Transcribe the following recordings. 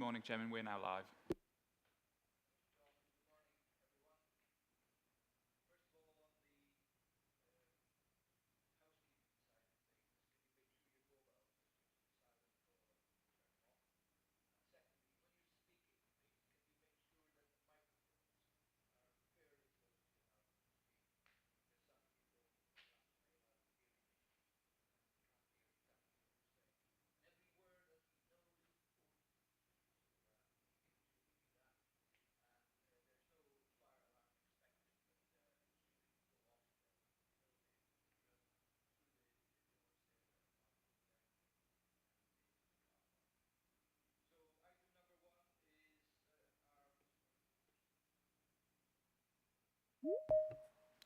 morning, Chairman. We're now live.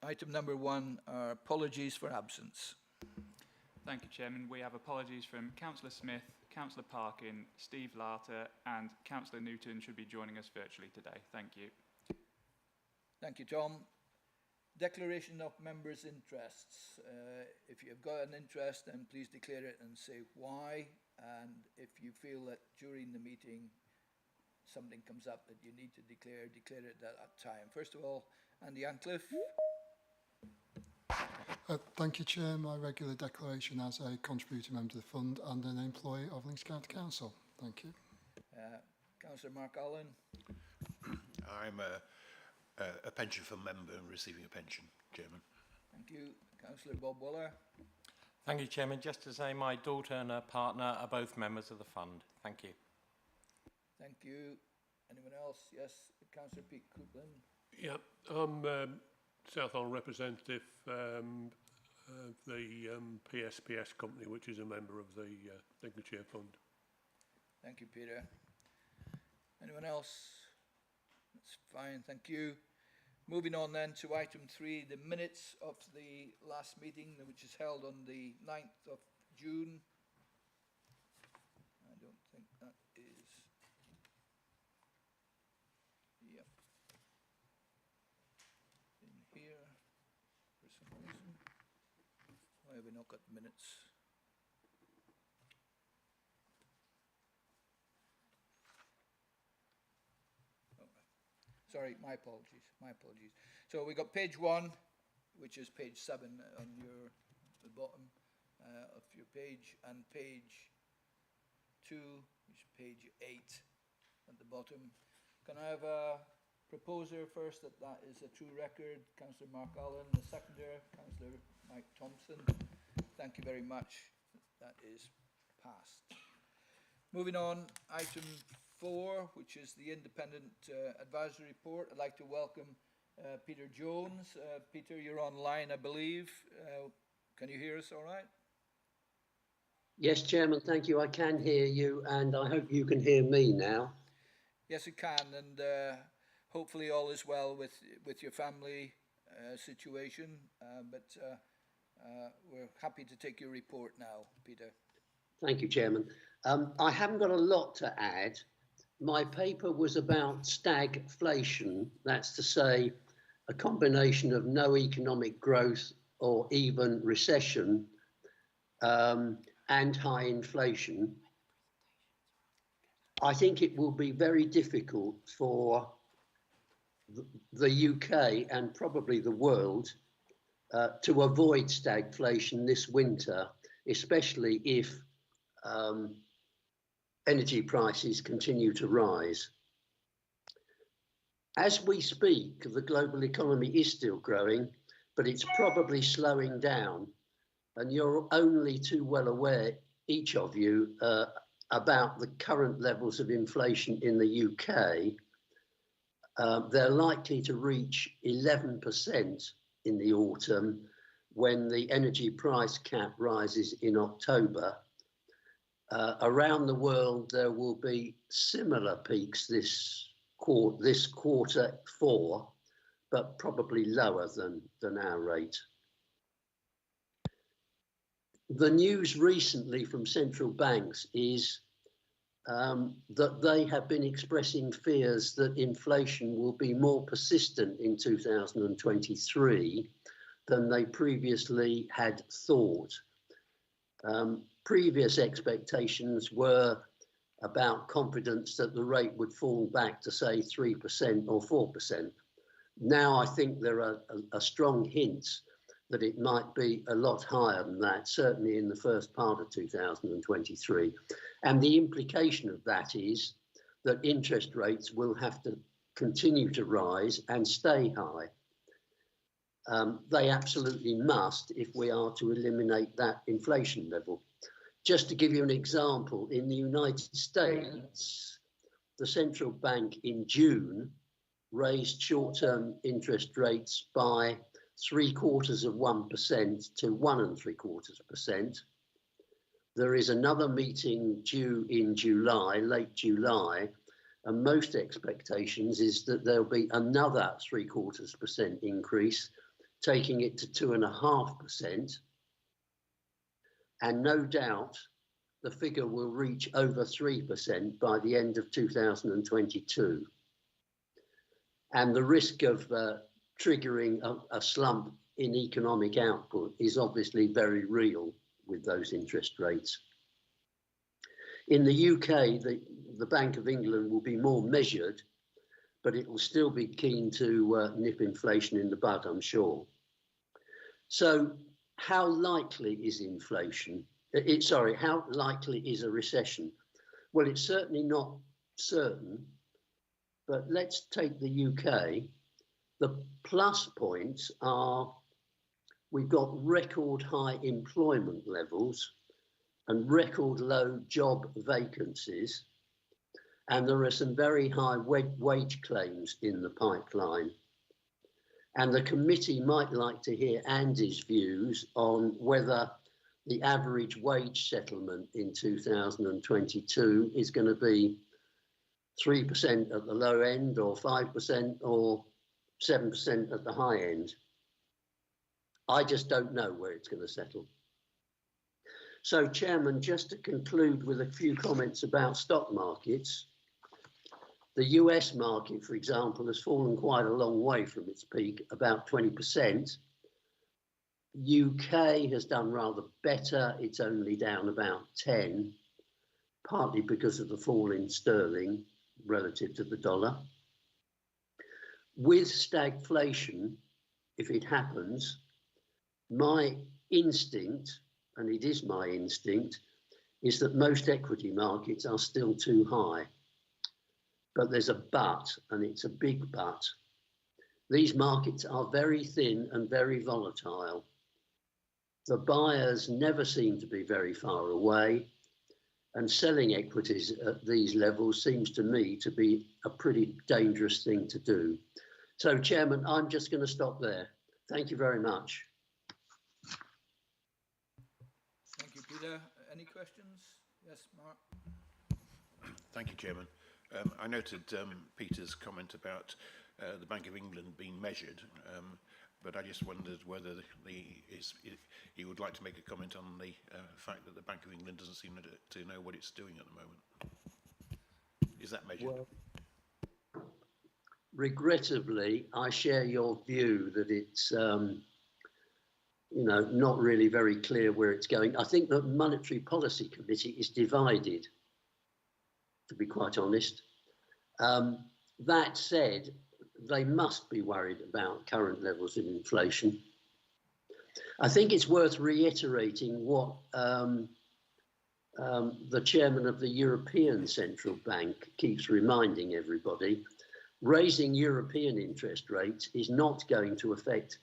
Item number 1 are apologies for absence. Thank you, Chairman. We have apologies from Councillor Smith, Councillor Parkin, Steve Larter and Councillor Newton should be joining us virtually today. Thank you. Thank you, Tom. Declaration of members' interests. If you've got an interest, then please declare it and say why. And if you feel that during the meeting something comes up that you need to declare it at that time. First of all, Andy Ancliffe. Thank you, Chair. My regular declaration as a contributing member to the fund and an employee of Lincolnshire County Council. Thank you. Councillor Mark Allen. I'm a pension fund member and receiving a pension, Chairman. Thank you. Councillor Bob Waller. Thank you, Chairman. Just to say my daughter and her partner are both members of the fund. Thank you. Thank you. Anyone else? Yes, Councillor Pete Coupland. Yeah, I'm Southall representative of the PSPS company, which is a member of the Lincolnshire Fund. Thank you, Peter. Anyone else? That's fine, thank you. Moving on then to item 3, the minutes of the last meeting, which is held on the 9th of June. I don't think that is... Yep. In here, for some reason. Why have we not got minutes? Sorry, my apologies, So we got page 1, which is page 7 on the bottom of your page, and page 2, which is page 8 at the bottom. Can I have a proposer first that is a true record? Councillor Mark Allen, the seconder, Councillor Mike Thompson. Thank you very much. That is passed. Moving on, item 4, which is the independent advisory report. I'd like to welcome Peter Jones. Peter, you're online, I believe. Can you hear us all right? Yes, Chairman, thank you. I can hear you, and I hope you can hear me now. Yes, you can, and hopefully all is well with your family situation, but we're happy to take your report now, Peter. Thank you, Chairman. I haven't got a lot to add. My paper was about stagflation, that's to say a combination of no economic growth or even recession and high inflation. I think it will be very difficult for the UK and probably the world to avoid stagflation this winter, especially if energy prices continue to rise. As we speak, the global economy is still growing, but it's probably slowing down. And you're only too well aware, each of you, about the current levels of inflation in the UK. They're likely to reach 11% in the autumn when the energy price cap rises in October. Around the world, there will be similar peaks this quarter 4, but probably lower than our rate. The news recently from central banks is that they have been expressing fears that inflation will be more persistent in 2023 than they previously had thought. Previous expectations were about confidence that the rate would fall back to, say, 3% or 4%. Now I think there are a strong hints that it might be a lot higher than that, certainly in the first part of 2023. And the implication of that is that interest rates will have to continue to rise and stay high. They absolutely must if we are to eliminate that inflation level. Just to give you an example, in the United States, the central bank in June raised short-term interest rates by 0.75% to 1.75%. There is another meeting due in July, late July, and most expectations is that there'll be another 0.75% increase, taking it to 2.5%. And no doubt the figure will reach over 3% by the end of 2022. And the risk of triggering a slump in economic output is obviously very real with those interest rates. In the UK, the Bank of England will be more measured, but it will still be keen to nip inflation in the bud, I'm sure. So how likely is inflation? How likely is a recession? Well, it's certainly not certain, but let's take the UK. The plus points are we've got record high employment levels and record low job vacancies, and there are some very high wage claims in the pipeline. And the committee might like to hear Andy's views on whether the average wage settlement in 2022 is going to be 3% at the low end, or 5%, or 7% at the high end. I just don't know where it's going to settle. So, Chairman, just to conclude with a few comments about stock markets, the US market, for example, has fallen quite a long way from its peak, about 20%. UK has done rather better. It's only down about 10, partly because of the fall in sterling relative to the dollar. With stagflation, if it happens, my instinct, and it is my instinct, is that most equity markets are still too high. But there's a but, and it's a big but. These markets are very thin and very volatile. The buyers never seem to be very far away, and selling equities at these levels seems to me to be a pretty dangerous thing to do. So, Chairman, I'm just going to stop there. Thank you very much. Thank you, Peter. Any questions? Yes, Mark. Thank you, Chairman. I noted Peter's comment about the Bank of England being measured, but I just wondered whether he would like to make a comment on the fact that the Bank of England doesn't seem to know what it's doing at the moment. Is that measured? Well, regrettably, I share your view that it's not really very clear where it's going. I think the Monetary Policy Committee is divided, to be quite honest. That said, they must be worried about current levels of inflation. I think it's worth reiterating what the chairman of the European Central Bank keeps reminding everybody. Raising European interest rates is not going to affect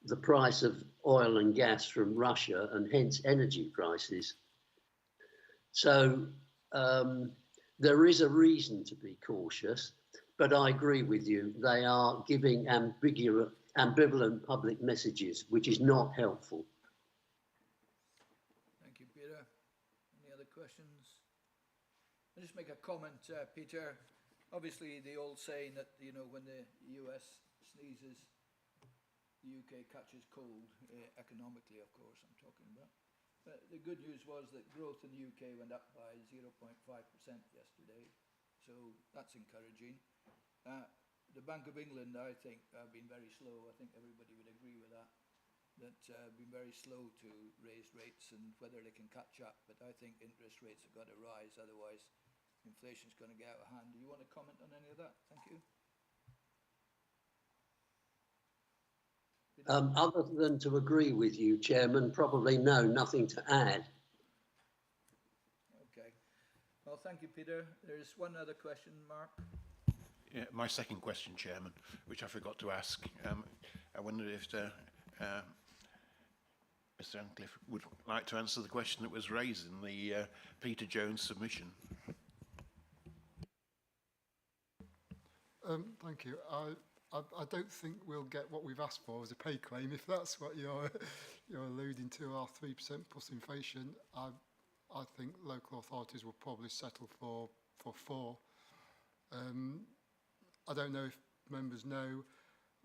the price of oil and gas from Russia, and hence energy prices. So there is a reason to be cautious, but I agree with you. They are giving ambivalent public messages, which is not helpful. Thank you, Peter. Any other questions? I'll just make a comment, Peter. Obviously, the old saying that, when the US sneezes, the UK catches cold, economically, of course, I'm talking about. But the good news was that growth in the UK went up by 0.5% yesterday, so that's encouraging. The Bank of England, I think, have been very slow. I think everybody would agree with that. Been very slow to raise rates, and whether they can catch up. But I think interest rates have got to rise, otherwise inflation's going to get out of hand. Do you want to comment on any of that? Thank you. Other than to agree with you, Chairman, probably no, nothing to add. Okay. Well, thank you, Peter. There's one other question, Mark. Yeah, my second question, Chairman, which I forgot to ask. I wondered if Mr. Ancliffe would like to answer the question that was raised in the Peter Jones submission. Thank you. I don't think we'll get what we've asked for as a pay claim, if that's what you're alluding to, our 3% plus inflation. I think local authorities will probably settle for 4. I don't know if members know,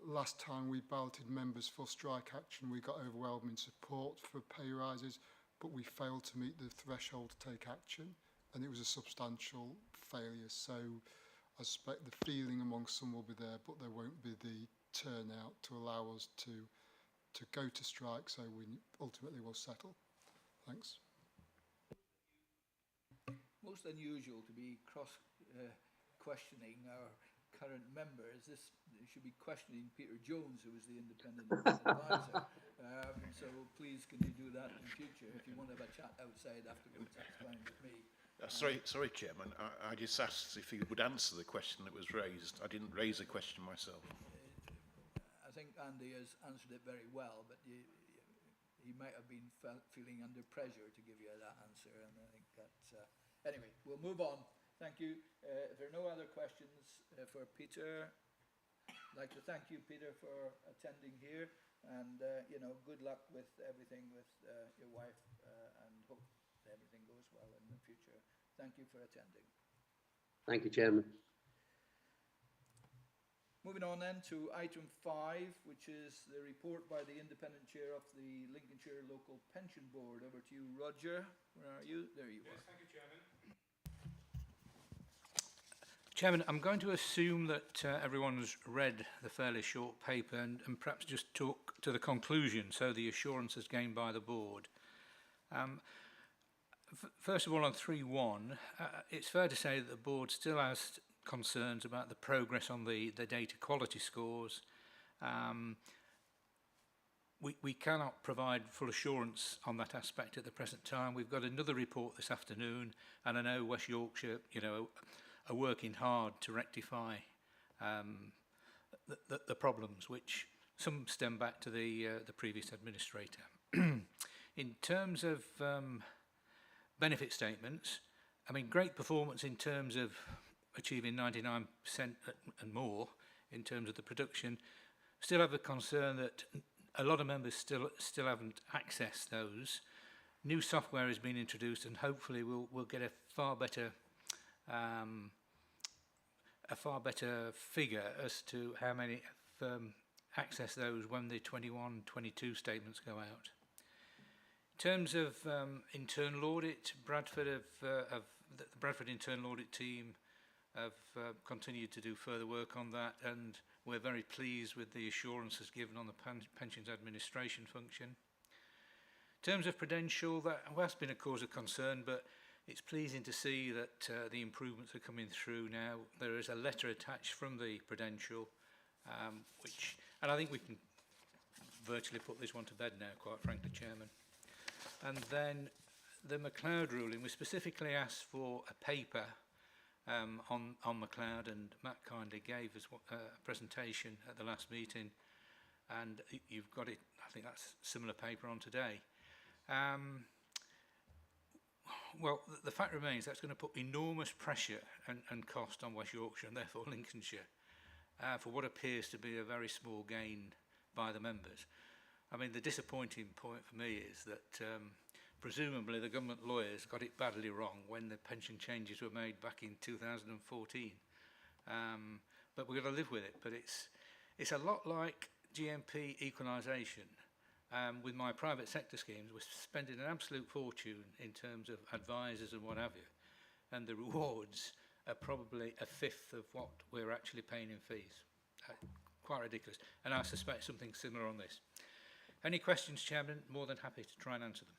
last time we balloted members for strike action, we got overwhelming support for pay rises, but we failed to meet the threshold to take action, and it was a substantial failure. So I suspect the feeling among some will be there, but there won't be the turnout to allow us to go to strike, so we ultimately will settle. Thanks. Most unusual to be questioning our current members. This should be questioning Peter Jones, who was the independent advisor. So please, can you do that in future? If you want to have a chat outside afterwards, that's fine with me. Sorry, Chairman. I just asked if he would answer the question that was raised. I didn't raise a question myself. I think Andy has answered it very well, but he might have been feeling under pressure to give you that answer, and I think that's... anyway, we'll move on. Thank you. If there are no other questions for Peter, I'd like to thank you, Peter, for attending here, and good luck with everything with your wife, and hope everything goes well in the future. Thank you for attending. Thank you, Chairman. Moving on then to item 5, which is the report by the independent chair of the Lincolnshire Local Pension Board. Over to you, Roger. Where are you? There you are. Yes, thank you, Chairman. Chairman, I'm going to assume that everyone's read the fairly short paper and perhaps just talk to the conclusion, so the assurances gained by the board. First of all, on 3.1, it's fair to say that the board still has concerns about the progress on the data quality scores. We cannot provide full assurance on that aspect at the present time. We've got another report this afternoon, and I know West Yorkshire, are working hard to rectify the problems, which some stem back to the previous administrator. In terms of benefit statements, I mean, great performance in terms of achieving 99% and more in terms of the production. Still have a concern that a lot of members still haven't accessed those. New software has been introduced, and hopefully we'll get a far better figure as to how many have accessed those when the 21-22 statements go out. In terms of internal audit, the Bradford internal audit team have continued to do further work on that, and we're very pleased with the assurances given on the pensions administration function. In terms of Prudential, that has been a cause of concern, but it's pleasing to see that the improvements are coming through now. There is a letter attached from the Prudential, and I think we can virtually put this one to bed now, quite frankly, Chairman. And then the McLeod ruling, we specifically asked for a paper on McLeod, and Matt kindly gave us a presentation at the last meeting, and you've got it. I think that's a similar paper on today. Well, the fact remains that's going to put enormous pressure and cost on West Yorkshire, and therefore Lincolnshire, for what appears to be a very small gain by the members. I mean, the disappointing point for me is that presumably the government lawyers got it badly wrong when the pension changes were made back in 2014. But we've got to live with it. But it's a lot like GMP equalisation. With my private sector schemes, we're spending an absolute fortune in terms of advisors and what have you. And the rewards are probably a fifth of what we're actually paying in fees. Quite ridiculous. And I suspect something similar on this. Any questions, Chairman? More than happy to try and answer them.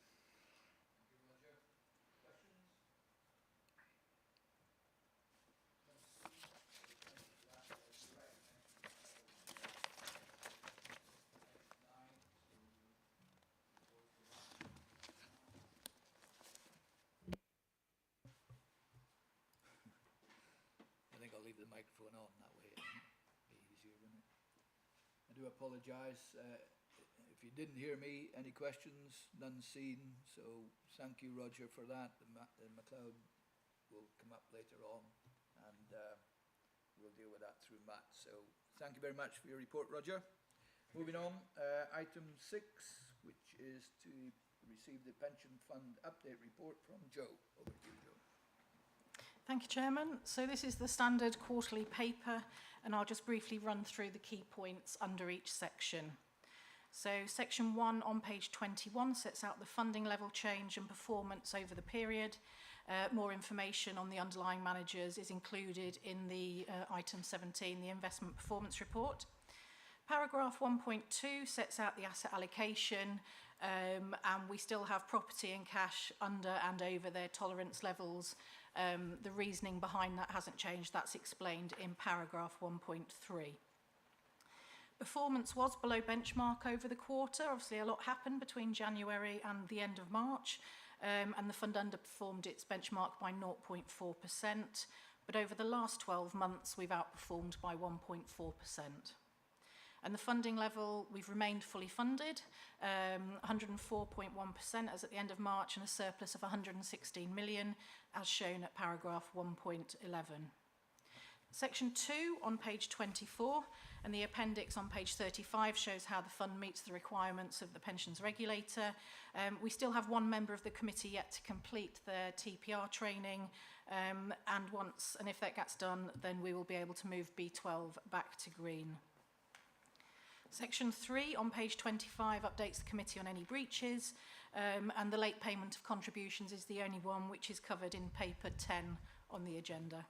microphone on, that way it'll be easier, wouldn't it? I do apologise if you didn't hear me. Any questions? None seen. So thank you, Roger, for that. The MacLeod will come up later on, and we'll deal with that through Matt. So thank you very much for your report, Roger. Moving on, item 6, which is to receive the pension fund update report from Joe. Over to you, Joe. Thank you, Chairman. So this is the standard quarterly paper, and I'll just briefly run through the key points under each section. So section 1 on page 21 sets out the funding level change and performance over the period. More information on the underlying managers is included in the item 17, the investment performance report. Paragraph 1.2 sets out the asset allocation, and we still have property and cash under and over their tolerance levels. The reasoning behind that hasn't changed. That's explained in paragraph 1.3. Performance was below benchmark over the quarter. Obviously, a lot happened between January and the end of March, and the fund underperformed its benchmark by 0.4%. But over the last 12 months, we've outperformed by 1.4%. And the funding level, we've remained fully funded, 104.1% as at the end of March, and a surplus of 116 million, as shown at paragraph 1.11. Section 2 on page 24 and the appendix on page 35 shows how the fund meets the requirements of the pensions regulator. We still have one member of the committee yet to complete their TPR training, and if that gets done, then we will be able to move B12 back to green. Section 3 on page 25 updates the committee on any breaches, and the late payment of contributions is the only one which is covered in paper 10 on the agenda.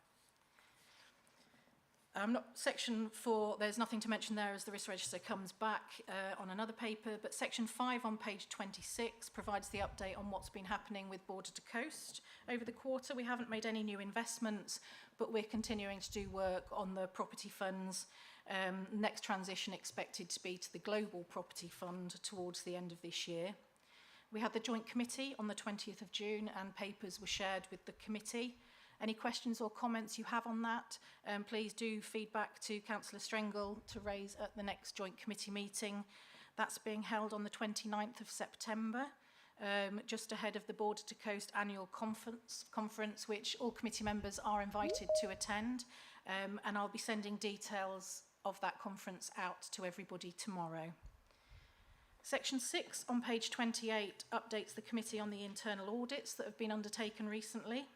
Section 4, there's nothing to mention there as the risk register comes back on another paper, but section 5 on page 26 provides the update on what's been happening with Border to Coast. Over the quarter, we haven't made any new investments, but we're continuing to do work on the property funds. Next transition expected to be to the Global Property Fund towards the end of this year. We had the joint committee on the 20th of June and papers were shared with the committee. Any questions or comments you have on that, please do feedback to Councillor Strengle to raise at the next joint committee meeting. That's being held on the 29th of September, just ahead of the Border to Coast annual conference, which all committee members are invited to attend, and I'll be sending details of that conference out to everybody tomorrow. Section 6 on page 28 updates the committee on the internal audits that have been undertaken recently.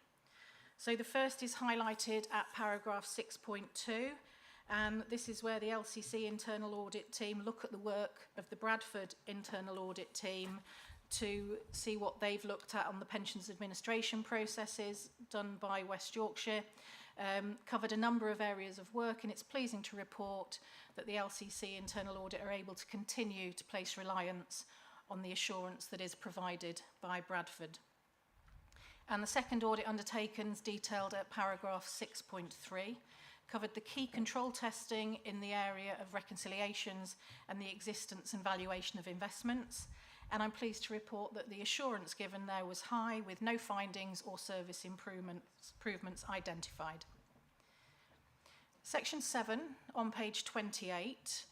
So the first is highlighted at paragraph 6.2, and this is where the LCC internal audit team look at the work of the Bradford internal audit team to see what they've looked at on the pensions administration processes done by West Yorkshire. Covered a number of areas of work, and it's pleasing to report that the LCC internal audit are able to continue to place reliance on the assurance that is provided by Bradford. And the second audit undertaken is detailed at paragraph 6.3, covered the key control testing in the area of reconciliations and the existence and valuation of investments. And I'm pleased to report that the assurance given there was high, with no findings or service improvements identified. Section 7 on page 28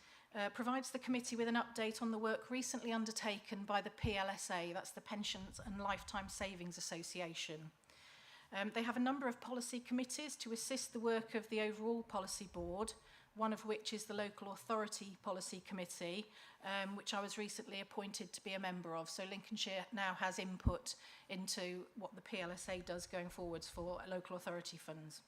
provides the committee with an update on the work recently undertaken by the PLSA, that's the Pensions and Lifetime Savings Association. They have a number of policy committees to assist the work of the overall policy board, one of which is the Local Authority Policy Committee, which I was recently appointed to be a member of. So Lincolnshire now has input into what the PLSA does going forwards for local authority funds.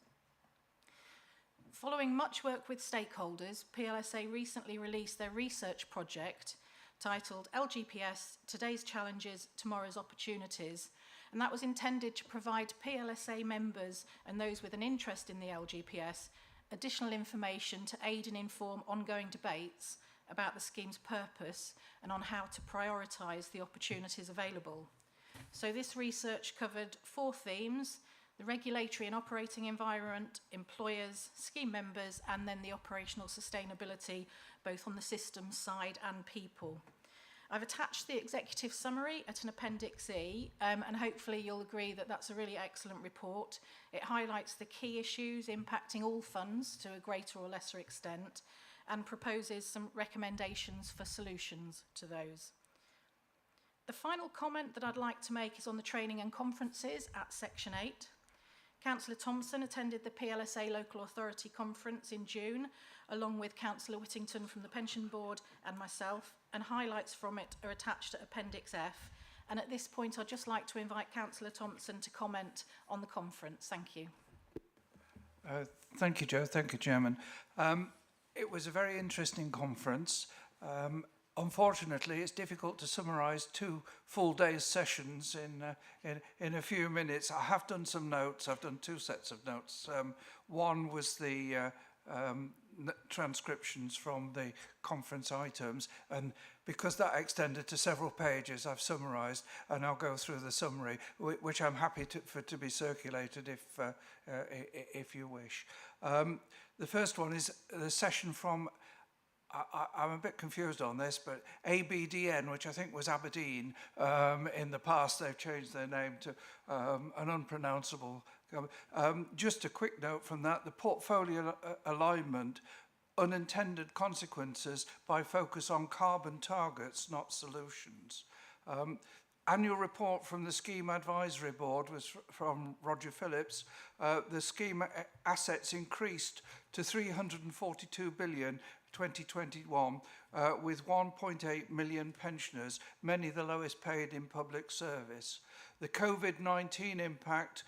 Following much work with stakeholders, PLSA recently released their research project titled LGPS, Today's Challenges, Tomorrow's Opportunities, and that was intended to provide PLSA members and those with an interest in the LGPS additional information to aid and inform ongoing debates about the scheme's purpose and on how to prioritise the opportunities available. So this research covered 4 themes: the regulatory and operating environment, employers, scheme members, and then the operational sustainability, both on the systems side and people. I've attached the executive summary at an Appendix E, and hopefully you'll agree that that's a really excellent report. It highlights the key issues impacting all funds to a greater or lesser extent, and proposes some recommendations for solutions to those. The final comment that I'd like to make is on the training and conferences at Section 8. Councillor Thompson attended the PLSA Local Authority Conference in June, along with Councillor Whittington from the Pension Board and myself, and highlights from it are attached at Appendix F. And at this point, I'd just like to invite Councillor Thompson to comment on the conference. Thank you. Thank you, Jo. Thank you, Chairman. It was a very interesting conference. Unfortunately, it's difficult to summarise 2 full days sessions in a few minutes. I have done some notes. I've done 2 sets of notes. One was the transcriptions from the conference items, and because that extended to several pages, I've summarised, and I'll go through the summary, which I'm happy to be circulated if you wish. The first one is the session from, I'm a bit confused on this, but ABDN, which I think was Aberdeen. In the past, they've changed their name to an unpronounceable. Just a quick note from that, the portfolio alignment, unintended consequences by focus on carbon targets, not solutions. Annual report from the Scheme Advisory Board was from Roger Phillips. The scheme assets increased to 342 billion 2021 with 1.8 million pensioners, many the lowest paid in public service. The COVID-19 impact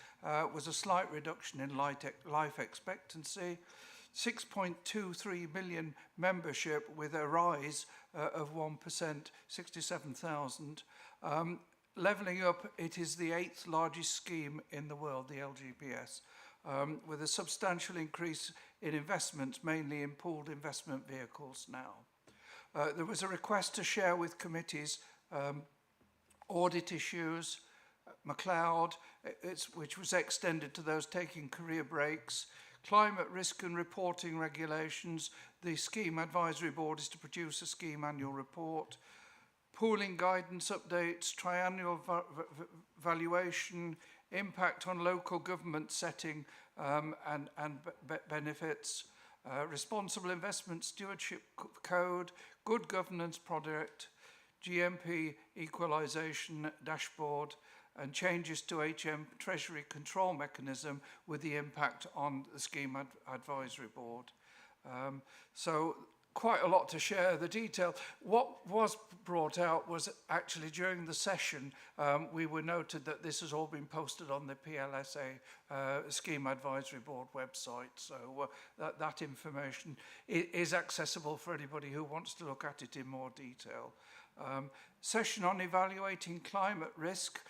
was a slight reduction in life expectancy, 6.23 million membership with a rise of 1%, 67,000. Levelling up, it is the 8th largest scheme in the world, the LGPS, with a substantial increase in investments, mainly in pooled investment vehicles now. There was a request to share with committees audit issues, MacLeod, which was extended to those taking career breaks, climate risk and reporting regulations. The Scheme Advisory Board is to produce a scheme annual report. Pooling guidance updates, triennial valuation, impact on local government setting and benefits, responsible investment stewardship code, good governance project, GMP equalisation dashboard, and changes to HM Treasury control mechanism with the impact on the Scheme Advisory Board. So quite a lot to share. The detail, what was brought out was actually during the session, we were noted that this has all been posted on the PLSA Scheme Advisory Board website. So that information is accessible for anybody who wants to look at it in more detail. Session on evaluating climate risk.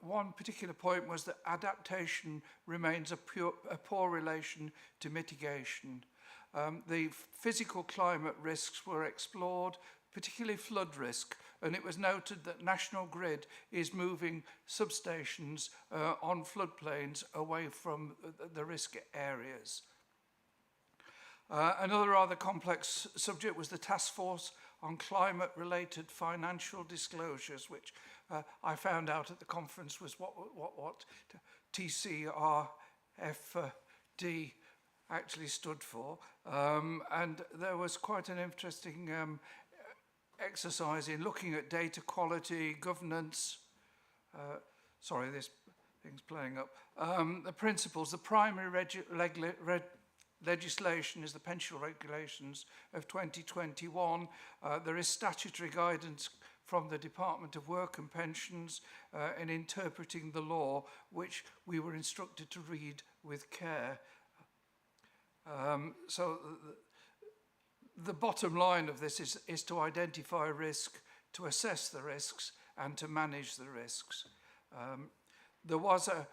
One particular point was that adaptation remains a poor relation to mitigation. The physical climate risks were explored, particularly flood risk, and it was noted that National Grid is moving substations on floodplains away from the risk areas. Another rather complex subject was the task force on climate-related financial disclosures, which I found out at the conference was what TCRFD actually stood for. And there was quite an interesting exercise in looking at data quality, governance. Sorry, this thing's playing up. The principles, the primary legislation is the pension regulations of 2021. There is statutory guidance from the Department of Work and Pensions in interpreting the law, which we were instructed to read with care. So the bottom line of this is to identify risk, to assess the risks, and to manage the risks. There was a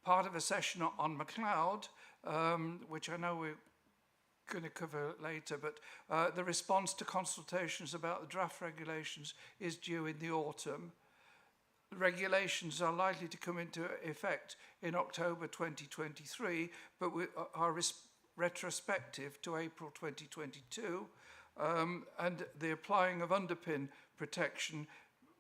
part of a session on MacLeod, which I know we're going to cover later, but the response to consultations about the draft regulations is due in the autumn. The regulations are likely to come into effect in October 2023, but are retrospective to April 2022, and the applying of underpin protection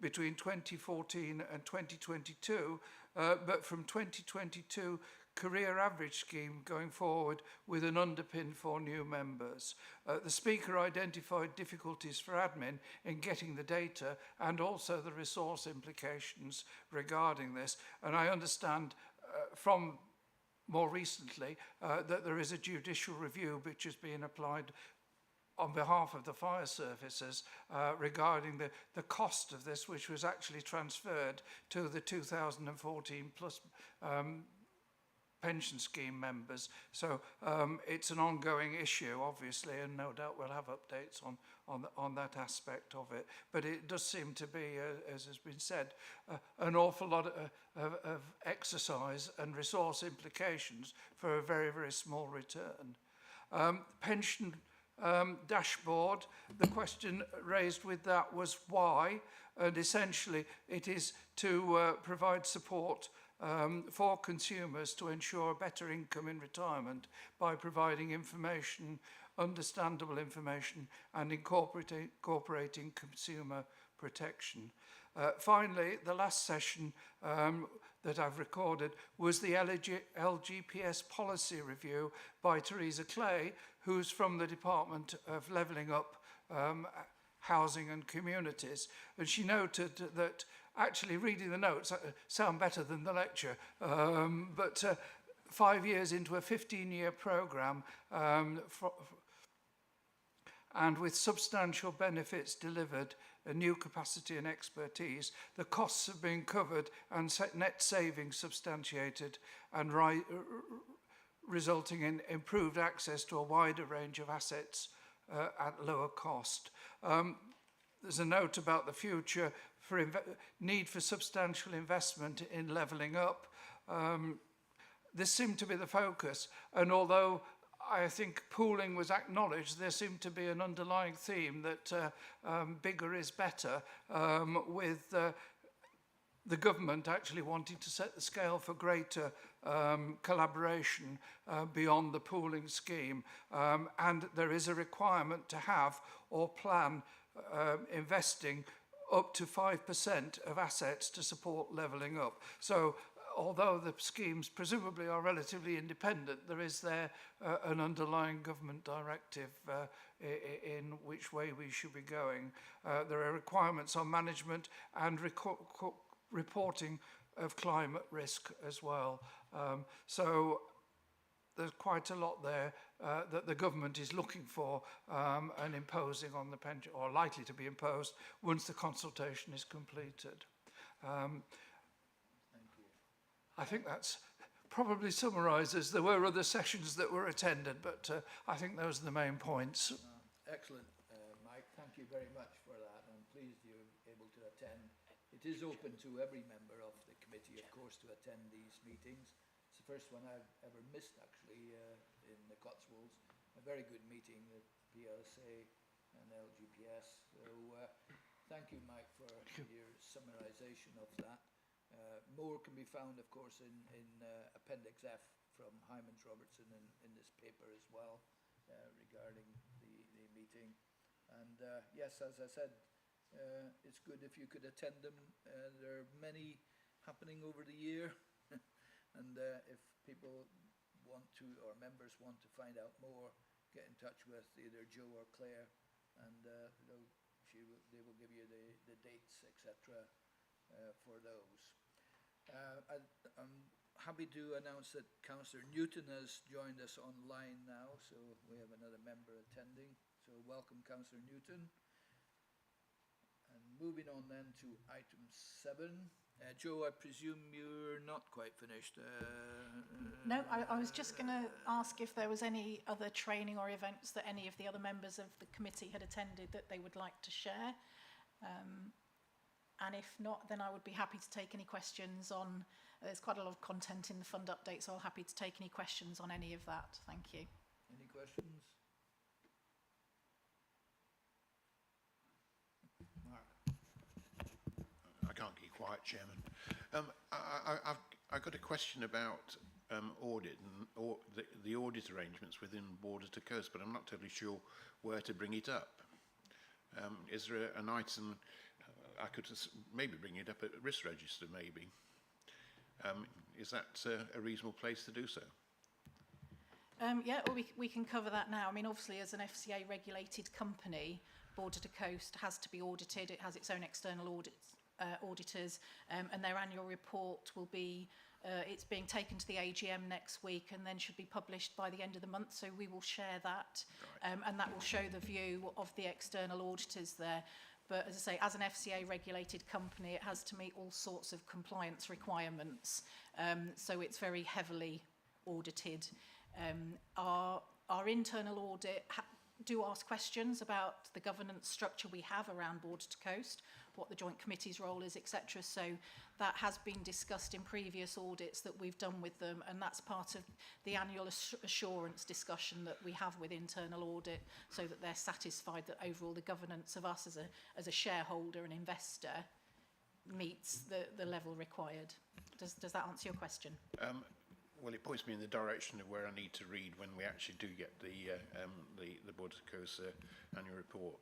between 2014 and 2022, but from 2022 career average scheme going forward with an underpin for new members. The speaker identified difficulties for admin in getting the data and also the resource implications regarding this. And I understand from more recently that there is a judicial review which is being applied on behalf of the fire services regarding the cost of this, which was actually transferred to the 2014 plus pension scheme members. So it's an ongoing issue, obviously, and no doubt we'll have updates on that aspect of it. But it does seem to be, as has been said, an awful lot of exercise and resource implications for a very, very small return. Pension dashboard, the question raised with that was why, and essentially it is to provide support for consumers to ensure better income in retirement by providing information, understandable information, and incorporating consumer protection. Finally, the last session that I've recorded was the LGPS policy review by Theresa Clay, who's from the Department of Levelling Up Housing and Communities. And she noted that actually reading the notes sound better than the lecture, but 5 years into a 15-year programme and with substantial benefits delivered, a new capacity and expertise, the costs have been covered and net savings substantiated and resulting in improved access to a wider range of assets at lower cost. There's a note about the future for need for substantial investment in levelling up. This seemed to be the focus, and although I think pooling was acknowledged, there seemed to be an underlying theme that bigger is better, with the government actually wanting to set the scale for greater collaboration beyond the pooling scheme. And there is a requirement to have or plan investing up to 5% of assets to support levelling up. So although the schemes presumably are relatively independent, there is there an underlying government directive in which way we should be going. There are requirements on management and reporting of climate risk as well. So there's quite a lot there that the government is looking for and imposing on the pension, or likely to be imposed once the consultation is completed. I think that's probably summarises. There were other sessions that were attended, but I think those are the main points. Excellent, Mike. Thank you very much for that. I'm pleased you're able to attend. It is open to every member of the committee, of course, to attend these meetings. It's the first one I've ever missed, actually, in the Cotswolds. A very good meeting with PLSA and LGPS. So thank you, Mike, for your summarisation of that. More can be found, of course, in Appendix F from Hymans Robertson in this paper as well, regarding the meeting. And yes, as I said, it's good if you could attend them. There are many happening over the year. And if people want to, or members want to find out more, get in touch with either Joe or Claire, and they will give you the dates, etc., for those. I'm happy to announce that Councillor Newton has joined us online now, so we have another member attending. So welcome, Councillor Newton. And moving on then to item 7. Joe, I presume you're not quite finished. No, I was just going to ask if there was any other training or events that any of the other members of the committee had attended that they would like to share. And if not, then I would be happy to take any questions on, there's quite a lot of content in the fund update, so I'm happy to take any questions on any of that. Thank you. Any questions? Mark. I can't keep quiet, Chairman. I've got a question about audit and the audit arrangements within Border to Coast, but I'm not totally sure where to bring it up. Is there an item I could maybe bring it up at risk register, maybe. Is that a reasonable place to do so? Yeah, well, we can cover that now. I mean, obviously, as an FCA regulated company, Border to Coast has to be audited. It has its own external auditors, and their annual report will be, it's being taken to the AGM next week and then should be published by the end of the month. So we will share that, Right. and that will show the view of the external auditors there. But as I say, as an FCA regulated company, it has to meet all sorts of compliance requirements. So it's very heavily audited. Our internal audit do ask questions about the governance structure we have around Border to Coast, what the joint committee's role is, etc. So that has been discussed in previous audits that we've done with them, and that's part of the annual assurance discussion that we have with internal audit, so that they're satisfied that overall the governance of us as a shareholder and investor meets the level required. Does that answer your question? Well, it points me in the direction of where I need to read when we actually do get the Border to Coast annual report.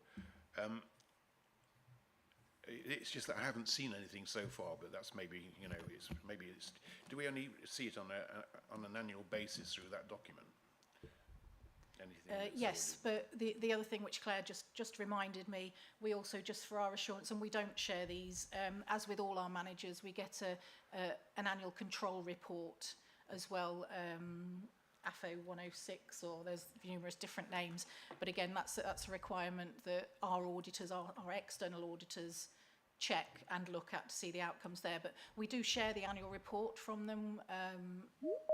It's just that I haven't seen anything so far, but that's maybe, you know, maybe it's. Do we only see it on an annual basis through that document? Anything? Yes, but the other thing which Claire just reminded me, we also, just for our assurance, and we don't share these, as with all our managers, we get an annual control report as well, AFO 106, or there's numerous different names. But again, that's a requirement that our auditors, our external auditors, check and look at to see the outcomes there. But we do share the annual report from them,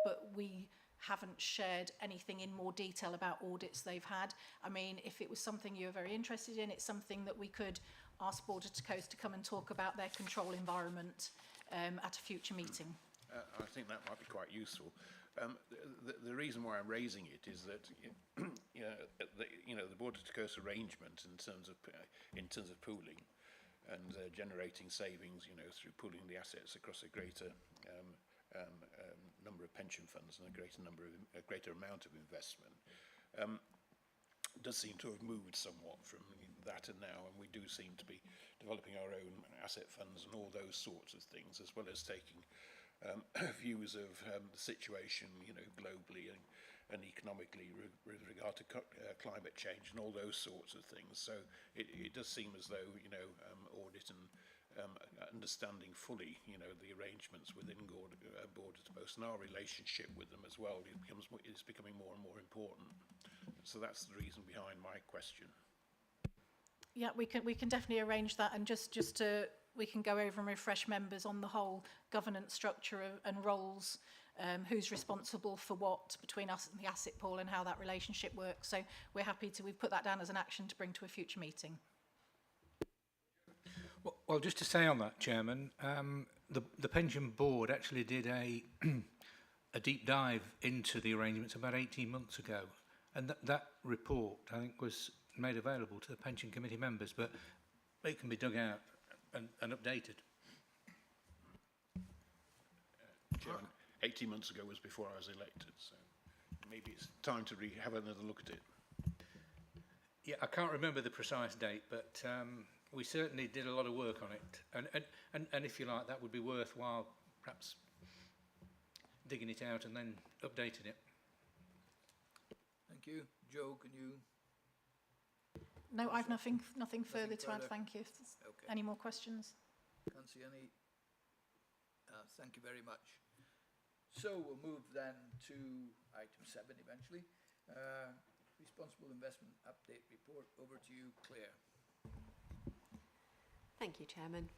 but we haven't shared anything in more detail about audits they've had. I mean, if it was something you were very interested in, it's something that we could ask Border to Coast to come and talk about their control environment at a future meeting. I think that might be quite useful. The reason why I'm raising it is that the Border to Coast arrangement in terms of pooling and generating savings, you know, through pooling the assets across a greater number of pension funds and a greater amount of investment, does seem to have moved somewhat from that and now, and we do seem to be developing our own asset funds and all those sorts of things, as well as taking views of the situation, you know, globally and economically with regard to climate change and all those sorts of things. So it does seem as though, you know, audit and understanding fully, you know, the arrangements within Border to Coast and our relationship with them as well is becoming more and more important. So that's the reason behind my question. Yeah, we can definitely arrange that, and just to we can go over and refresh members on the whole governance structure and roles, who's responsible for what between us and the asset pool and how that relationship works. So we're happy to, we've put that down as an action to bring to a future meeting. Well, just to say on that, Chairman, the pension board actually did a deep dive into the arrangements about 18 months ago, and that report, I think, was made available to the pension committee members, but it can be dug out and updated. Chairman, 18 months ago was before I was elected, so maybe it's time to have another look at it. Yeah, I can't remember the precise date, but we certainly did a lot of work on it, and if you like, that would be worthwhile, perhaps digging it out and then updating it. Thank you. Joe, can you? No, I've nothing further to add, thank you. Okay. Any more questions? Can't see any. Thank you very much. So we'll move then to item 7 eventually. Responsible Investment Update Report. Over to you, Claire. Thank you, Chairman.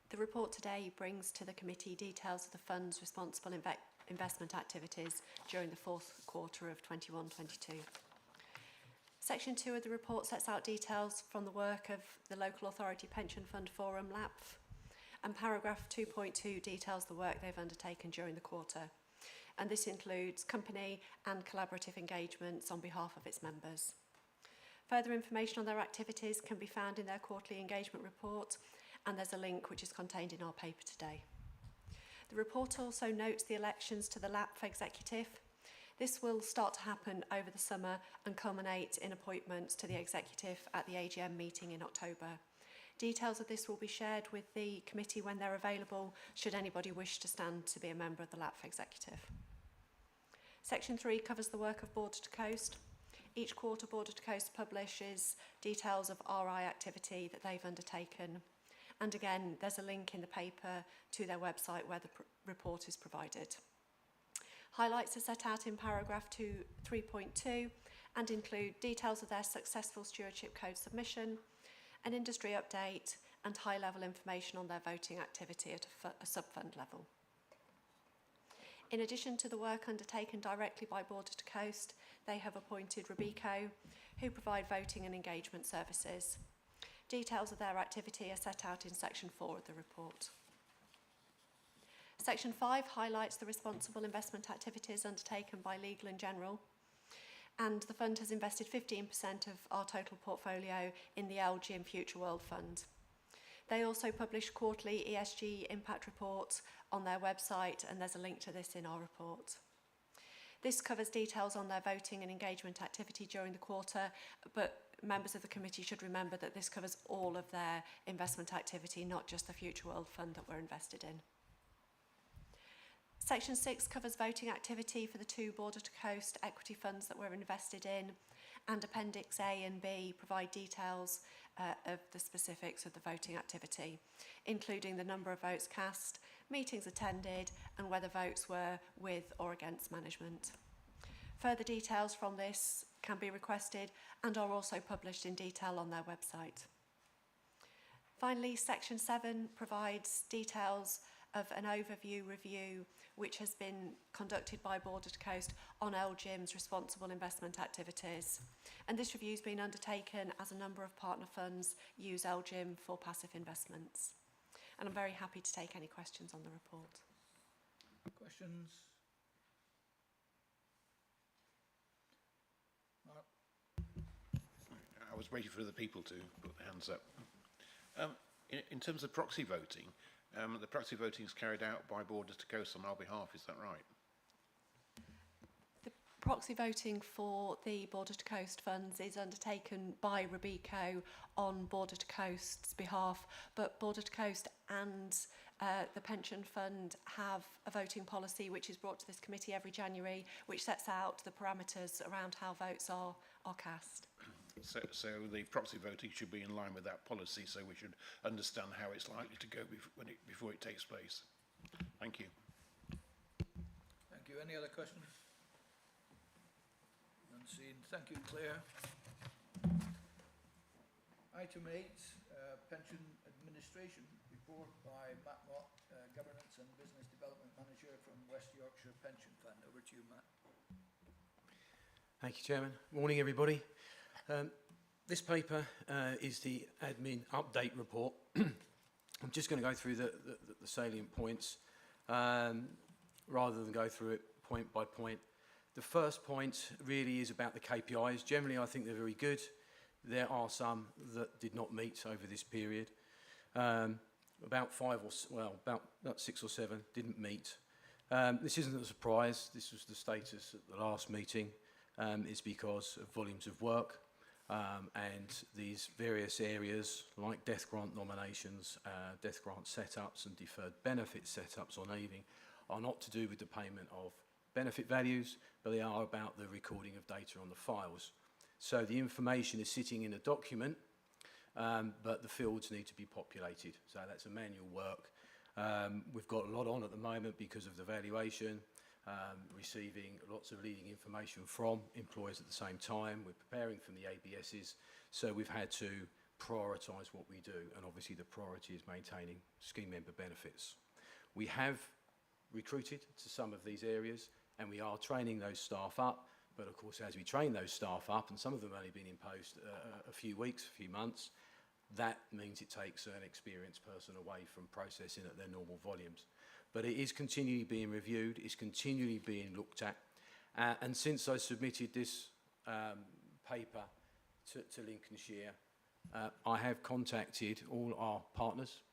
The report today brings to the committee details of the fund's responsible investment activities during the fourth quarter of 21-22. Section 2 of the report sets out details from the work of the Local Authority Pension Fund Forum, LAPF, and paragraph 2.2 details the work they've undertaken during the quarter. And this includes company and collaborative engagements on behalf of its members. Further information on their activities can be found in their quarterly engagement report, and there's a link which is contained in our paper today. The report also notes the elections to the LAPF executive. This will start to happen over the summer and culminate in appointments to the executive at the AGM meeting in October. Details of this will be shared with the committee when they're available, should anybody wish to stand to be a member of the LAPF executive. Section 3 covers the work of Border to Coast. Each quarter, Border to Coast publishes details of RI activity that they've undertaken. And again, there's a link in the paper to their website where the report is provided. Highlights are set out in paragraph 3.2 and include details of their successful stewardship code submission, an industry update, and high-level information on their voting activity at a sub-fund level. In addition to the work undertaken directly by Border to Coast, they have appointed Robeco, who provide voting and engagement services. Details of their activity are set out in section 4 of the report. Section 5 highlights the responsible investment activities undertaken by Legal and General, and the fund has invested 15% of our total portfolio in the LGIM Future World Fund. They also publish quarterly ESG impact reports on their website, and there's a link to this in our report. This covers details on their voting and engagement activity during the quarter, but members of the committee should remember that this covers all of their investment activity, not just the Future World Fund that we're invested in. Section 6 covers voting activity for the 2 Border to Coast equity funds that we're invested in, and Appendix A and B provide details of the specifics of the voting activity, including the number of votes cast, meetings attended, and whether votes were with or against management. Further details from this can be requested and are also published in detail on their website. Finally, Section 7 provides details of an overview review which has been conducted by Border to Coast on LGIM's responsible investment activities. And this review has been undertaken as a number of partner funds use LGIM for passive investments. And I'm very happy to take any questions on the report. Questions? Mark? I was waiting for the people to put their hands up. In terms of proxy voting, the proxy voting is carried out by Border to Coast on our behalf, is that right? The proxy voting for the Border to Coast funds is undertaken by Robeco on Border to Coast's behalf, but Border to Coast and the pension fund have a voting policy which is brought to this committee every January, which sets out the parameters around how votes are cast. So the proxy voting should be in line with that policy, so we should understand how it's likely to go before it takes place. Thank you. Thank you. Any other questions? None seen. Thank you, Claire. Item 8, Pension Administration Report by Matt Mott, Governance and Business Development Manager from West Yorkshire Pension Fund. Over to you, Matt. Thank you, Chairman. Morning, everybody. This paper is the admin update report. I'm just going to go through the salient points rather than go through it point by point. The first point really is about the KPIs. Generally, I think they're very good. There are some that did not meet over this period. About 6 or 7 didn't meet. This isn't a surprise. This was the status at the last meeting. It's because of volumes of work. And these various areas like death grant nominations, death grant setups and deferred benefit setups on leaving are not to do with the payment of benefit values, but they are about the recording of data on the files. So the information is sitting in a document, but the fields need to be populated. So that's a manual work. We've got a lot on at the moment because of the valuation. Receiving lots of leading information from employers at the same time. We're preparing from the ABSs, so we've had to prioritise what we do, and obviously the priority is maintaining scheme member benefits. We have recruited to some of these areas, and we are training those staff up, but of course as we train those staff up, and some of them have only been in post a few weeks, a few months, that means it takes an experienced person away from processing at their normal volumes. But it is continually being reviewed, it's continually being looked at. And since I submitted this paper to Lincolnshire, I have contacted all our partners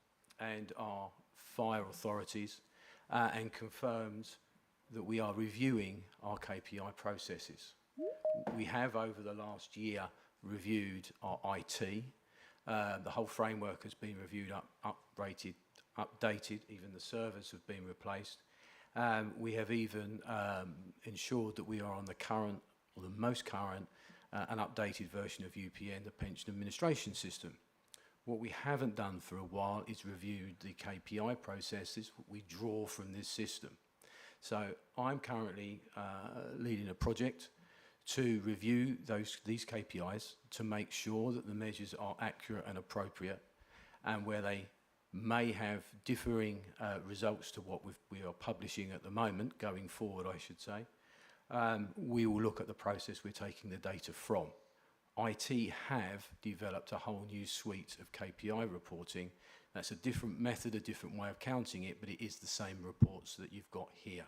and our fire authorities and confirmed that we are reviewing our KPI processes. We have over the last year reviewed our IT. The whole framework has been reviewed, updated, even the servers have been replaced. We have even ensured that we are on the current, or the most current, and updated version of UPN, the Pension Administration System. What we haven't done for a while is reviewed the KPI processes we draw from this system. So I'm currently leading a project to review these KPIs to make sure that the measures are accurate and appropriate, and where they may have differing results to what we are publishing at the moment, going forward I should say, we will look at the process we're taking the data from. IT have developed a whole new suite of KPI reporting. That's a different method, a different way of counting it, but it is the same reports that you've got here.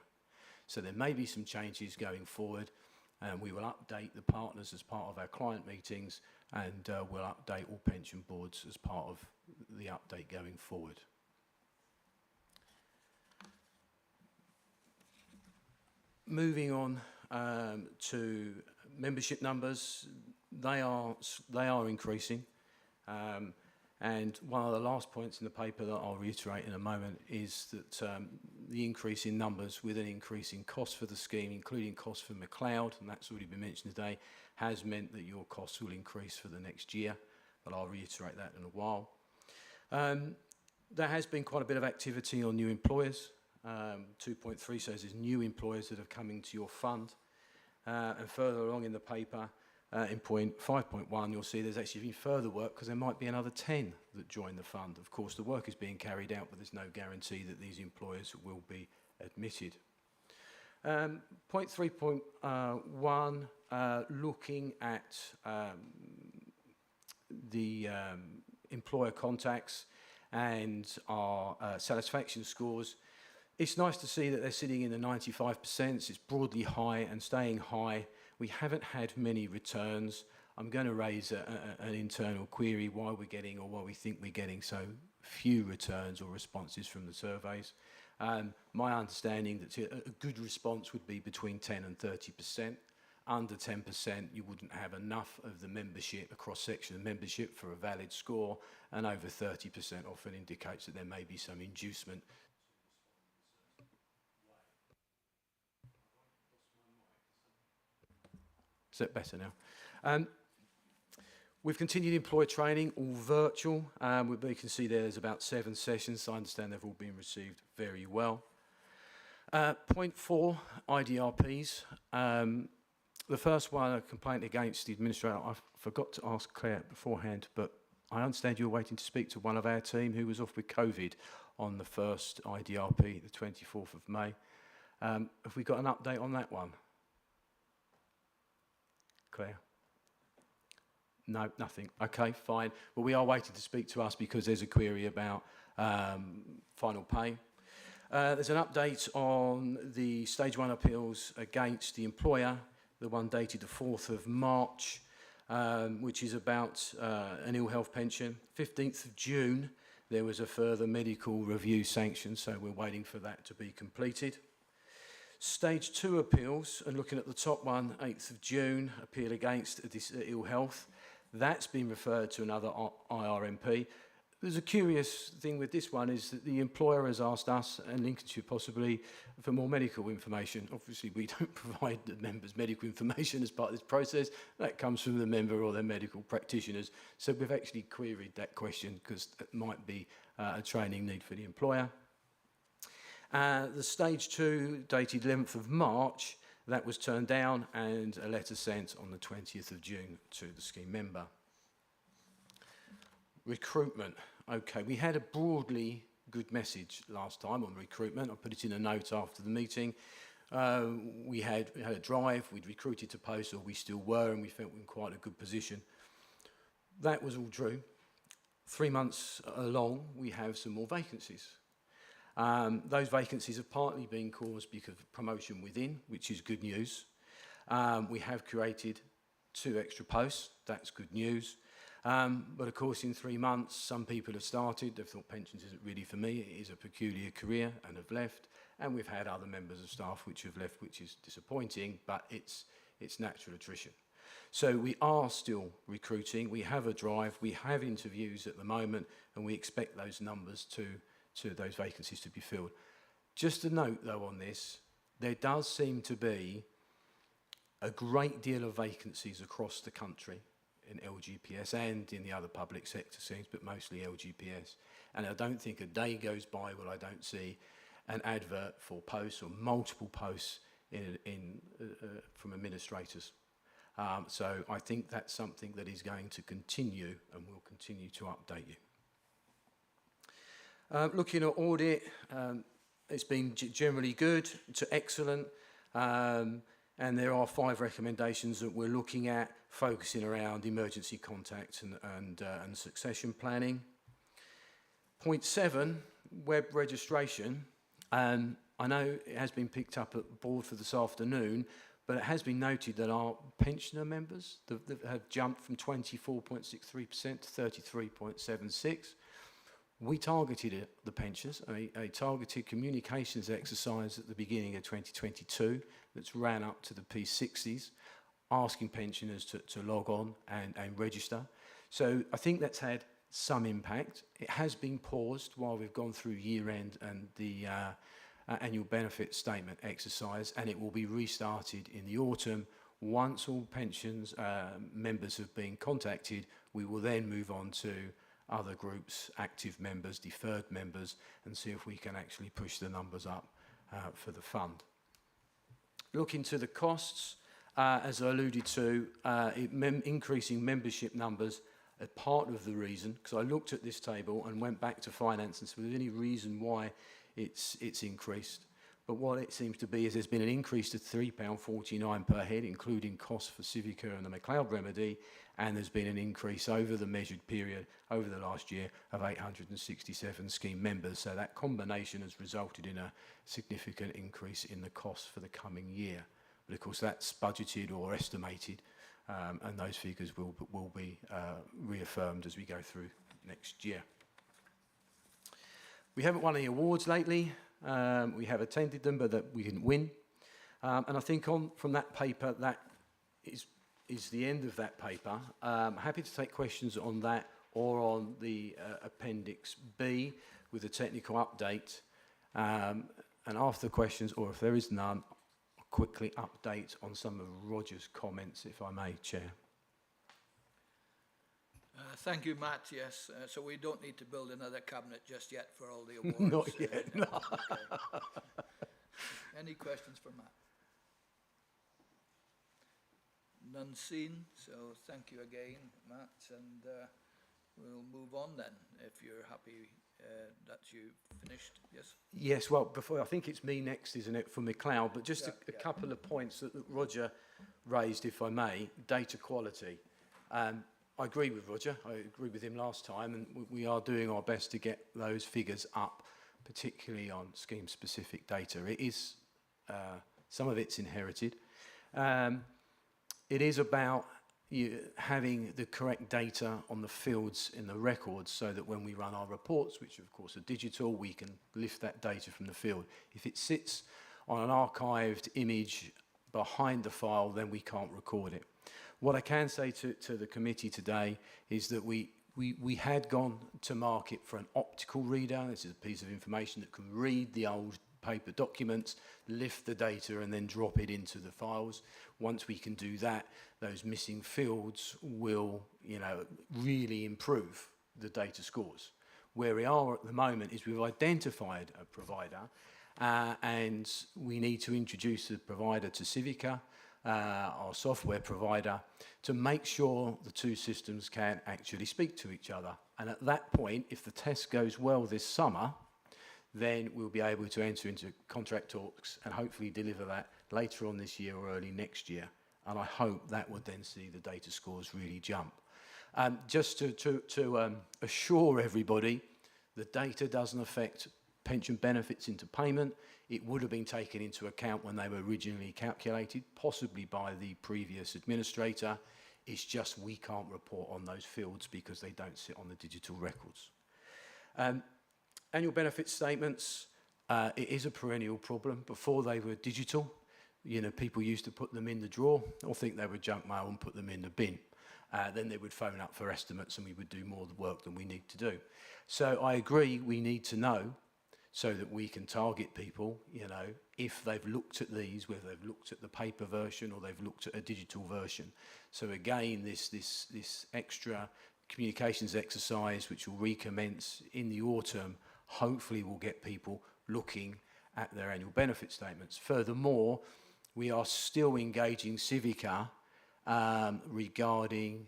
So there may be some changes going forward, and we will update the partners as part of our client meetings, and we'll update all pension boards as part of the update going forward. Moving on to membership numbers, they are increasing, and one of the last points in the paper that I'll reiterate in a moment is that the increase in numbers with an increase in cost for the scheme, including costs for McLeod, and that's already been mentioned today, has meant that your costs will increase for the next year, but I'll reiterate that in a while. There has been quite a bit of activity on new employers. 2.3 says there's new employers that have come into your fund. And further along in the paper, in point 5.1, you'll see there's actually been further work because there might be another 10 that join the fund. Of course, the work is being carried out, but there's no guarantee that these employers will be admitted. Point 3.1, looking at the employer contacts and our satisfaction scores. It's nice to see that they're sitting in the 95%. It's broadly high and staying high. We haven't had many returns. I'm going to raise an internal query why we're getting, or why we think we're getting so few returns or responses from the surveys. My understanding that a good response would be between 10 and 30%. Under 10%, you wouldn't have enough of the membership, a cross-section of membership for a valid score, and over 30% often indicates that there may be some inducement. Is that better now? We've continued employer training, all virtual. We can see there's about 7 sessions. I understand they've all been received very well. Point 4, IDRPs. The first one, a complaint against the administrator. I forgot to ask Claire beforehand, but I understand you were waiting to speak to one of our team who was off with COVID on the first IDRP, the 24th of May. Have we got an update on that one? Claire? No, nothing. Okay, fine. Well, we are waiting to speak to us because there's a query about final pay. There's an update on the Stage 1 appeals against the employer, the one dated the 4th of March, which is about an ill health pension. 15th of June, there was a further medical review sanction, so we're waiting for that to be completed. Stage 2 appeals, and looking at the top one, 8th of June, appeal against this ill health. That's been referred to another IRMP. There's a curious thing with this one is that the employer has asked us, and Lincolnshire possibly, for more medical information. Obviously, we don't provide the members medical information as part of this process. That comes from the member or their medical practitioners. So we've actually queried that question because that might be a training need for the employer. The Stage 2, dated 11th of March, that was turned down, and a letter sent on the 20th of June to the scheme member. Recruitment. Okay, we had a broadly good message last time on recruitment. I put it in a note after the meeting. We had a drive, we'd recruited to post, or we still were, and we felt we were in quite a good position. That was all true. 3 months along, we have some more vacancies. Those vacancies have partly been caused because of promotion within, which is good news. We have created 2 extra posts, that's good news. But of course in 3 months, some people have started, they've thought pensions isn't really for me, it is a peculiar career, and have left. And we've had other members of staff which have left, which is disappointing, but it's natural attrition. So we are still recruiting, we have a drive, we have interviews at the moment, and we expect those numbers to those vacancies to be filled. Just a note though on this, there does seem to be a great deal of vacancies across the country in LGPS and in the other public sector scenes, but mostly LGPS. And I don't think a day goes by where I don't see an advert for posts or multiple posts from administrators. So I think that's something that is going to continue and will continue to update you. Looking at audit, it's been generally good to excellent, and there are 5 recommendations that we're looking at, focusing around emergency contact and succession planning. Point 7, web registration. I know it has been picked up at board for this afternoon, but it has been noted that our pensioner members that have jumped from 24.63% to 33.76%. We targeted the pensioners, a targeted communications exercise at the beginning of 2022 that's ran up to the P60s, asking pensioners to log on and register. So I think that's had some impact. It has been paused while we've gone through year end and the annual benefit statement exercise, and it will be restarted in the autumn. Once all pensions members have been contacted, we will then move on to other groups, active members, deferred members, and see if we can actually push the numbers up for the fund. Looking to the costs, as I alluded to, increasing membership numbers are part of the reason, because I looked at this table and went back to finance and said, was there any reason why it's increased? But what it seems to be is there's been an increase to £3.49 per head, including costs for Civica and the MacLeod remedy, and there's been an increase over the measured period over the last year of 867 scheme members. So that combination has resulted in a significant increase in the costs for the coming year. But of course that's budgeted or estimated, and those figures will be reaffirmed as we go through next year. We haven't won any awards lately. We have attended them, but that we didn't win. And I think from that paper, that is the end of that paper. Happy to take questions on that or on the Appendix B with a technical update. And after questions, or if there is none, I'll quickly update on some of Roger's comments, if I may, Chair. Thank you, Matt. Yes, so we don't need to build another cabinet just yet for all the awards. Not yet, no. Okay. Any questions for Matt? None seen, so thank you again, Matt, and we'll move on then, if you're happy that you finished, yes? Yes, well, before, I think it's me next, isn't it, for MacLeod, but just a couple of points that Roger raised, if I may. Data quality. I agree with Roger. I agree with him last time, and we are doing our best to get those figures up, particularly on scheme-specific data. It is, some of it's inherited. It is about having the correct data on the fields in the records so that when we run our reports, which of course are digital, we can lift that data from the field. If it sits on an archived image behind the file, then we can't record it. What I can say to the committee today is that we had gone to market for an optical reader. This is a piece of information that can read the old paper documents, lift the data and then drop it into the files. Once we can do that, those missing fields will, really improve the data scores. Where we are at the moment is we've identified a provider and we need to introduce the provider to Civica, our software provider, to make sure the two systems can actually speak to each other. And at that point, if the test goes well this summer, then we'll be able to enter into contract talks and hopefully deliver that later on this year or early next year. And I hope that would then see the data scores really jump. Just to assure everybody, the data doesn't affect pension benefits into payment. It would have been taken into account when they were originally calculated, possibly by the previous administrator. It's just we can't report on those fields because they don't sit on the digital records. Annual benefit statements, it is a perennial problem. Before they were digital, You know, people used to put them in the drawer or think they were junk mail and put them in the bin. Then they would phone up for estimates and we would do more work than we need to do. So I agree we need to know so that we can target people, you know, if they've looked at these, whether they've looked at the paper version or they've looked at a digital version. So again, this extra communications exercise, which will recommence in the autumn, hopefully will get people looking at their annual benefit statements. Furthermore, we are still engaging Civica regarding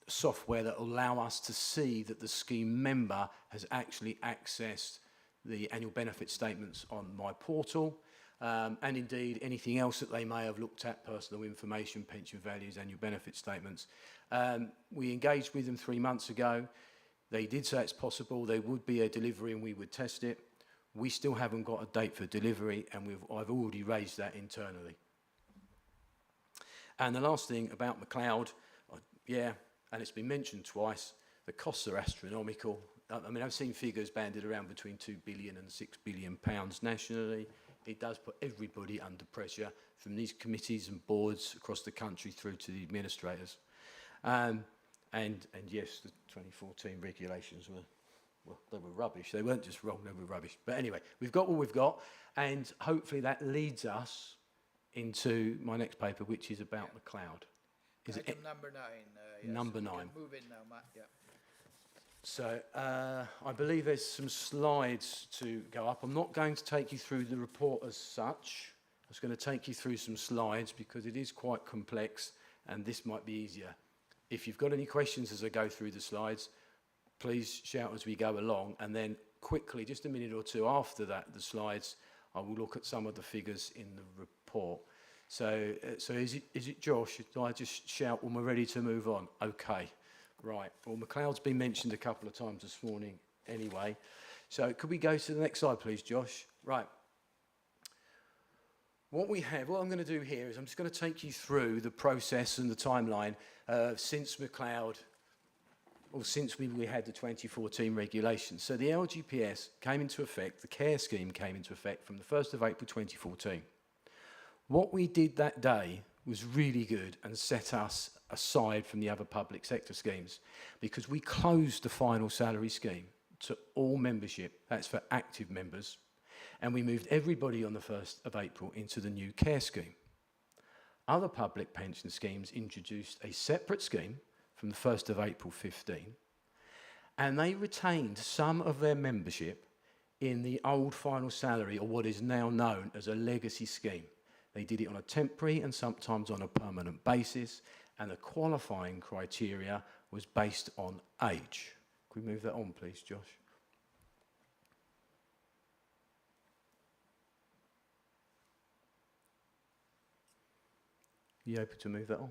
software that will allow us to see that the scheme member has actually accessed the annual benefit statements on my portal, and indeed anything else that they may have looked at, personal information, pension values, annual benefit statements. We engaged with them 3 months ago. They did say it's possible there would be a delivery and we would test it. We still haven't got a date for delivery, and I've already raised that internally. And the last thing about McLeod, yeah, and it's been mentioned twice, the costs are astronomical. I mean, I've seen figures banded around between 2 billion and 6 billion pounds nationally. It does put everybody under pressure, from these committees and boards across the country through to the administrators. And yes, the 2014 regulations were, well, they were rubbish. They weren't just wrong, they were rubbish. But anyway, we've got what we've got, and hopefully that leads us into my next paper, which is about McLeod. Is Item it number 9. Yes, number you 9? can move in now, Matt. Yeah. So I believe there's some slides to go up. I'm not going to take you through the report as such. I was going to take you through some slides because it is quite complex, and this might be easier. If you've got any questions as I go through the slides, please shout as we go along, and then quickly, just a minute or two after that, the slides, I will look at some of the figures in the report. So is it Josh? Do I just shout when we're ready to move on? Okay, right. Well, McLeod's been mentioned a couple of times this morning anyway. So could we go to the next slide, please, Josh? Right. What I'm going to do here is I'm just going to take you through the process and the timeline since McLeod, or since we had the 2014 regulations. So the LGPS came into effect, the care scheme came into effect from the 1st of April 2014. What we did that day was really good and set us aside from the other public sector schemes, because we closed the final salary scheme to all membership, that's for active members, and we moved everybody on the 1st of April into the new care scheme. Other public pension schemes introduced a separate scheme from the 1st of April 15, and they retained some of their membership in the old final salary, or what is now known as a legacy scheme. They did it on a temporary and sometimes on a permanent basis, and the qualifying criteria was based on age. Can we move that on, please, Josh? You able to move that on?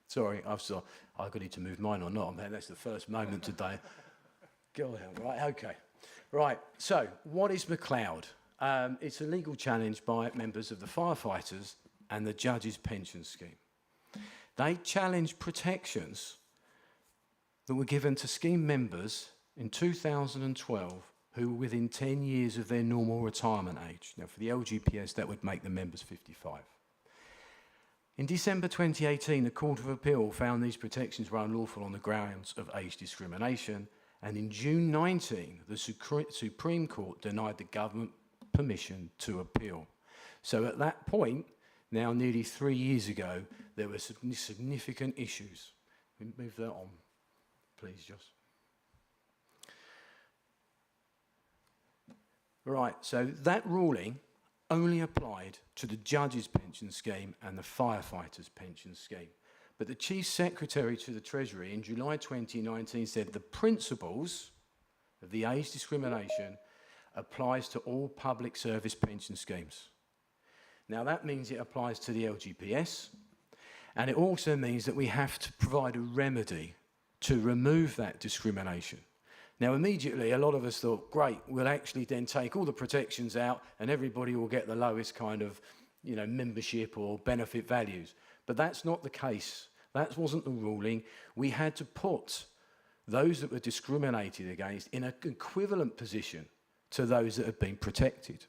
Sorry, I've got to move mine or not. Man, that's the first moment today. Go on, right, okay. Right, so what is McLeod? It's a legal challenge by members of the firefighters and the judges' pension scheme. They challenged protections that were given to scheme members in 2012 who were within 10 years of their normal retirement age. Now, for the LGPS, that would make the members 55. In December 2018, the Court of Appeal found these protections were unlawful on the grounds of age discrimination, and in June 19, the Supreme Court denied the government permission to appeal. So at that point, now nearly 3 years ago, there were significant issues. Move that on, please, Josh. Right, so that ruling only applied to the judges' pension scheme and the firefighters' pension scheme. But the Chief Secretary to the Treasury in July 2019 said the principles of the age discrimination applies to all public service pension schemes. Now that means it applies to the LGPS, and it also means that we have to provide a remedy to remove that discrimination. Now immediately a lot of us thought, great, we'll actually then take all the protections out and everybody will get the lowest kind of, membership or benefit values. But that's not the case. That wasn't the ruling. We had to put those that were discriminated against in an equivalent position to those that had been protected.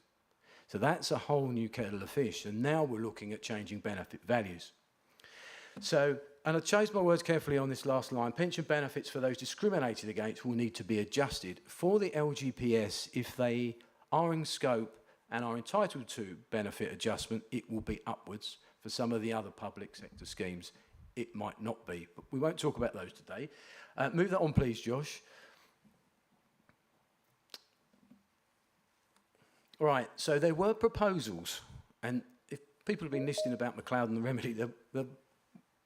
So that's a whole new kettle of fish. And now we're looking at changing benefit values. So, and I chose my words carefully on this last line, pension benefits for those discriminated against will need to be adjusted. For the LGPS, if they are in scope and are entitled to benefit adjustment, it will be upwards. For some of the other public sector schemes, it might not be. But we won't talk about those today. Move that on, please, Josh. All right, so there were proposals, and if people have been listening about McLeod and the remedy, they'll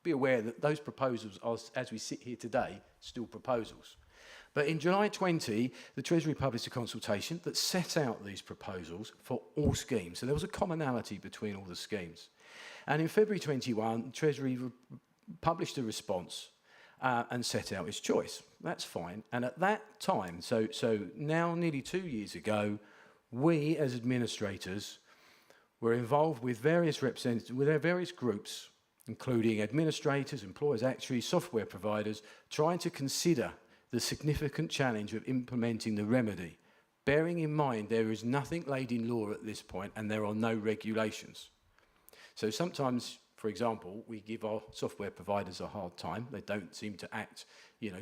be aware that those proposals are, as we sit here today, still proposals. But in July 20, the Treasury published a consultation that set out these proposals for all schemes. So there was a commonality between all the schemes. And in February 21, the Treasury published a response and set out its choice. That's fine. And at that time, so now nearly 2 years ago, we as administrators were involved with various representatives, with our various groups, including administrators, employers, actuaries, software providers, trying to consider the significant challenge of implementing the remedy, bearing in mind there is nothing laid in law at this point and there are no regulations. So sometimes, for example, we give our software providers a hard time. They don't seem to act,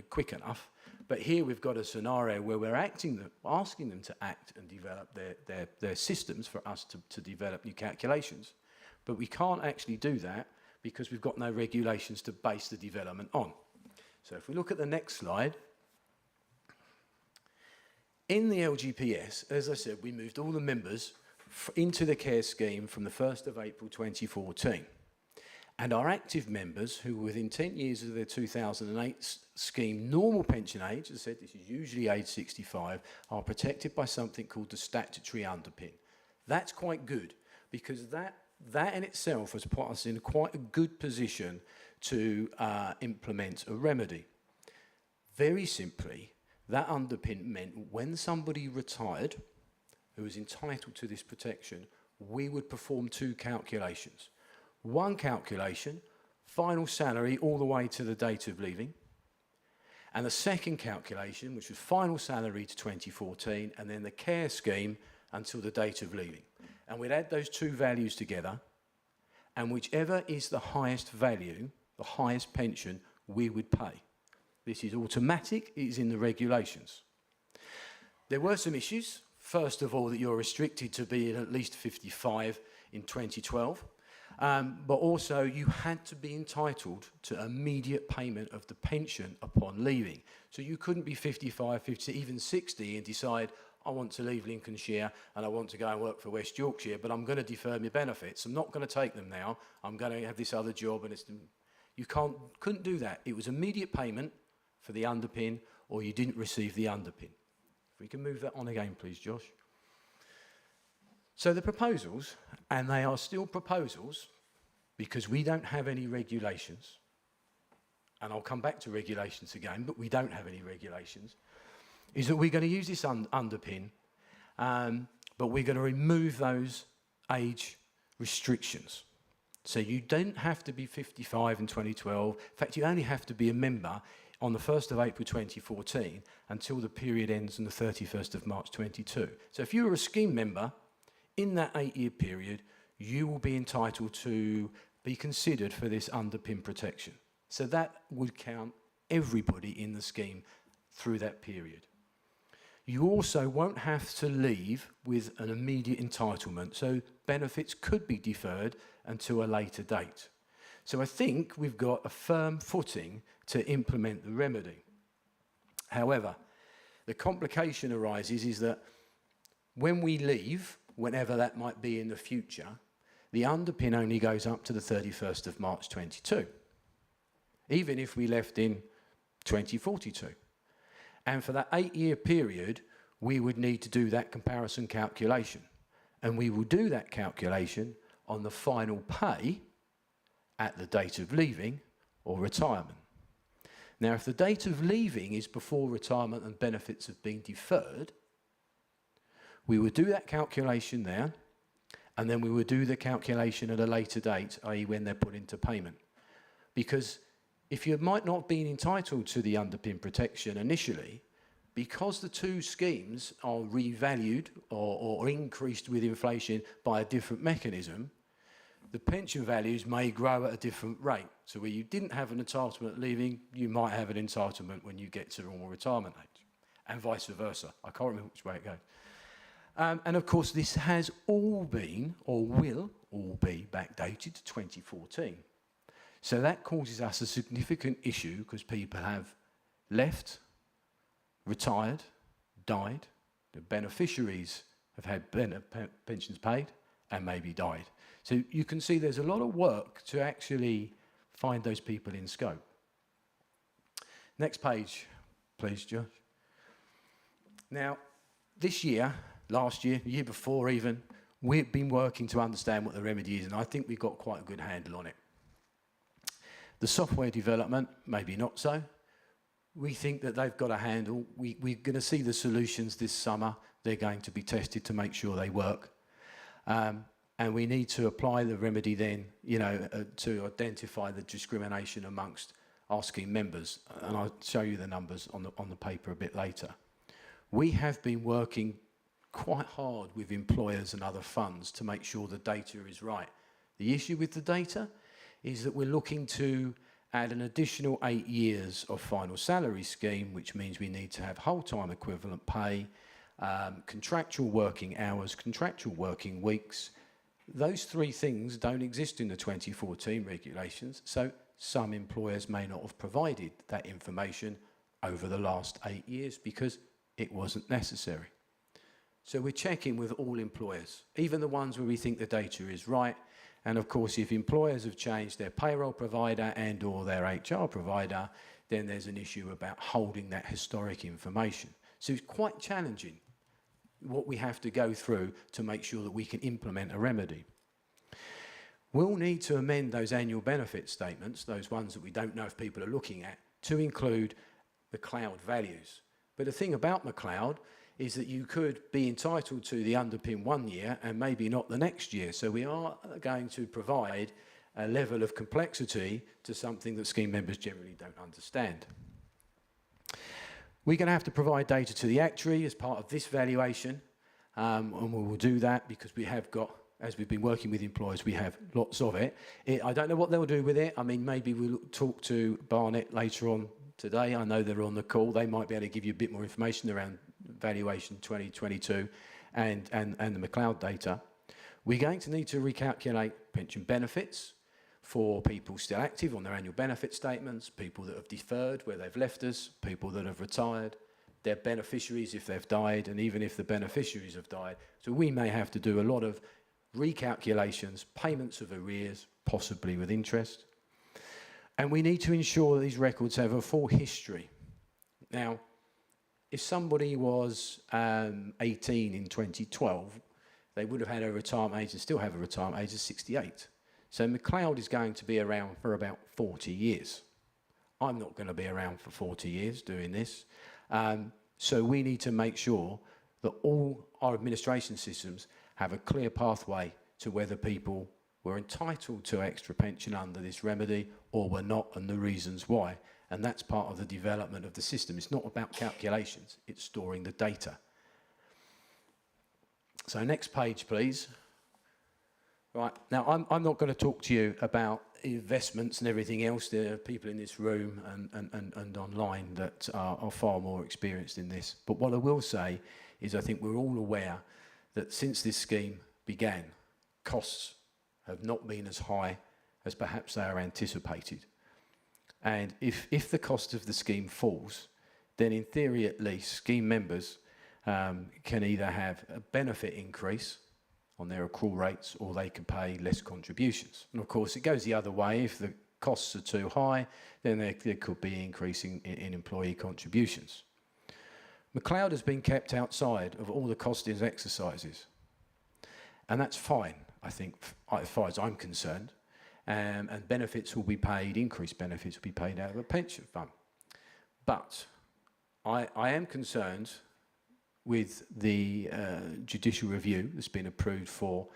quick enough. But here we've got a scenario where we're asking them to act and develop their systems for us to develop new calculations. But we can't actually do that because we've got no regulations to base the development on. So if we look at the next slide, in the LGPS, as I said, we moved all the members into the care scheme from the 1st of April 2014. And our active members, who were within 10 years of their 2008 scheme normal pension age, as I said, this is usually age 65, are protected by something called the statutory underpin. That's quite good, because that in itself has put us in quite a good position to implement a remedy. Very simply, that underpin meant when somebody retired who was entitled to this protection, we would perform two calculations. One calculation, final salary all the way to the date of leaving, and the second calculation, which was final salary to 2014, and then the care scheme until the date of leaving. And we'd add those two values together, and whichever is the highest value, the highest pension, we would pay. This is automatic, it is in the regulations. There were some issues. First of all, that you're restricted to being at least 55 in 2012. But also you had to be entitled to immediate payment of the pension upon leaving. So you couldn't be 55, 50, even 60 and decide, I want to leave Lincolnshire and I want to go and work for West Yorkshire, but I'm going to defer my benefits. I'm not going to take them now. I'm going to have this other job. And you couldn't do that. It was immediate payment for the underpin, or you didn't receive the underpin. If we can move that on again, please, Josh. So the proposals, and they are still proposals because we don't have any regulations, and I'll come back to regulations again, but we don't have any regulations, is that we're going to use this underpin, but we're going to remove those age restrictions. So you don't have to be 55 in 2012. In fact, you only have to be a member on the 1st of April 2014 until the period ends on the 31st of March 22. So if you were a scheme member, in that 8-year period, you will be entitled to be considered for this underpin protection. So that would count everybody in the scheme through that period. You also won't have to leave with an immediate entitlement, so benefits could be deferred until a later date. So I think we've got a firm footing to implement the remedy. However, the complication arises is that when we leave, whenever that might be in the future, the underpin only goes up to the 31st of March 22, even if we left in 2042. And for that 8-year period, we would need to do that comparison calculation. And we will do that calculation on the final pay at the date of leaving or retirement. Now, if the date of leaving is before retirement and benefits have been deferred, we would do that calculation there, and then we would do the calculation at a later date, i.e. when they're put into payment. Because if you might not have been entitled to the underpin protection initially, because the two schemes are revalued or increased with inflation by a different mechanism, the pension values may grow at a different rate. So where you didn't have an entitlement at leaving, you might have an entitlement when you get to normal retirement age, and vice versa. I can't remember which way it goes. And of course, this has all been, or will all be, backdated to 2014. So that causes us a significant issue because people have left, retired, died, the beneficiaries have had pensions paid and maybe died. So you can see there's a lot of work to actually find those people in scope. Next page, please, Josh. Now, this year, last year, the year before even, we've been working to understand what the remedy is, and I think we've got quite a good handle on it. The software development, maybe not so. We think that they've got a handle. We're going to see the solutions this summer. They're going to be tested to make sure they work. And we need to apply the remedy then, to identify the discrimination amongst our scheme members. And I'll show you the numbers on the paper a bit later. We have been working quite hard with employers and other funds to make sure the data is right. The issue with the data is that we're looking to add an additional 8 years of final salary scheme, which means we need to have whole-time equivalent pay, contractual working hours, contractual working weeks. Those three things don't exist in the 2014 regulations, so some employers may not have provided that information over the last 8 years because it wasn't necessary. So we're checking with all employers, even the ones where we think the data is right. And of course, if employers have changed their payroll provider and or their HR provider, then there's an issue about holding that historic information. So it's quite challenging what we have to go through to make sure that we can implement a remedy. We'll need to amend those annual benefit statements, those ones that we don't know if people are looking at, to include the cloud values. But the thing about McLeod is that you could be entitled to the underpin 1 year and maybe not the next year. So we are going to provide a level of complexity to something that scheme members generally don't understand. We're going to have to provide data to the actuary as part of this valuation, and we will do that because we have got, as we've been working with employers, we have lots of it. I don't know what they'll do with it. I mean, maybe we'll talk to Barnet later on today. I know they're on the call. They might be able to give you a bit more information around Valuation 2022 and the McLeod data. We're going to need to recalculate pension benefits for people still active on their annual benefit statements, people that have deferred where they've left us, people that have retired, their beneficiaries if they've died, and even if the beneficiaries have died. So we may have to do a lot of recalculations, payments of arrears, possibly with interest. And we need to ensure that these records have a full history. Now, if somebody was 18 in 2012, they would have had a retirement age and still have a retirement age of 68. So McLeod is going to be around for about 40 years. I'm not going to be around for 40 years doing this. So we need to make sure that all our administration systems have a clear pathway to whether people were entitled to extra pension under this remedy or were not, and the reasons why. And that's part of the development of the system. It's not about calculations, it's storing the data. So next page, please. Right, now I'm not going to talk to you about investments and everything else. There are people in this room and online that are far more experienced in this. But what I will say is I think we're all aware that since this scheme began, costs have not been as high as perhaps they are anticipated. And if the cost of the scheme falls, then in theory at least, scheme members can either have a benefit increase on their accrual rates or they can pay less contributions. And of course it goes the other way. If the costs are too high, then there could be increasing in employee contributions. McLeod has been kept outside of all the costings exercises. And that's fine, I think, as far as I'm concerned. And benefits will be paid, increased benefits will be paid out of a pension fund. But I am concerned with the judicial review that's been approved for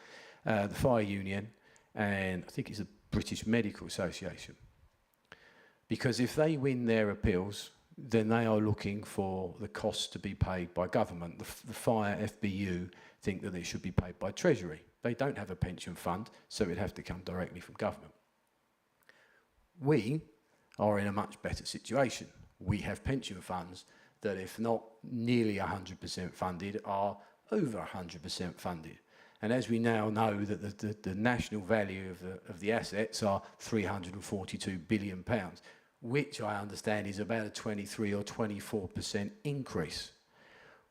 the Fire Union and I think it's the British Medical Association. Because if they win their appeals, then they are looking for the costs to be paid by government. The fire FBU think that it should be paid by Treasury. They don't have a pension fund, so it'd have to come directly from government. We are in a much better situation. We have pension funds that, if not nearly 100% funded, are over 100% funded. And as we now know that the national value of the assets are £342 billion, which I understand is about a 23 or 24% increase.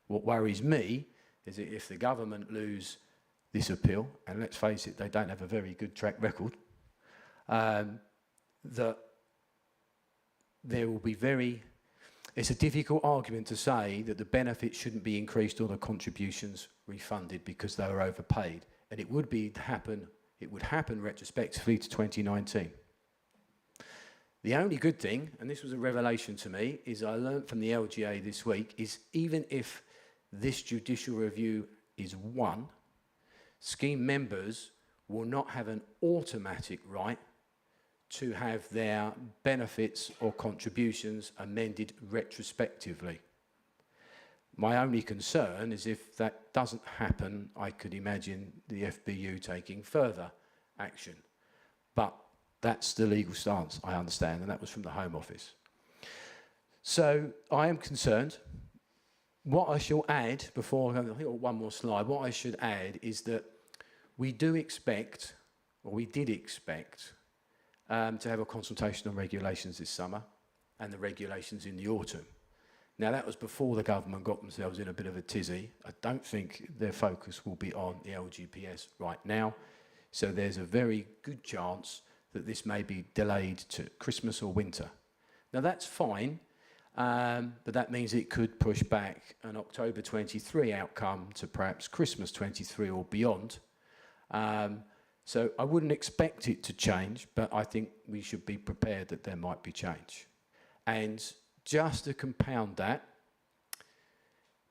What worries me is that if the government lose this appeal, and let's face it, they don't have a very good track record, that there will be it's a difficult argument to say that the benefits shouldn't be increased or the contributions refunded because they were overpaid. And it would happen retrospectively to 2019. The only good thing, and this was a revelation to me, is I learned from the LGA this week, is even if this judicial review is won, scheme members will not have an automatic right to have their benefits or contributions amended retrospectively. My only concern is if that doesn't happen, I could imagine the FBU taking further action. But that's the legal stance, I understand, and that was from the Home Office. So I am concerned. What I shall add, before I think one more slide, what I should add is that we did expect, to have a consultation on regulations this summer and the regulations in the autumn. Now, that was before the government got themselves in a bit of a tizzy. I don't think their focus will be on the LGPS right now. So there's a very good chance that this may be delayed to Christmas or winter. Now, that's fine, but that means it could push back an October 23 outcome to perhaps Christmas 23 or beyond. So I wouldn't expect it to change, but I think we should be prepared that there might be change. And just to compound that,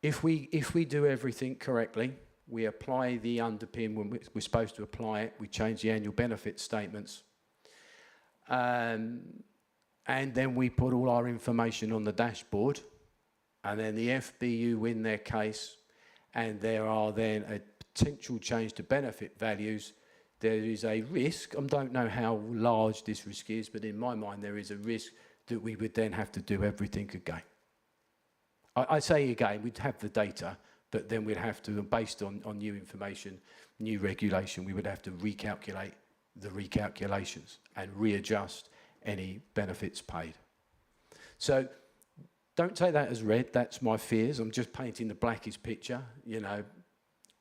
if we do everything correctly, we apply the underpin when we're supposed to apply it, we change the annual benefit statements, and then we put all our information on the dashboard, and then the FBU win their case, and there are then a potential change to benefit values. There is a risk, I don't know how large this risk is, but in my mind there is a risk that we would then have to do everything again. I say again, we'd have the data, but then we'd have to, based on new information, new regulation, we would have to recalculate the recalculations and readjust any benefits paid. So don't take that as read, that's my fears. I'm just painting the blackest picture, you know,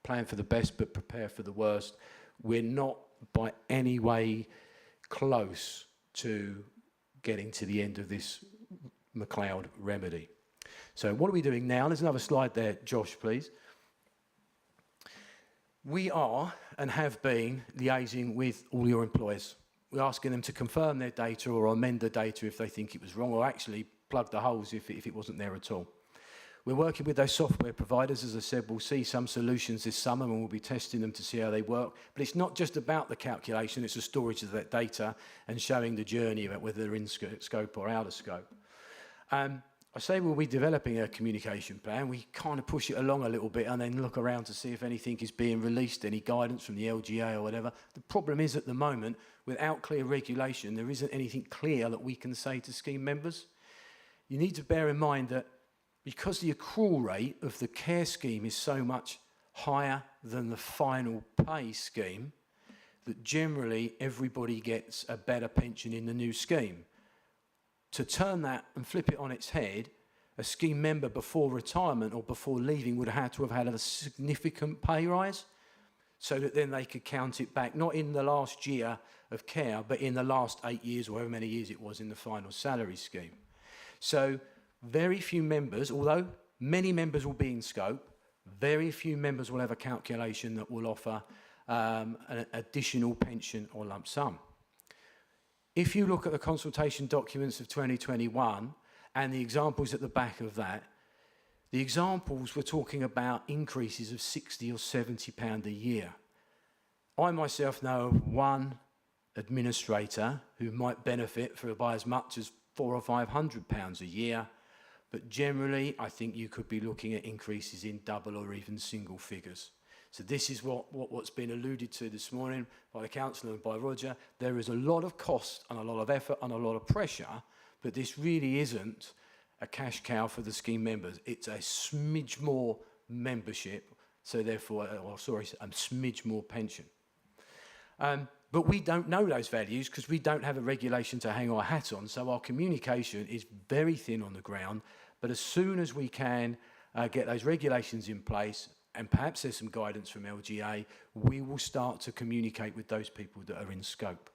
plan for the best but prepare for the worst. We're not by any way close to getting to the end of this McLeod remedy. So what are we doing now? There's another slide there, Josh, please. We are and have been liaising with all your employers. We're asking them to confirm their data or amend the data if they think it was wrong, or actually plug the holes if it wasn't there at all. We're working with those software providers. As I said, we'll see some solutions this summer and we'll be testing them to see how they work. But it's not just about the calculation, it's the storage of that data and showing the journey about whether they're in scope or out of scope. I say we'll be developing a communication plan. We kind of push it along a little bit and then look around to see if anything is being released, any guidance from the LGA or whatever. The problem is at the moment, without clear regulation, there isn't anything clear that we can say to scheme members. You need to bear in mind that because the accrual rate of the care scheme is so much higher than the final pay scheme, that generally everybody gets a better pension in the new scheme. To turn that and flip it on its head, a scheme member before retirement or before leaving would have had a significant pay rise, so that then they could count it back, not in the last year of care, but in the last 8 years or however many years it was in the final salary scheme. So very few members, although many members will be in scope, very few members will have a calculation that will offer an additional pension or lump sum. If you look at the consultation documents of 2021 and the examples at the back of that, the examples were talking about increases of £60 or £70 a year. I myself know of one administrator who might benefit by as much as £400 or £500 a year, But generally, I think you could be looking at increases in double or even single figures. So this is what's been alluded to this morning by the councillor and by Roger. There is a lot of cost and a lot of effort and a lot of pressure, but this really isn't a cash cow for the scheme members. It's a smidge more membership, so therefore, a smidge more pension. But we don't know those values because we don't have a regulation to hang our hat on, so our communication is very thin on the ground. But as soon as we can get those regulations in place, and perhaps there's some guidance from LGA, we will start to communicate with those people that are in scope.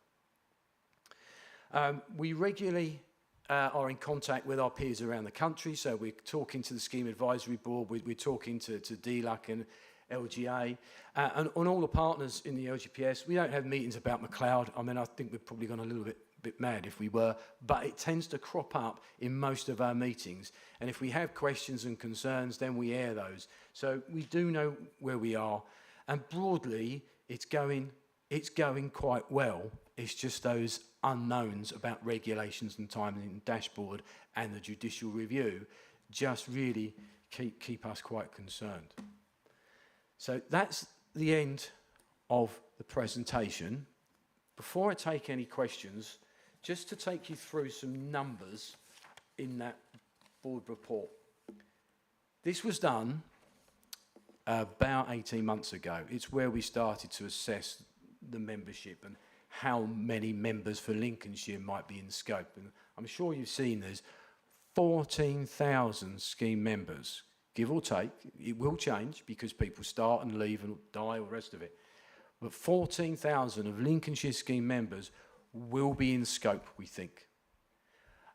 We regularly are in contact with our peers around the country, so we're talking to the Scheme Advisory Board, we're talking to DLUC and LGA, and on all the partners in the LGPS. We don't have meetings about McLeod. I mean, I think we've probably gone a little bit mad if we were, but it tends to crop up in most of our meetings. And if we have questions and concerns, then we air those. So we do know where we are, and broadly, it's going quite well. It's just those unknowns about regulations and timing and dashboard and the judicial review just really keep us quite concerned. So that's the end of the presentation. Before I take any questions, just to take you through some numbers in that board report. This was done about 18 months ago. It's where we started to assess the membership and how many members for Lincolnshire might be in scope. And I'm sure you've seen there's 14,000 scheme members, give or take. It will change because people start and leave and die, all the rest of it. But 14,000 of Lincolnshire scheme members will be in scope, we think.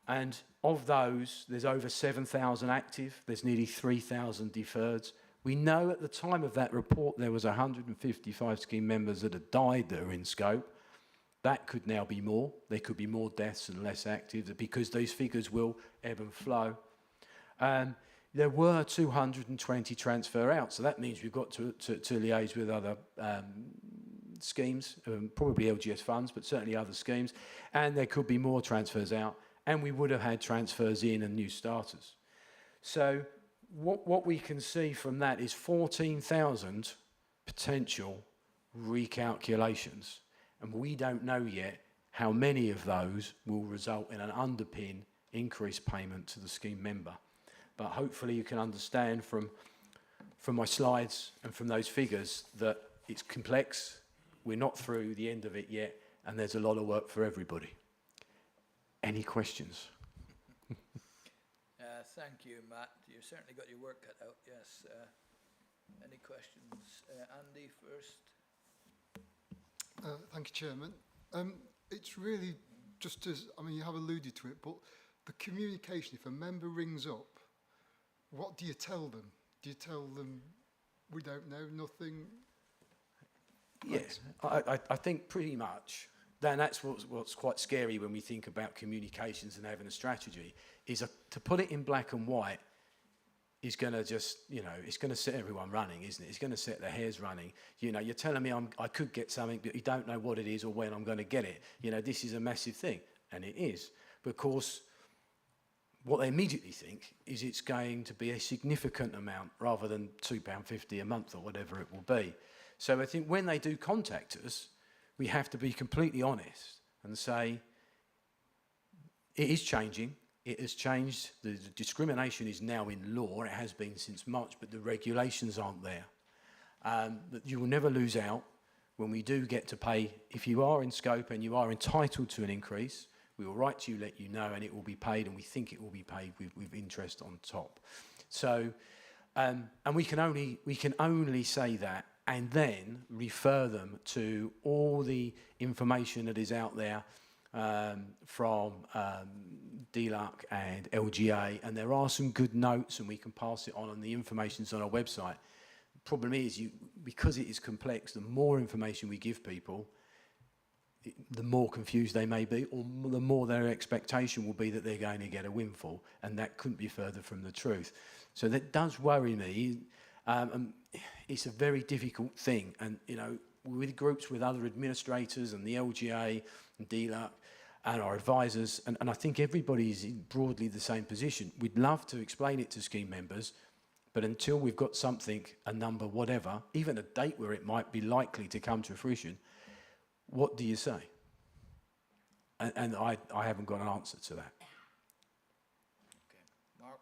And of those, there's over 7,000 active. There's nearly 3,000 deferreds. We know at the time of that report there was 155 scheme members that had died that are in scope. That could now be more. There could be more deaths and less active because those figures will ebb and flow. There were 220 transfer out, so that means we've got to liaise with other schemes, probably LGS funds, but certainly other schemes, and there could be more transfers out, and we would have had transfers in and new starters. So what we can see from that is 14,000 potential recalculations, and we don't know yet how many of those will result in an underpin increased payment to the scheme member. But hopefully you can understand from my slides and from those figures that it's complex, we're not through the end of it yet, and there's a lot of work for everybody. Any questions? Thank you, Matt. You've certainly got your work cut out, yes. Any questions? Andy first. Thank you, Chairman. It's really just as, I mean, you have alluded to it, but the communication, if a member rings up, what do you tell them? Do you tell them, we don't know, nothing? Yes, I think pretty much. Then that's what's quite scary when we think about communications and having a strategy, is to put it in black and white is going to just, it's going to set everyone running, isn't it? It's going to set their hairs running. You're telling me I could get something, but you don't know what it is or when I'm going to get it. This is a massive thing, and it is. But of course, what they immediately think is it's going to be a significant amount rather than £2.50 a month or whatever it will be. So I think when they do contact us, we have to be completely honest and say, it is changing. It has changed. The discrimination is now in law. It has been since March, but the regulations aren't there. That you will never lose out when we do get to pay. If you are in scope and you are entitled to an increase, we will write to you, let you know, and it will be paid, and we think it will be paid with interest on top. So, and we can only say that and then refer them to all the information that is out there from DLUC and LGA, and there are some good notes, and we can pass it on, and the information's on our website. The problem is, because it is complex, the more information we give people, the more confused they may be, or the more their expectation will be that they're going to get a windfall, and that couldn't be further from the truth. So that does worry me. It's a very difficult thing, and with groups with other administrators and the LGA and DLUC, and our advisors, and I think everybody is in broadly the same position. We'd love to explain it to scheme members, but until we've got something, a number, whatever, even a date where it might be likely to come to fruition, what do you say? And I haven't got an answer to that. Okay, Mark.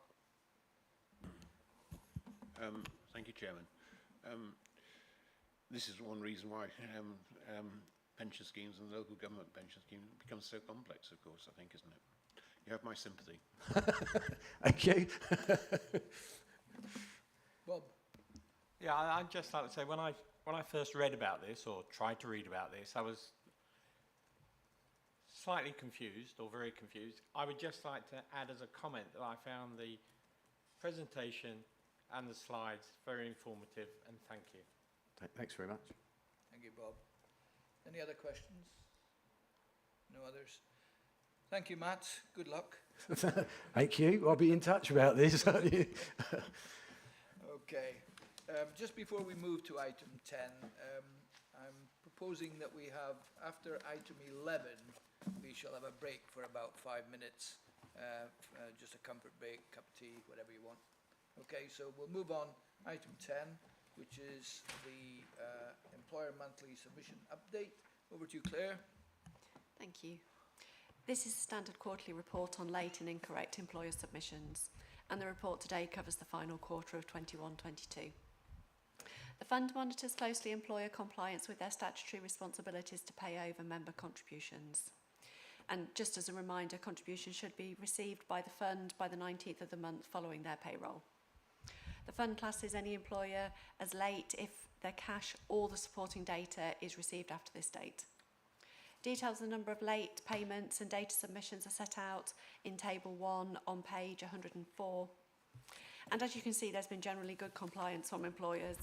Thank you, Chairman. This is one reason why pension schemes and local government pension schemes become so complex, of course, I think, isn't it? You have my sympathy. Thank you. Bob. Yeah, I'd just like to say, when I first read about this, or tried to read about this, I was slightly confused, or very confused. I would just like to add as a comment that I found the presentation and the slides very informative, and thank you. Thanks very much. Thank you, Bob. Any other questions? No others? Thank you, Matt. Good luck. Thank you. I'll be in touch about this. Okay. Just before we move to item 10, I'm proposing that we have, after item 11, we shall have a break for about 5 minutes, just a comfort break, cup of tea, whatever you want. Okay, so we'll move on. Item 10, which is the employer monthly submission update. Over to you, Claire. Thank you. This is a standard quarterly report on late and incorrect employer submissions, and the report today covers the final quarter of 21-22. The fund monitors closely employer compliance with their statutory responsibilities to pay over member contributions. And just as a reminder, contributions should be received by the fund by the 19th of the month following their payroll. The fund classes any employer as late if their cash or the supporting data is received after this date. Details of the number of late payments and data submissions are set out in Table 1 on page 104. And as you can see, there's been generally good compliance from employers.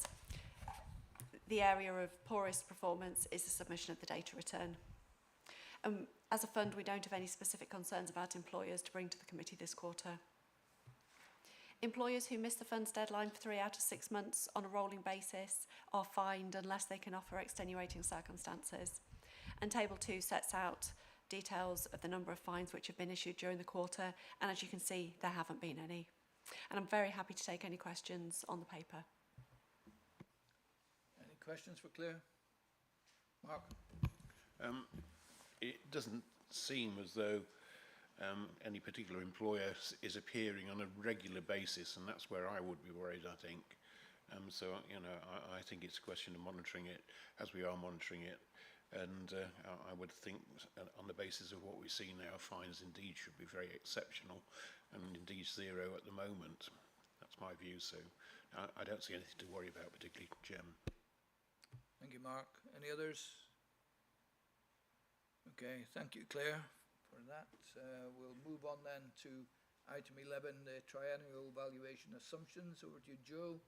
The area of poorest performance is the submission of the data return. As a fund, we don't have any specific concerns about employers to bring to the committee this quarter. Employers who miss the fund's deadline for 3 out of 6 months on a rolling basis are fined unless they can offer extenuating circumstances. And Table 2 sets out details of the number of fines which have been issued during the quarter, and as you can see, there haven't been any. And I'm very happy to take any questions on the paper. Any questions for Claire? Mark? It doesn't seem as though any particular employer is appearing on a regular basis, and that's where I would be worried, I think. So, you know, I think it's a question of monitoring it as we are monitoring it. And I would think on the basis of what we see now, fines indeed should be very exceptional and indeed zero at the moment. That's my view, so I don't see anything to worry about particularly, Chairman. Thank you, Mark. Any others? Okay, thank you, Claire, for that. We'll move on then to item 11, the triennial valuation assumptions. Over to you, Joe.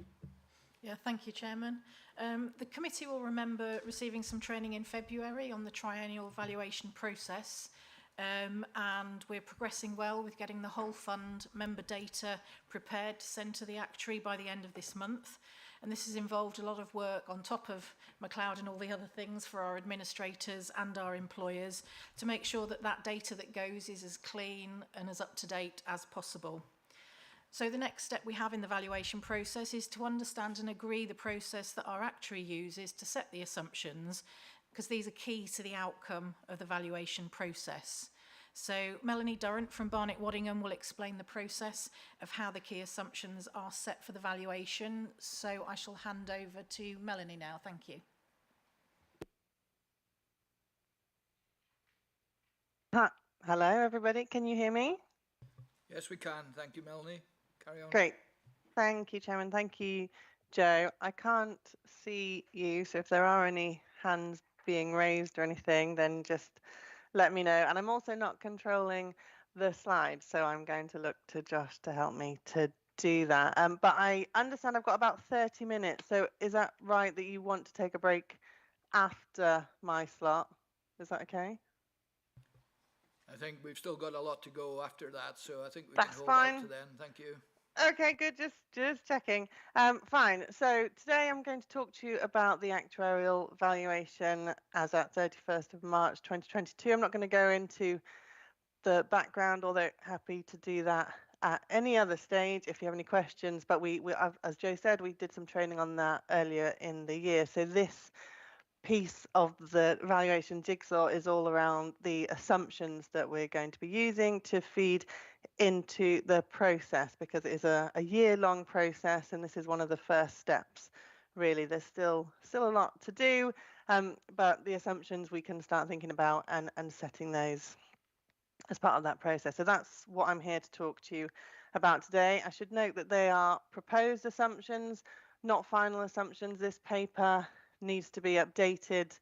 Yeah, thank you, Chairman. The committee will remember receiving some training in February on the triennial valuation process, and we're progressing well with getting the whole fund member data prepared to send to the actuary by the end of this month. And this has involved a lot of work on top of McLeod and all the other things for our administrators and our employers to make sure that that data that goes is as clean and as up to date as possible. So the next step we have in the valuation process is to understand and agree the process that our actuary uses to set the assumptions, because these are key to the outcome of the valuation process. So Melanie Durrant from Barnett Waddingham will explain the process of how the key assumptions are set for the valuation. So I shall hand over to Melanie now. Thank you. Hello, everybody. Can you hear me? Yes, we can. Thank you, Melanie. Carry on. Great. Thank you, Chairman. Thank you, Joe. I can't see you, so if there are any hands being raised or anything, then just let me know. And I'm also not controlling the slides, so I'm going to look to Josh to help me to do that. But I understand I've got about 30 minutes, so is that right that you want to take a break after my slot? Is that okay? I think we've still got a lot to go after that, so I think we That's can hold fine. out to then. Thank you. Okay, good. Just checking. Fine. So today I'm going to talk to you about the actuarial valuation as at 31st of March 2022. I'm not going to go into the background, although happy to do that at any other stage if you have any questions. But as Joe said, we did some training on that earlier in the year. So this piece of the valuation jigsaw is all around the assumptions that we're going to be using to feed into the process, because it is a year-long process, and this is one of the first steps. Really, there's still a lot to do, but the assumptions we can start thinking about and setting those as part of that process. So that's what I'm here to talk to you about today. I should note that they are proposed assumptions, not final assumptions. This paper needs to be updated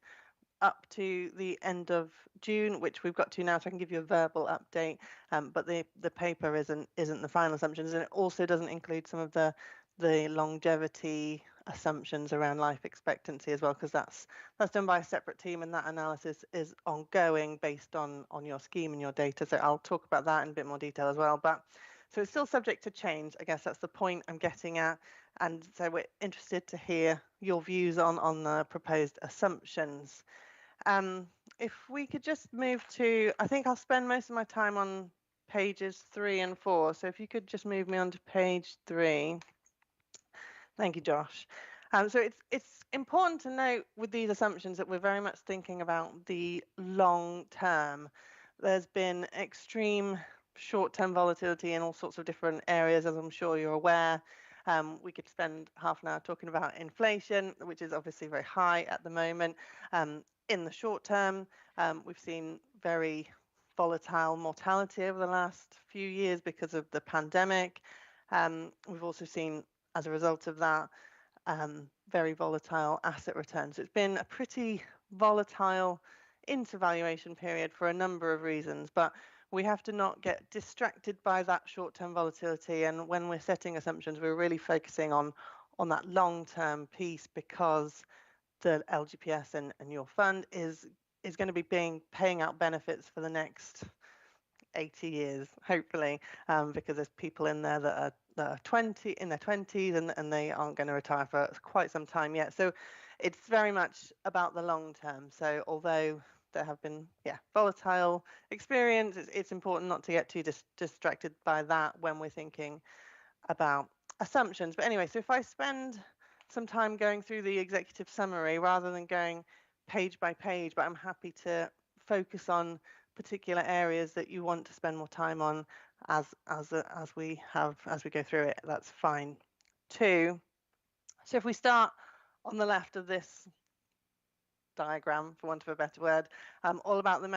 up to the end of June, which we've got to now, so I can give you a verbal update. But the paper isn't the final assumptions, and it also doesn't include some of the longevity assumptions around life expectancy as well, because that's done by a separate team, and that analysis is ongoing based on your scheme and your data. So I'll talk about that in a bit more detail as well. But so it's still subject to change. I guess that's the point I'm getting at. And so we're interested to hear your views on the proposed assumptions. If we could just move to, I think I'll spend most of my time on pages 3 and 4. So if you could just move me on to page 3. Thank you, Josh. So it's important to note with these assumptions that we're very much thinking about the long term. There's been extreme short-term volatility in all sorts of different areas, as I'm sure you're aware. We could spend half an hour talking about inflation, which is obviously very high at the moment. In the short term, we've seen very volatile mortality over the last few years because of the pandemic. We've also seen, as a result of that, very volatile asset returns. It's been a pretty volatile intervaluation period for a number of reasons, but we have to not get distracted by that short-term volatility. And when we're setting assumptions, we're really focusing on that long-term piece, because the LGPS and your fund is going to be paying out benefits for the next 80 years, hopefully, because there's people in there that are 20 in their 20s, and they aren't going to retire for quite some time yet. So it's very much about the long term. So although there have been volatile experience, it's important not to get too distracted by that when we're thinking about assumptions. But anyway, so if I spend some time going through the executive summary rather than going page by page, but I'm happy to focus on particular areas that you want to spend more time on as we go through it, that's fine too. So if we start on the left of this diagram, for want of a better word, all about the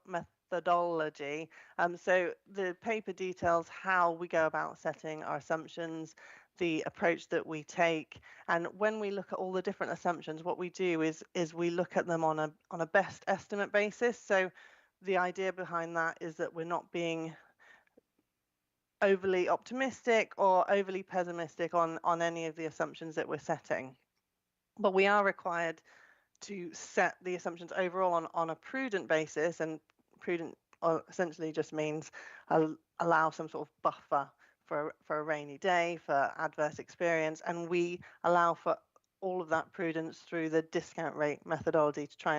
methodology. So the paper details how we go about setting our assumptions, the approach that we take, and when we look at all the different assumptions, what we do is we look at them on a best estimate basis. So the idea behind that is that we're not being overly optimistic or overly pessimistic on any of the assumptions that we're setting, but we are required to set the assumptions overall on a prudent basis, and prudent essentially just means allow some sort of buffer for a rainy day, for adverse experience, and we allow for all of that prudence through the discount rate methodology to try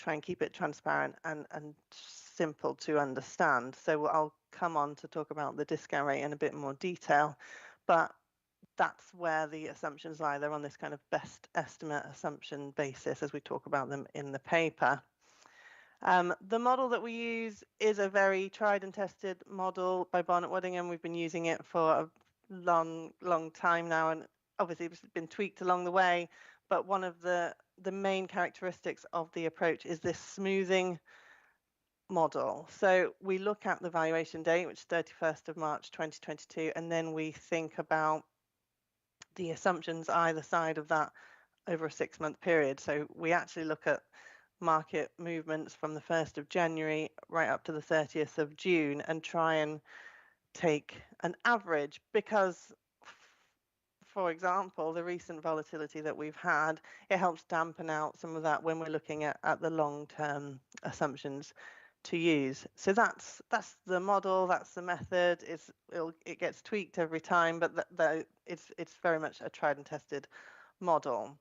and keep it transparent and simple to understand. So I'll come on to talk about the discount rate in a bit more detail, but that's where the assumptions lie. They're on this kind of best estimate assumption basis as we talk about them in the paper. The model that we use is a very tried and tested model by Barnett-Waddingham. We've been using it for a long time now, and obviously it's been tweaked along the way, but one of the main characteristics of the approach is this smoothing model. So we look at the valuation date, which is 31st of March 2022, and then we think about the assumptions either side of that over a 6-month period. So we actually look at market movements from the 1st of January right up to the 30th of June and try and take an average, because for example, the recent volatility that we've had, it helps dampen out some of that when we're looking at the long-term assumptions to use. So that's the model, that's the method. It gets tweaked every time, but it's very much a tried and tested model.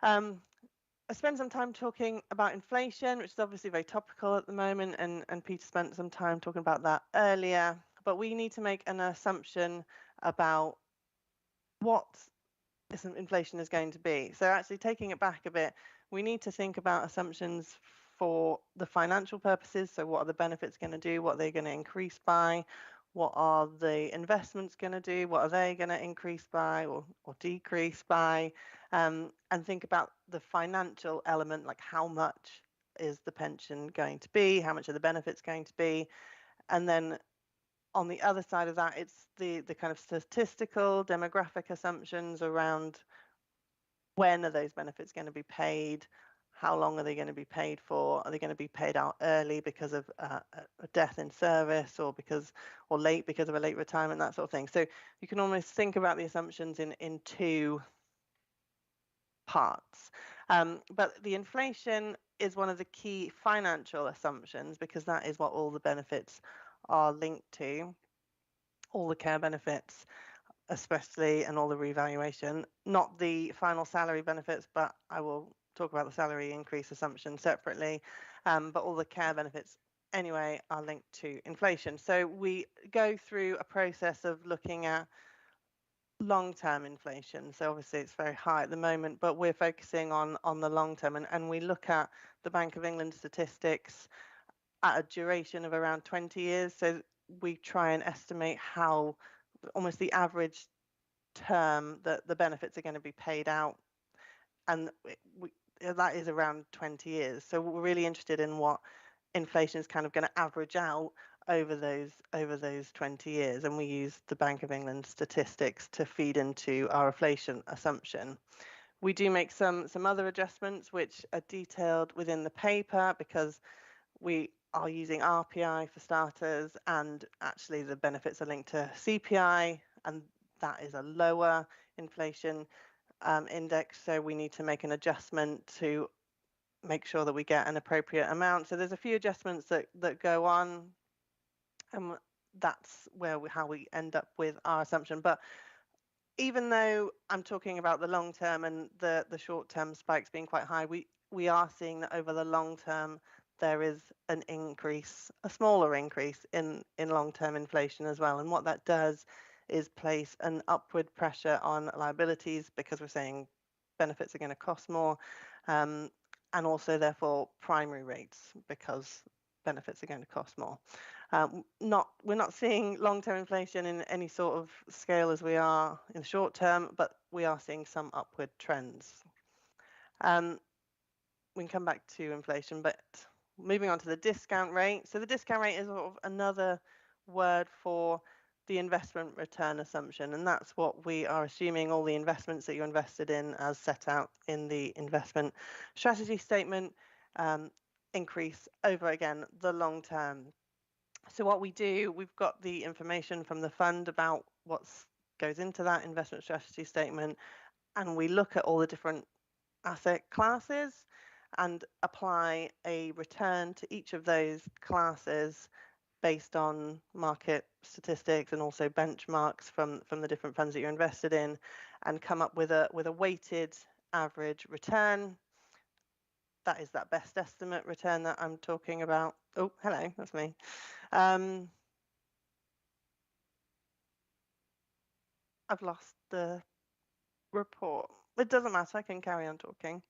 I spent some time talking about inflation, which is obviously very topical at the moment, and Peter spent some time talking about that earlier. But we need to make an assumption about what this inflation is going to be. So actually taking it back a bit, we need to think about assumptions for the financial purposes. So what are the benefits going to do? What are they going to increase by? What are the investments going to do? What are they going to increase by or decrease by? And think about the financial element, like how much is the pension going to be? How much are the benefits going to be? And then on the other side of that, it's the kind of statistical demographic assumptions around when are those benefits going to be paid? How long are they going to be paid for? Are they going to be paid out early because of a death in service or late because of a late retirement, that sort of thing. So you can almost think about the assumptions in two parts. But the inflation is one of the key financial assumptions because that is what all the benefits are linked to, all the care benefits especially, and all the revaluation, not the final salary benefits, but I will talk about the salary increase assumption separately. But all the care benefits anyway are linked to inflation. So we go through a process of looking at long-term inflation. So obviously it's very high at the moment, but we're focusing on the long term, and we look at the Bank of England statistics at a duration of around 20 years. So we try and estimate how almost the average term that the benefits are going to be paid out, and that is around 20 years. So we're really interested in what inflation is kind of going to average out over those 20 years, and we use the Bank of England statistics to feed into our inflation assumption. We do make some other adjustments which are detailed within the paper because we are using RPI for starters, and actually the benefits are linked to CPI, and that is a lower inflation index, so we need to make an adjustment to make sure that we get an appropriate amount. So there's a few adjustments that go on, and that's how we end up with our assumption. But even though I'm talking about the long term and the short term spikes being quite high, we are seeing that over the long term there is an increase, a smaller increase in long-term inflation as well. And what that does is place an upward pressure on liabilities because we're saying benefits are going to cost more, and also therefore primary rates because benefits are going to cost more. We're not seeing long-term inflation in any sort of scale as we are in the short term, but we are seeing some upward trends. We can come back to inflation, but moving on to the discount rate. So the discount rate is sort of another word for the investment return assumption, and that's what we are assuming all the investments that you invested in as set out in the investment strategy statement increase over, again, the long term. So what we do, we've got the information from the fund about what goes into that investment strategy statement, and we look at all the different asset classes and apply a return to each of those classes based on market statistics and also benchmarks from the different funds that you're invested in, and come up with a weighted average return. That is that best estimate return that I'm talking about. Oh, hello, that's me. I've lost the report. It doesn't matter, I can carry on talking.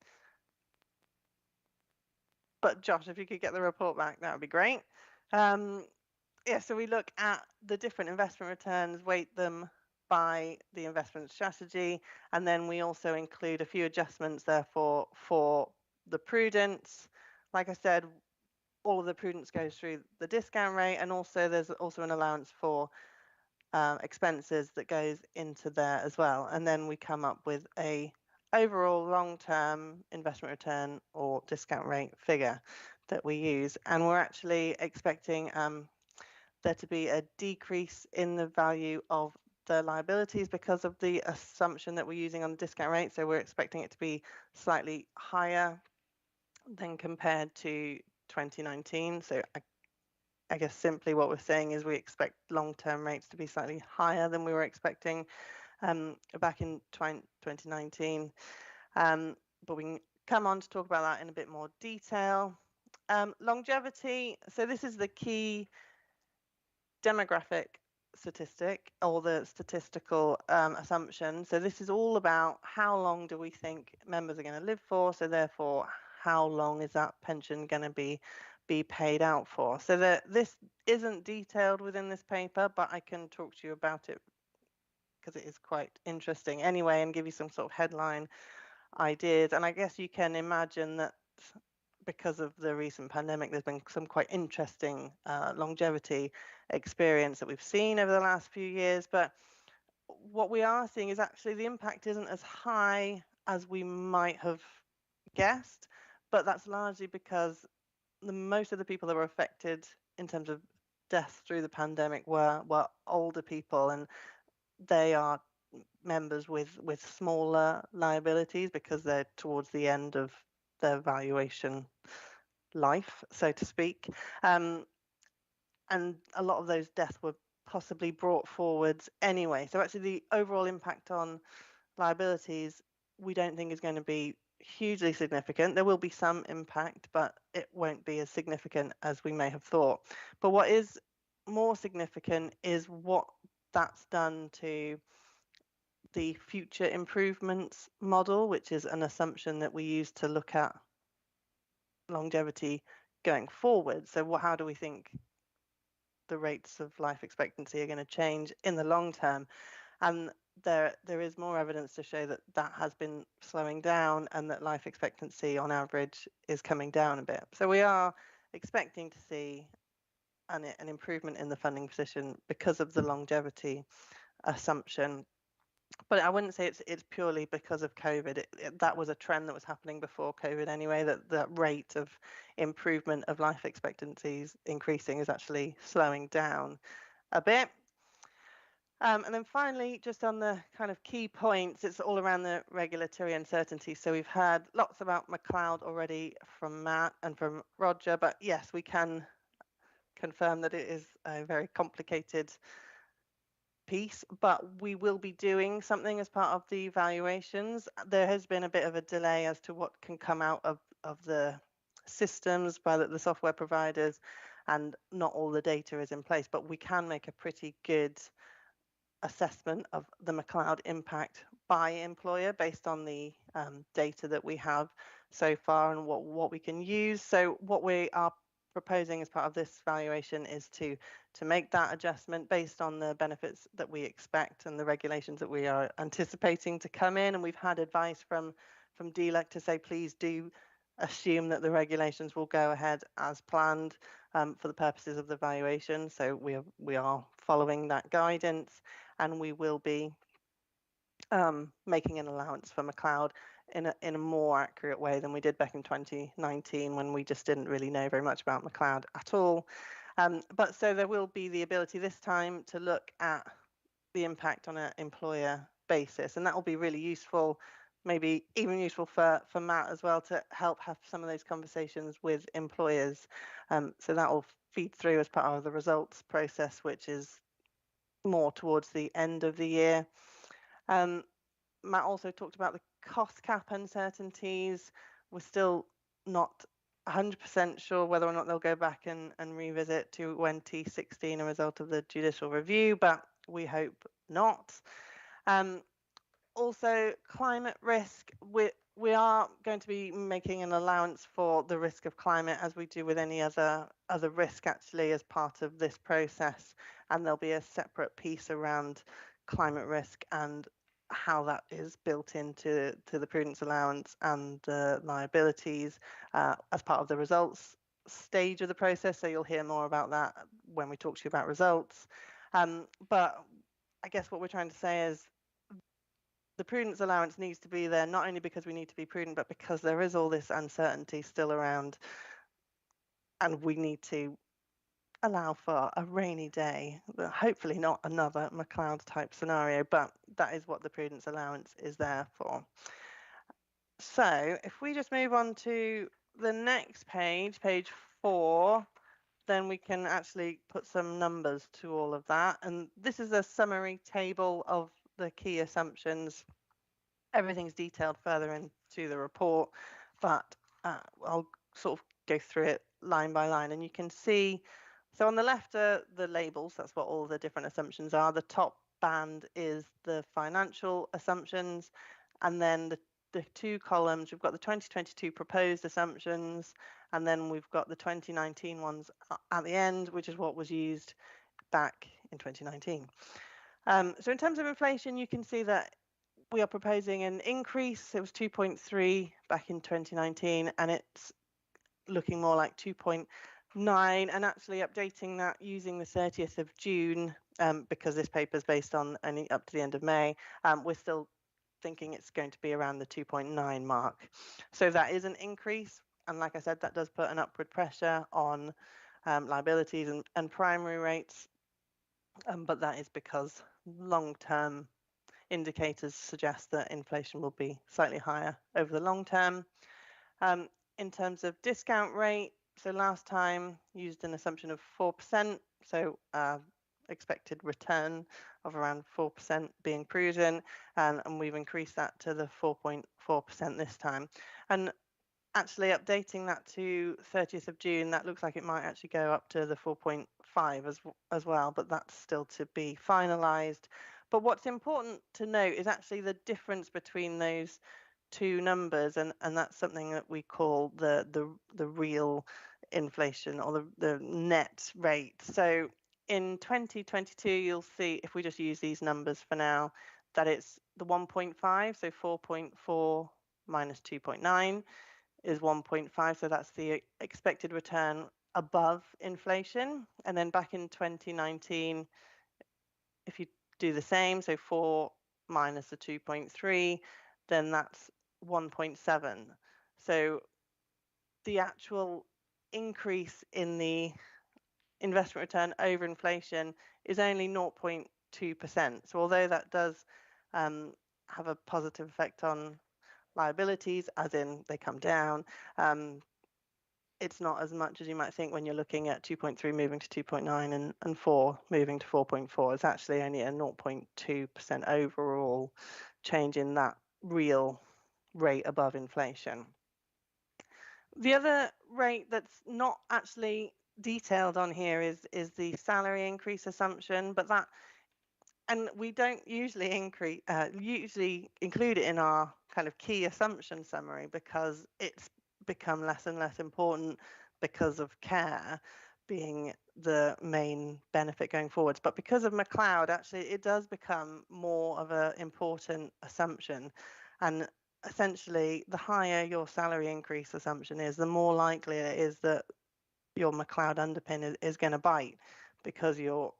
But Josh, if you could get the report back, that would be great. Yeah, so we look at the different investment returns, weight them by the investment strategy, and then we also include a few adjustments therefore for the prudence. Like I said, all of the prudence goes through the discount rate, and also there's also an allowance for expenses that goes into there as well. And then we come up with a overall long-term investment return or discount rate figure that we use. And we're actually expecting there to be a decrease in the value of the liabilities because of the assumption that we're using on the discount rate. So we're expecting it to be slightly higher than compared to 2019. So I guess simply what we're saying is we expect long-term rates to be slightly higher than we were expecting back in 2019. But we can come on to talk about that in a bit more detail. Longevity, so this is the key demographic statistic or the statistical assumption. So this is all about how long do we think members are going to live for, so therefore how long is that pension going to be paid out for. So this isn't detailed within this paper, but I can talk to you about it because it is quite interesting anyway, and give you some sort of headline ideas. And I guess you can imagine that because of the recent pandemic, there's been some quite interesting longevity experience that we've seen over the last few years. But what we are seeing is actually the impact isn't as high as we might have guessed, but that's largely because most of the people that were affected in terms of death through the pandemic were older people, and they are members with smaller liabilities because they're towards the end of their valuation life, so to speak. And a lot of those deaths were possibly brought forwards anyway. So actually the overall impact on liabilities we don't think is going to be hugely significant. There will be some impact, but it won't be as significant as we may have thought. But what is more significant is what that's done to the future improvements model, which is an assumption that we use to look at longevity going forward. So how do we think the rates of life expectancy are going to change in the long term? And there is more evidence to show that that has been slowing down and that life expectancy on average is coming down a bit. So we are expecting to see an improvement in the funding position because of the longevity assumption. But I wouldn't say it's purely because of COVID. That was a trend that was happening before COVID anyway, that the rate of improvement of life expectancies increasing is actually slowing down a bit. And then finally, just on the kind of key points, it's all around the regulatory uncertainty. So we've heard lots about McLeod already from Matt and from Roger, but yes, we can confirm that it is a very complicated piece, but we will be doing something as part of the evaluations. There has been a bit of a delay as to what can come out of the systems by the software providers, and not all the data is in place, but we can make a pretty good assessment of the McLeod impact by employer based on the data that we have so far and what we can use. So what we are proposing as part of this valuation is to make that adjustment based on the benefits that we expect and the regulations that we are anticipating to come in. And we've had advice from DLEC to say, please do assume that the regulations will go ahead as planned for the purposes of the valuation. So we are following that guidance, and we will be making an allowance for McLeod in a more accurate way than we did back in 2019, when we just didn't really know very much about McLeod at all. But so there will be the ability this time to look at the impact on an employer basis, and that will be really useful, maybe even useful for Matt as well, to help have some of those conversations with employers. So that will feed through as part of the results process, which is more towards the end of the year. Matt also talked about the cost cap uncertainties. We're still not 100% sure whether or not they'll go back and revisit 2016 a result of the judicial review, but we hope not. Also, climate risk. We are going to be making an allowance for the risk of climate, as we do with any other risk actually, as part of this process, and there'll be a separate piece around climate risk and how that is built into the prudence allowance and the liabilities as part of the results stage of the process. So you'll hear more about that when we talk to you about results. But I guess what we're trying to say is the prudence allowance needs to be there, not only because we need to be prudent, but because there is all this uncertainty still around, and we need to allow for a rainy day, hopefully not another McLeod type scenario, but that is what the prudence allowance is there for. So if we just move on to the next page, page 4, then we can actually put some numbers to all of that. And this is a summary table of the key assumptions. Everything's detailed further into the report, but I'll sort of go through it line by line, and you can see, so on the left are the labels, that's what all the different assumptions are. The top band is the financial assumptions, and then the 2 columns, we've got the 2022 proposed assumptions, and then we've got the 2019 ones at the end, which is what was used back in 2019. So in terms of inflation, you can see that we are proposing an increase. It was 2.3 back in 2019, and it's looking more like 2.9, and actually updating that using the 30th of June, because this paper is based on only up to the end of May, we're still thinking it's going to be around the 2.9 mark. So that is an increase, and like I said, that does put an upward pressure on liabilities and primary rates, but that is because long-term indicators suggest that inflation will be slightly higher over the long term. In terms of discount rate, so last time used an assumption of 4%, so expected return of around 4% being prudent, and we've increased that to the 4.4% this time. And actually updating that to 30th of June, that looks like it might actually go up to the 4.5 as well, but that's still to be finalised. But what's important to note is actually the difference between those 2 numbers, and that's something that we call the real inflation, or the net rate. So in 2022, you'll see, if we just use these numbers for now, that it's the 1.5, so 4.4 minus 2.9 is 1.5, so that's the expected return above inflation. And then back in 2019, if you do the same, so 4 minus the 2.3, then that's 1.7. So the actual increase in the investment return over inflation is only 0.2%. So although that does have a positive effect on liabilities, as in they come down, it's not as much as you might think when you're looking at 2.3 moving to 2.9 and 4 moving to 4.4. It's actually only a 0.2% overall change in that real rate above inflation. The other rate that's not actually detailed on here is the salary increase assumption, but that, and we don't usually include it in our kind of key assumption summary, because it's become less and less important because of care being the main benefit going forwards. But because of McLeod, actually it does become more of an important assumption. And essentially, the higher your salary increase assumption is, the more likely it is that your McLeod underpin is going to bite, because you're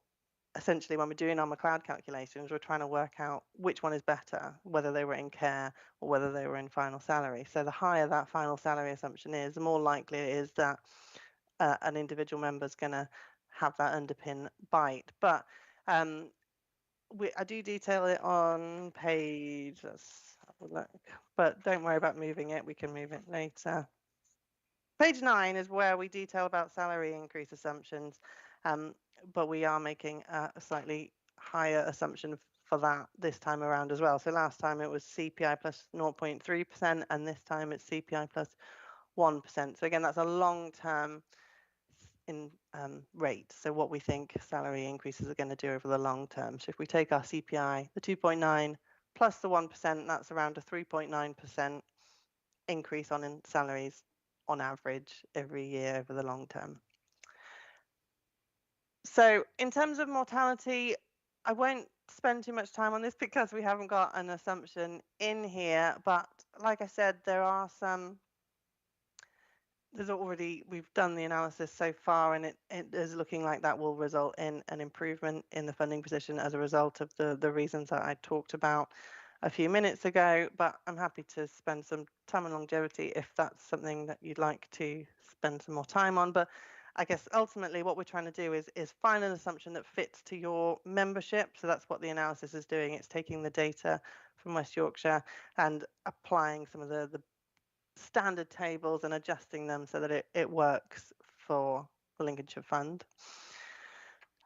essentially, when we're doing our McLeod calculations, we're trying to work out which one is better, whether they were in care or whether they were in final salary. So the higher that final salary assumption is, the more likely it is that an individual member is going to have that underpin bite. But I do detail it on page, let's have a look, but don't worry about moving it, we can move it later. Page 9 is where we detail about salary increase assumptions, but we are making a slightly higher assumption for that this time around as well. So last time it was CPI plus 0.3%, and this time it's CPI plus 1%. So again, that's a long-term rate. So what we think salary increases are going to do over the long term. So if we take our CPI, the 2.9 plus the 1%, that's around a 3.9% increase in salaries on average every year over the long term. So in terms of mortality, I won't spend too much time on this because we haven't got an assumption in here, but like I said, we've done the analysis so far, and it is looking like that will result in an improvement in the funding position as a result of the reasons that I talked about a few minutes ago. But I'm happy to spend some time on longevity if that's something that you'd like to spend some more time on. But I guess ultimately what we're trying to do is find an assumption that fits to your membership. So that's what the analysis is doing. It's taking the data from West Yorkshire and applying some of the standard tables and adjusting them so that it works for the Lincolnshire Fund.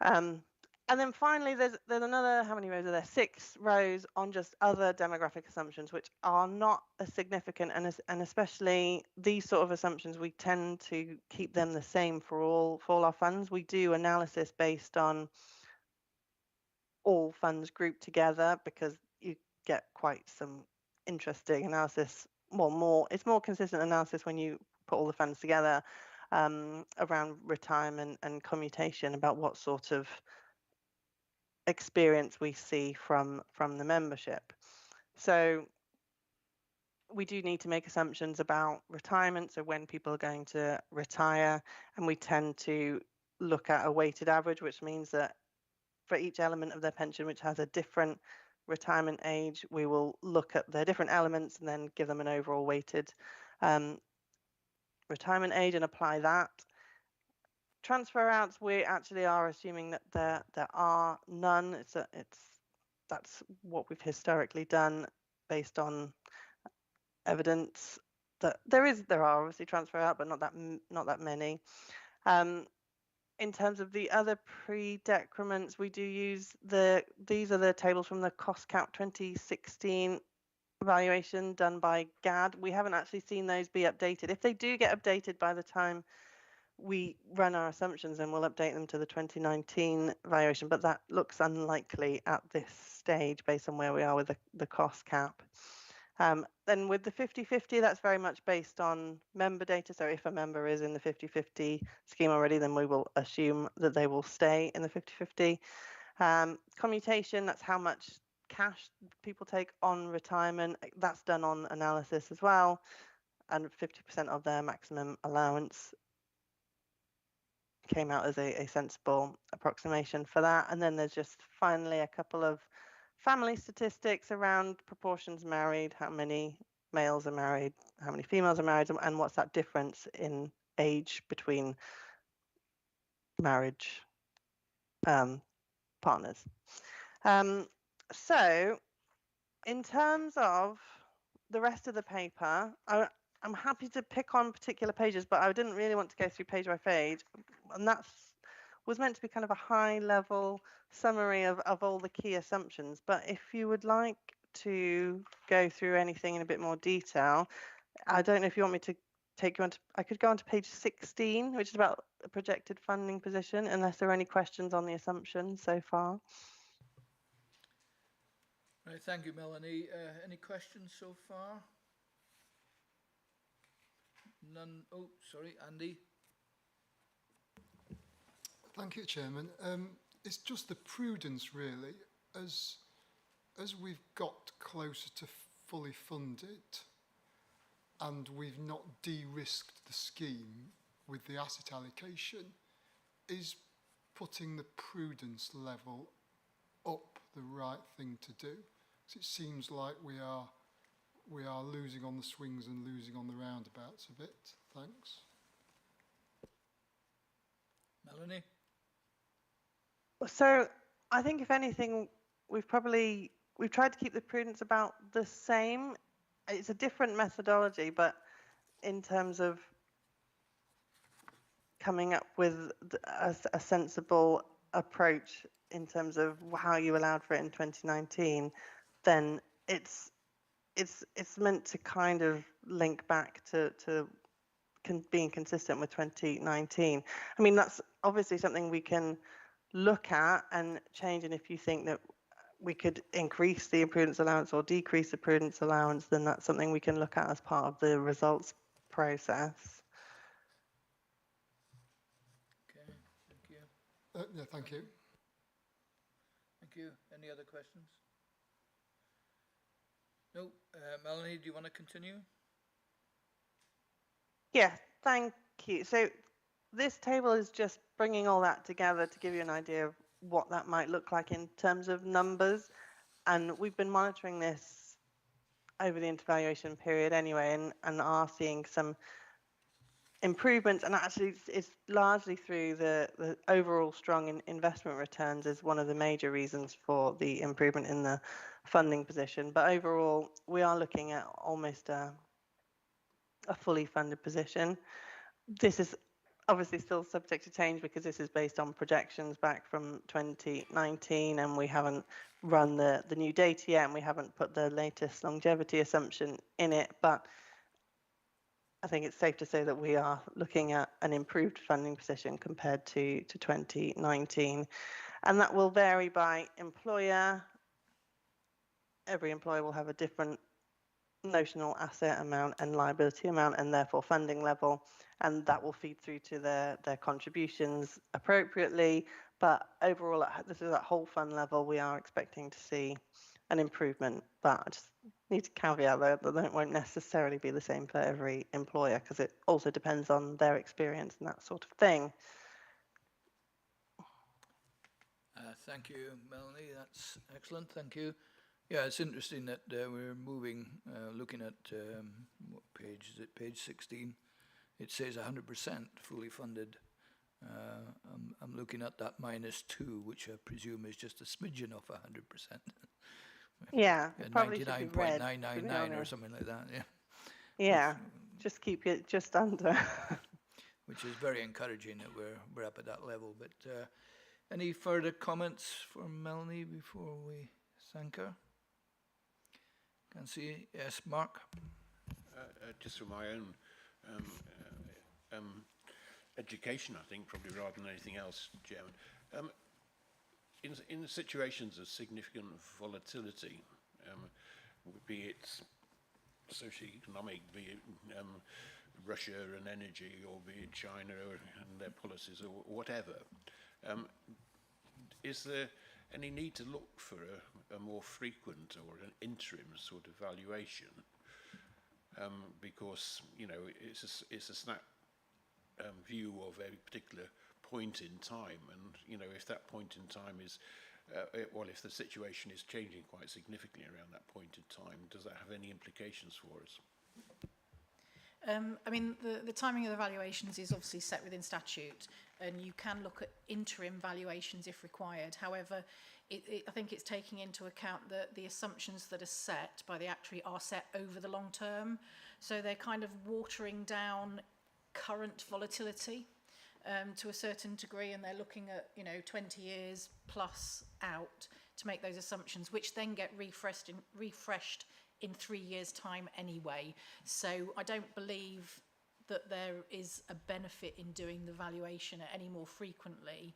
And then finally, there's another, how many rows are there? 6 rows on just other demographic assumptions, which are not as significant, and especially these sort of assumptions, we tend to keep them the same for all our funds. We do analysis based on all funds grouped together because you get quite some interesting analysis. Well, it's more consistent analysis when you put all the funds together around retirement and commutation, about what sort of experience we see from the membership. So we do need to make assumptions about retirement, so when people are going to retire, and we tend to look at a weighted average, which means that for each element of their pension which has a different retirement age, we will look at their different elements and then give them an overall weighted retirement age and apply that. Transfer outs, we actually are assuming that there are none. That's what we've historically done based on evidence that there are obviously transfer out, but not that many. In terms of the other pre-decrements, we do use these are the tables from the Cost Cap 2016 valuation done by GAD. We haven't actually seen those be updated. If they do get updated by the time we run our assumptions, then we'll update them to the 2019 valuation, but that looks unlikely at this stage based on where we are with the cost cap. Then with the 50/50, that's very much based on member data. So if a member is in the 50/50 scheme already, then we will assume that they will stay in the 50/50. Commutation, that's how much cash people take on retirement. That's done on analysis as well, and 50% of their maximum allowance came out as a sensible approximation for that. And then there's just finally a couple of family statistics around proportions married, how many males are married, how many females are married, and what's that difference in age between marriage partners. So in terms of the rest of the paper, I'm happy to pick on particular pages, but I didn't really want to go through page by page, and that was meant to be kind of a high-level summary of all the key assumptions. But if you would like to go through anything in a bit more detail, I don't know if you want me to take you on to, I could go on to page 16, which is about the projected funding position, unless there are any questions on the assumptions so far. Right, thank you, Melanie. Any questions so far? None. Oh, sorry, Andy. Thank you, Chairman. It's just the prudence, really, as we've got closer to fully funded, and we've not de-risked the scheme with the asset allocation, is putting the prudence level up the right thing to do? So it seems like we are losing on the swings and losing on the roundabouts a bit. Thanks. Melanie? So I think if anything, we've tried to keep the prudence about the same. It's a different methodology, but in terms of coming up with a sensible approach in terms of how you allowed for it in 2019, then it's meant to kind of link back to being consistent with 2019. I mean, that's obviously something we can look at and change, and if you think that we could increase the prudence allowance or decrease the prudence allowance, then that's something we can look at as part of the results process. Okay, thank you. Yeah, thank you. Thank you. Any other questions? No. Melanie, do you want to continue? Yeah, thank you. So this table is just bringing all that together to give you an idea of what that might look like in terms of numbers. And we've been monitoring this over the intervaluation period anyway, and are seeing some improvements. And actually, it's largely through the overall strong investment returns is one of the major reasons for the improvement in the funding position. But overall, we are looking at almost a fully funded position. This is obviously still subject to change because this is based on projections back from 2019, and we haven't run the new data yet, and we haven't put the latest longevity assumption in it. But I think it's safe to say that we are looking at an improved funding position compared to 2019. And that will vary by employer. Every employer will have a different notional asset amount and liability amount, and therefore funding level, and that will feed through to their contributions appropriately. But overall, this is at whole fund level, we are expecting to see an improvement. But I just need to caveat that it won't necessarily be the same for every employer, because it also depends on their experience and that sort of thing. Thank you, Melanie. That's excellent. Thank you. Yeah, it's interesting that we're moving, looking at, what page is it? Page 16. It says 100% fully funded. I'm looking at that -2, which I presume is just a smidgen of 100%. Yeah, it probably should be red, 99.999 or something like that, yeah. Yeah, just keep it just under. Which is very encouraging that we're up at that level. But any further comments from Melanie before we thank her? Can see, yes, Mark. Just for my own education, I think, probably rather than anything else, Chairman. In situations of significant volatility, be it socio-economic, be it Russia and energy, or be it China and their policies, or whatever, is there any need to look for a more frequent or an interim sort of valuation? Because, you know, it's a snap view of a particular point in time, and, you know, if that point in time is, well, if the situation is changing quite significantly around that point in time, does that have any implications for us? I mean, the timing of the valuations is obviously set within statute, and you can look at interim valuations if required. However, I think it's taking into account that the assumptions that are set by the actuary are set over the long term. So they're kind of watering down current volatility to a certain degree, and they're looking at, you know, 20 years plus out to make those assumptions, which then get refreshed in 3 years' time anyway. So I don't believe that there is a benefit in doing the valuation any more frequently,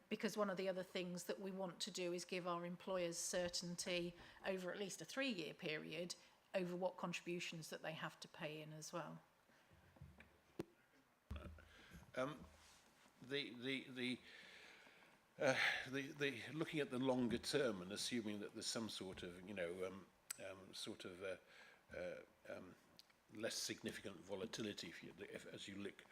because one of the other things that we want to do is give our employers certainty over at least a 3-year period over what contributions that they have to pay in as well. Looking at the longer term and assuming that there's some sort of, you know, less significant volatility as you look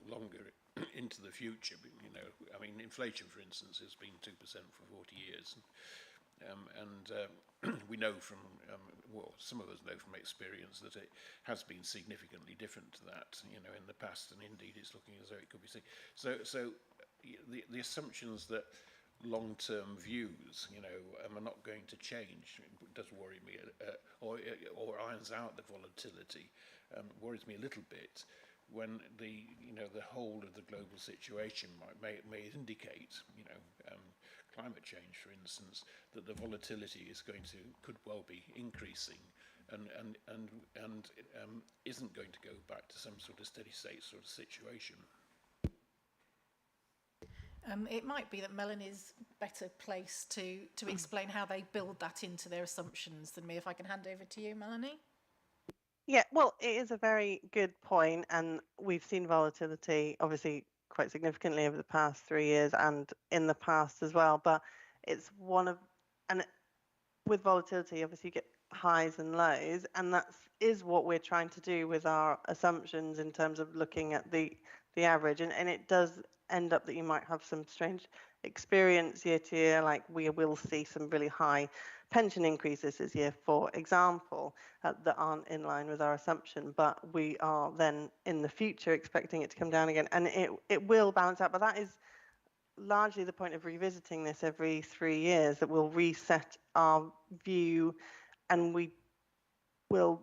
longer into the future. You know, I mean, inflation, for instance, has been 2% for 40 years, and we know from well, some of us know from experience that it has been significantly different to that, you know, in the past, and indeed it's looking as though it could be. So the assumptions that long-term views, you know, are not going to change, it does worry me, or irons out the volatility, worries me a little bit when the whole of the global situation may indicate, you know, climate change, for instance, that the volatility could well be increasing, and isn't going to go back to some sort of steady state sort of situation. It might be that Melanie's better placed to explain how they build that into their assumptions than me. If I can hand over to you, Melanie. Yeah, well, it is a very good point, and we've seen volatility obviously quite significantly over the past 3 years and in the past as well. But it's and with volatility, obviously you get highs and lows, and that is what we're trying to do with our assumptions in terms of looking at the average, and it does end up that you might have some strange experience year to year, like we will see some really high pension increases this year, for example, that aren't in line with our assumption, but we are then in the future expecting it to come down again, and it will balance out. But that is largely the point of revisiting this every 3 years, that we'll reset our view, and we will,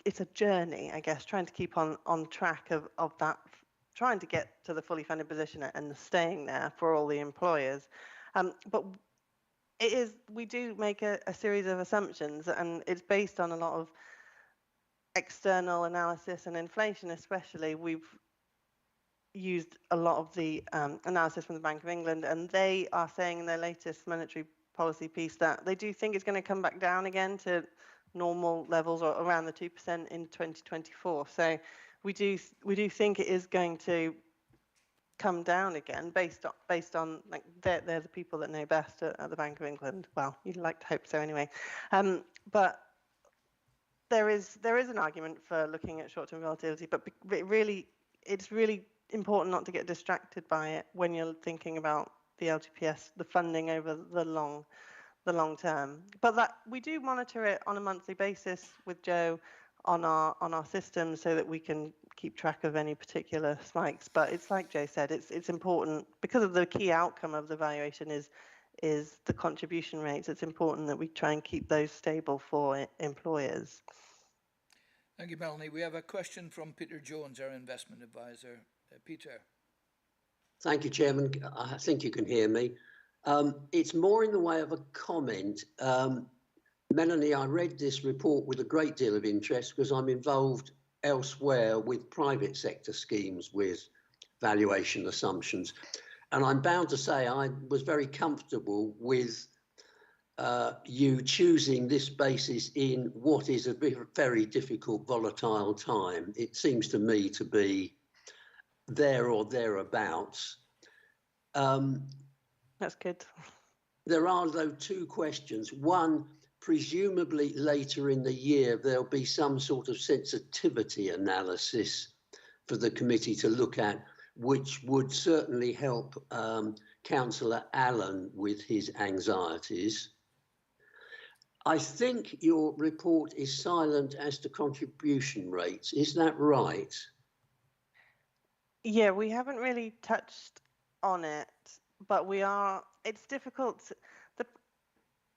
it's a journey, I guess, trying to keep on track of that trying to get to the fully funded position and staying there for all the employers. But we do make a series of assumptions, and it's based on a lot of external analysis and inflation especially. We've used a lot of the analysis from the Bank of England, and they are saying in their latest monetary policy piece that they do think it's going to come back down again to normal levels, or around the 2% in 2024. So we do think it is going to come down again, based on like they're the people that know best at the Bank of England. Well, you'd like to hope so anyway. But there is an argument for looking at short-term volatility, but it's really important not to get distracted by it when you're thinking about the LTPS, the funding over the long term. But that we do monitor it on a monthly basis with Joe on our system, so that we can keep track of any particular spikes. But it's like Joe said, it's important because of the key outcome of the valuation is the contribution rates. It's important that we try and keep those stable for employers. Thank you, Melanie. We have a question from Peter Jones, our investment advisor. Peter. Thank you, Chairman. I think you can hear me. It's more in the way of a comment. Melanie, I read this report with a great deal of interest because I'm involved elsewhere with private sector schemes with valuation assumptions. And I'm bound to say I was very comfortable with you choosing this basis in what is a very difficult, volatile time. It seems to me to be there or thereabouts. That's good. There are, though, two questions. One, presumably later in the year, there'll be some sort of sensitivity analysis for the committee to look at, which would certainly help Councillor Allen with his anxieties. I think your report is silent as to contribution rates. Is that right? Yeah, we haven't really touched on it, but we are. It's difficult.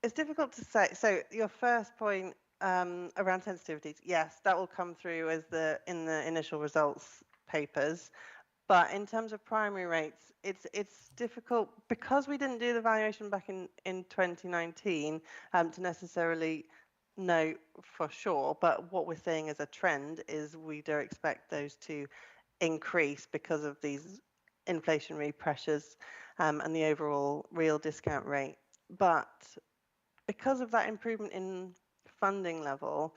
It's difficult to say. So your first point around sensitivities, yes, that will come through as in the initial results papers. But in terms of primary rates, it's difficult because we didn't do the valuation back in 2019 to necessarily know for sure. But what we're seeing as a trend is we do expect those to increase because of these inflationary pressures and the overall real discount rate. But because of that improvement in funding level,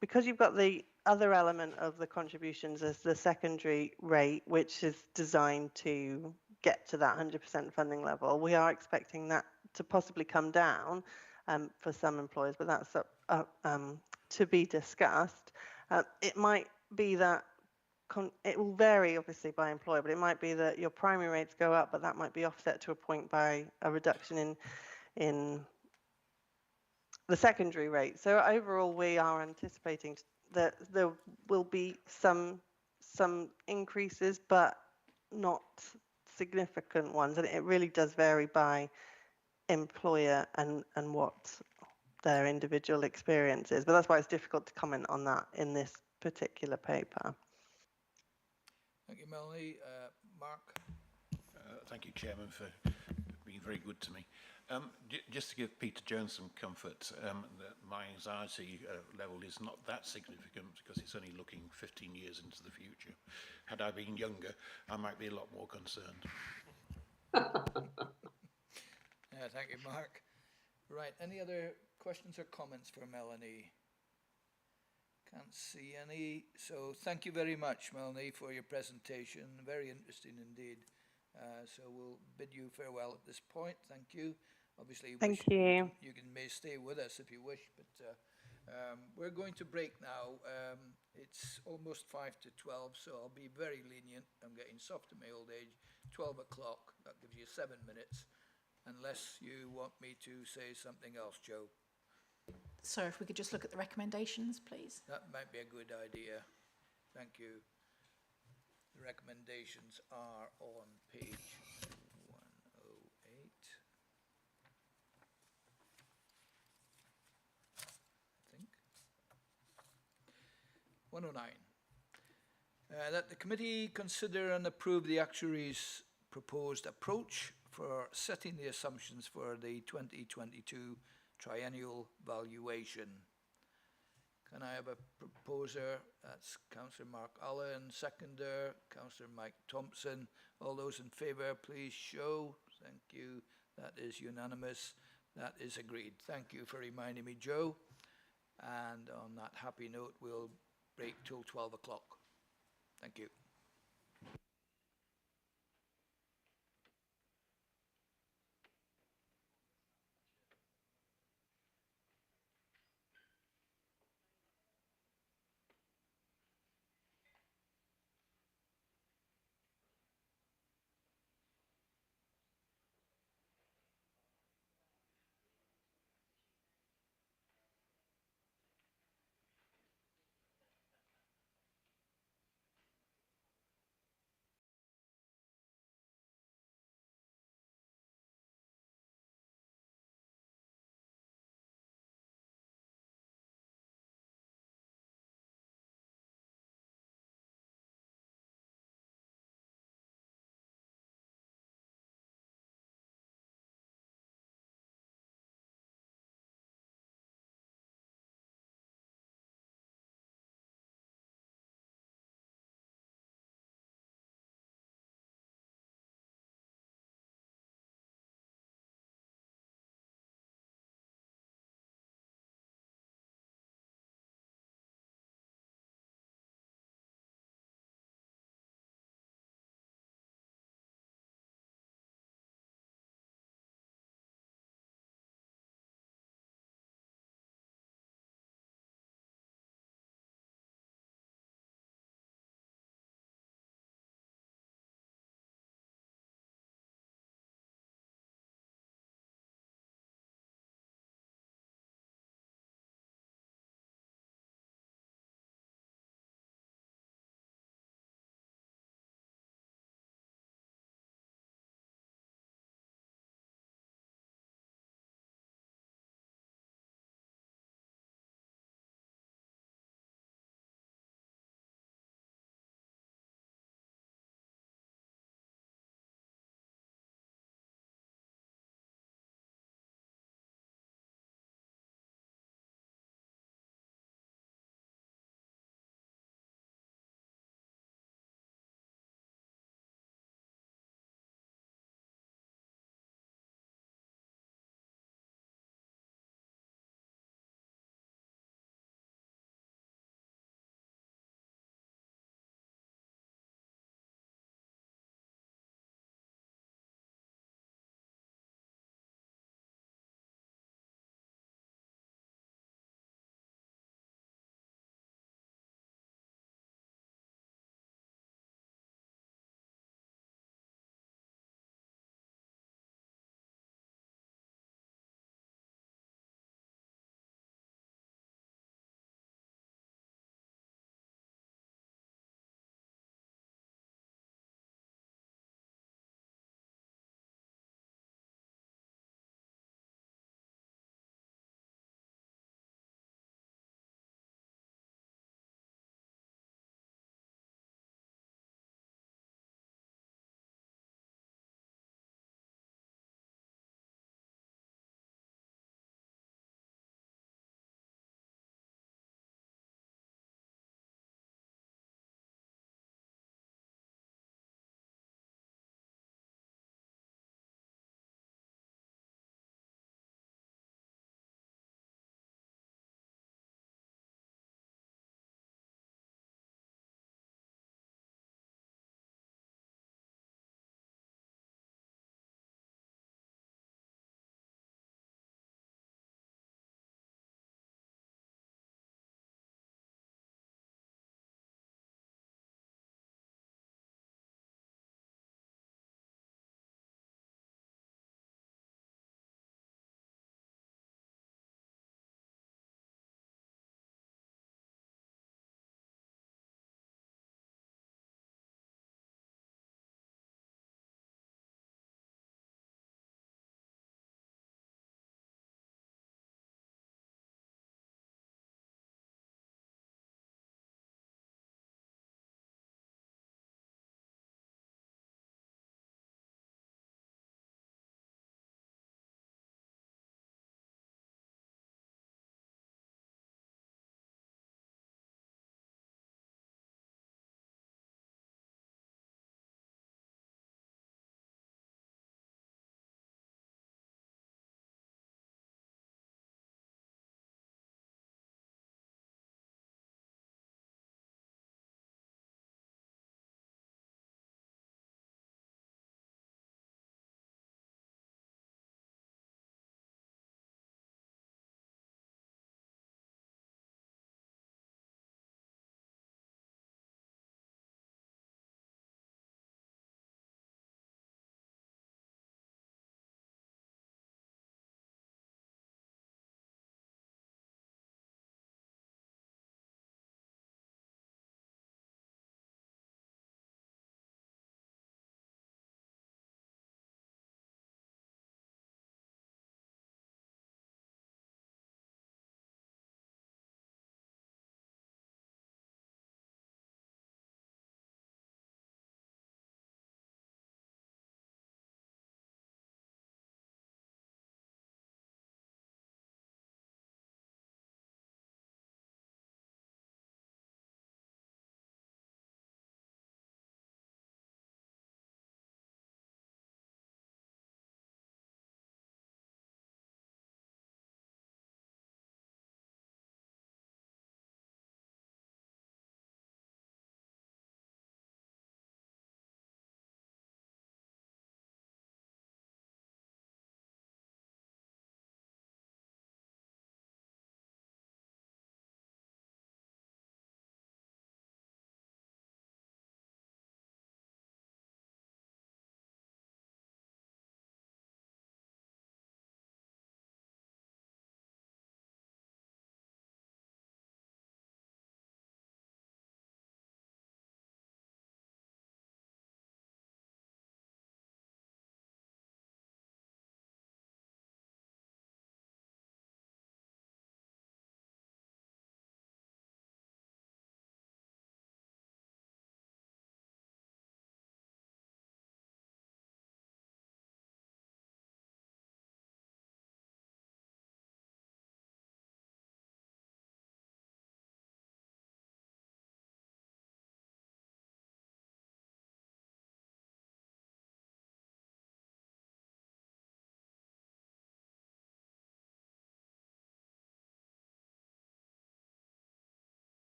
because you've got the other element of the contributions as the secondary rate, which is designed to get to that 100% funding level, we are expecting that to possibly come down for some employers, but that's to be discussed. It might be that it will vary obviously by employer, but it might be that your primary rates go up, but that might be offset to a point by a reduction in the secondary rate. So overall, we are anticipating that there will be some increases, but not significant ones, and it really does vary by employer and what their individual experience is. But that's why it's difficult to comment on that in this particular paper. Thank you, Melanie. Mark. Thank you, Chairman, for being very good to me. Just to give Peter Jones some comfort, that my anxiety level is not that significant because it's only looking 15 years into the future. Had I been younger, I might be a lot more concerned. Thank you, Mark. Right, any other questions or comments for Melanie? Can't see any. So thank you very much, Melanie, for your presentation. Very interesting indeed. So we'll bid you farewell at this point. Thank you. Obviously, thank you. You may stay with us if you wish, but we're going to break now. It's almost 5 to 12, so I'll be very lenient. I'm getting soft in my old age. 12 o'clock, that gives you 7 minutes, unless you want me to say something else, Joe. So if we could just look at the recommendations, please. That might be a good idea. Thank you. The recommendations are on page 108. I think. 109. That the committee consider and approve the actuary's proposed approach for setting the assumptions for the 2022 triennial valuation. Can I have a proposer? That's Councillor Mark Allen, seconder, Councillor Mike Thompson. All those in favour, please show. Thank you. That is unanimous. That is agreed. Thank you for reminding me, Joe. And on that happy note, we'll break till 12 o'clock. Thank you.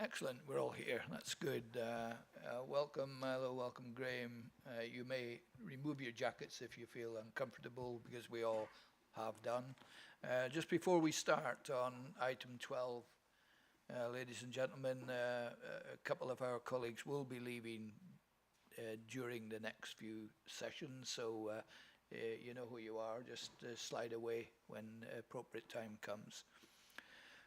Excellent, we're all here, that's good. Welcome Milo, welcome Graham. You may remove your jackets if you feel uncomfortable, because we all have done. Just before we start on item 12, ladies and gentlemen, a couple of our colleagues will be leaving during the next few sessions, so you know who you are, just slide away when appropriate time comes.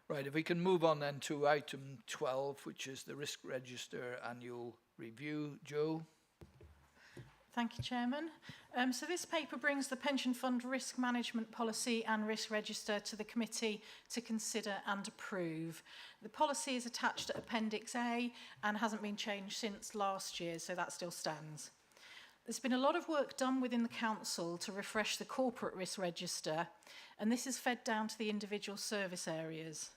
Right, if we can move on then to item 12, which is the Risk Register Annual Review. Joe? Thank you, Chairman. So this paper brings the Pension Fund Risk Management Policy and Risk Register to the committee to consider and approve. The policy is attached to Appendix A and hasn't been changed since last year, so that still stands. There's been a lot of work done within the council to refresh the corporate risk register, and this is fed down to the individual service areas.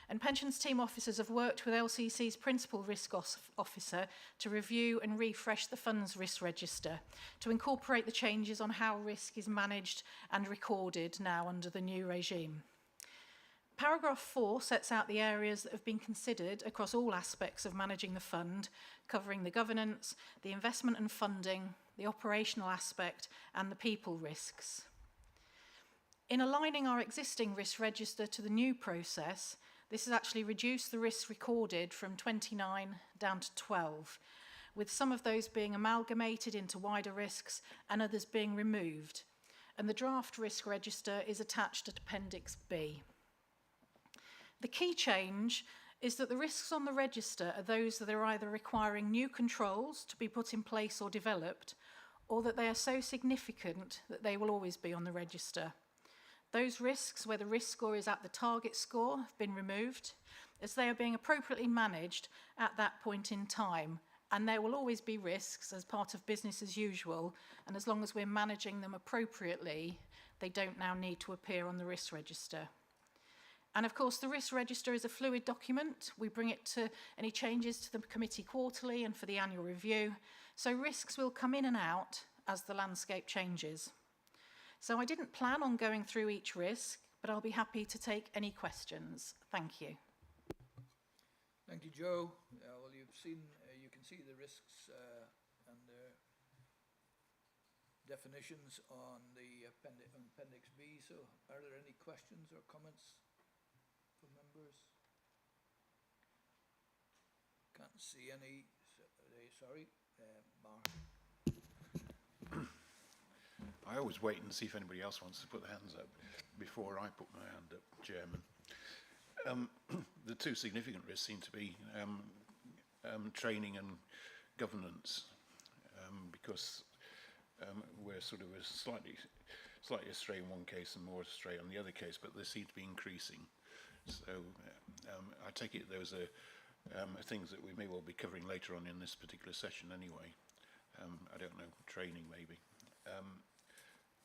And pensions team officers have worked with LCC's principal risk officer to review and refresh the fund's risk register to incorporate the changes on how risk is managed and recorded now under the new regime. Paragraph 4 sets out the areas that have been considered across all aspects of managing the fund, covering the governance, the investment and funding, the operational aspect, and the people risks. In aligning our existing risk register to the new process, this has actually reduced the risks recorded from 29 down to 12, with some of those being amalgamated into wider risks and others being removed. And the draft risk register is attached at Appendix B. The key change is that the risks on the register are those that are either requiring new controls to be put in place or developed, or that they are so significant that they will always be on the register. Those risks where the risk score is at the target score have been removed, as they are being appropriately managed at that point in time. And there will always be risks as part of business as usual, and as long as we're managing them appropriately, they don't now need to appear on the risk register. And of course, the risk register is a fluid document. We bring it to any changes to the committee quarterly and for the annual review. So risks will come in and out as the landscape changes. So I didn't plan on going through each risk, but I'll be happy to take any questions. Thank you. Thank you, Joe. Well, you've seen, you can see the risks and their definitions on the Appendix B. So are there any questions or comments from members? Can't see any. Sorry, Mark. I always wait and see if anybody else wants to put their hands up before I put my hand up, Chairman. The two significant risks seem to be training and governance, because we're sort of slightly astray in one case and more astray on the other case, but they seem to be increasing. So I take it those are things that we may well be covering later on in this particular session anyway. I don't know, training maybe.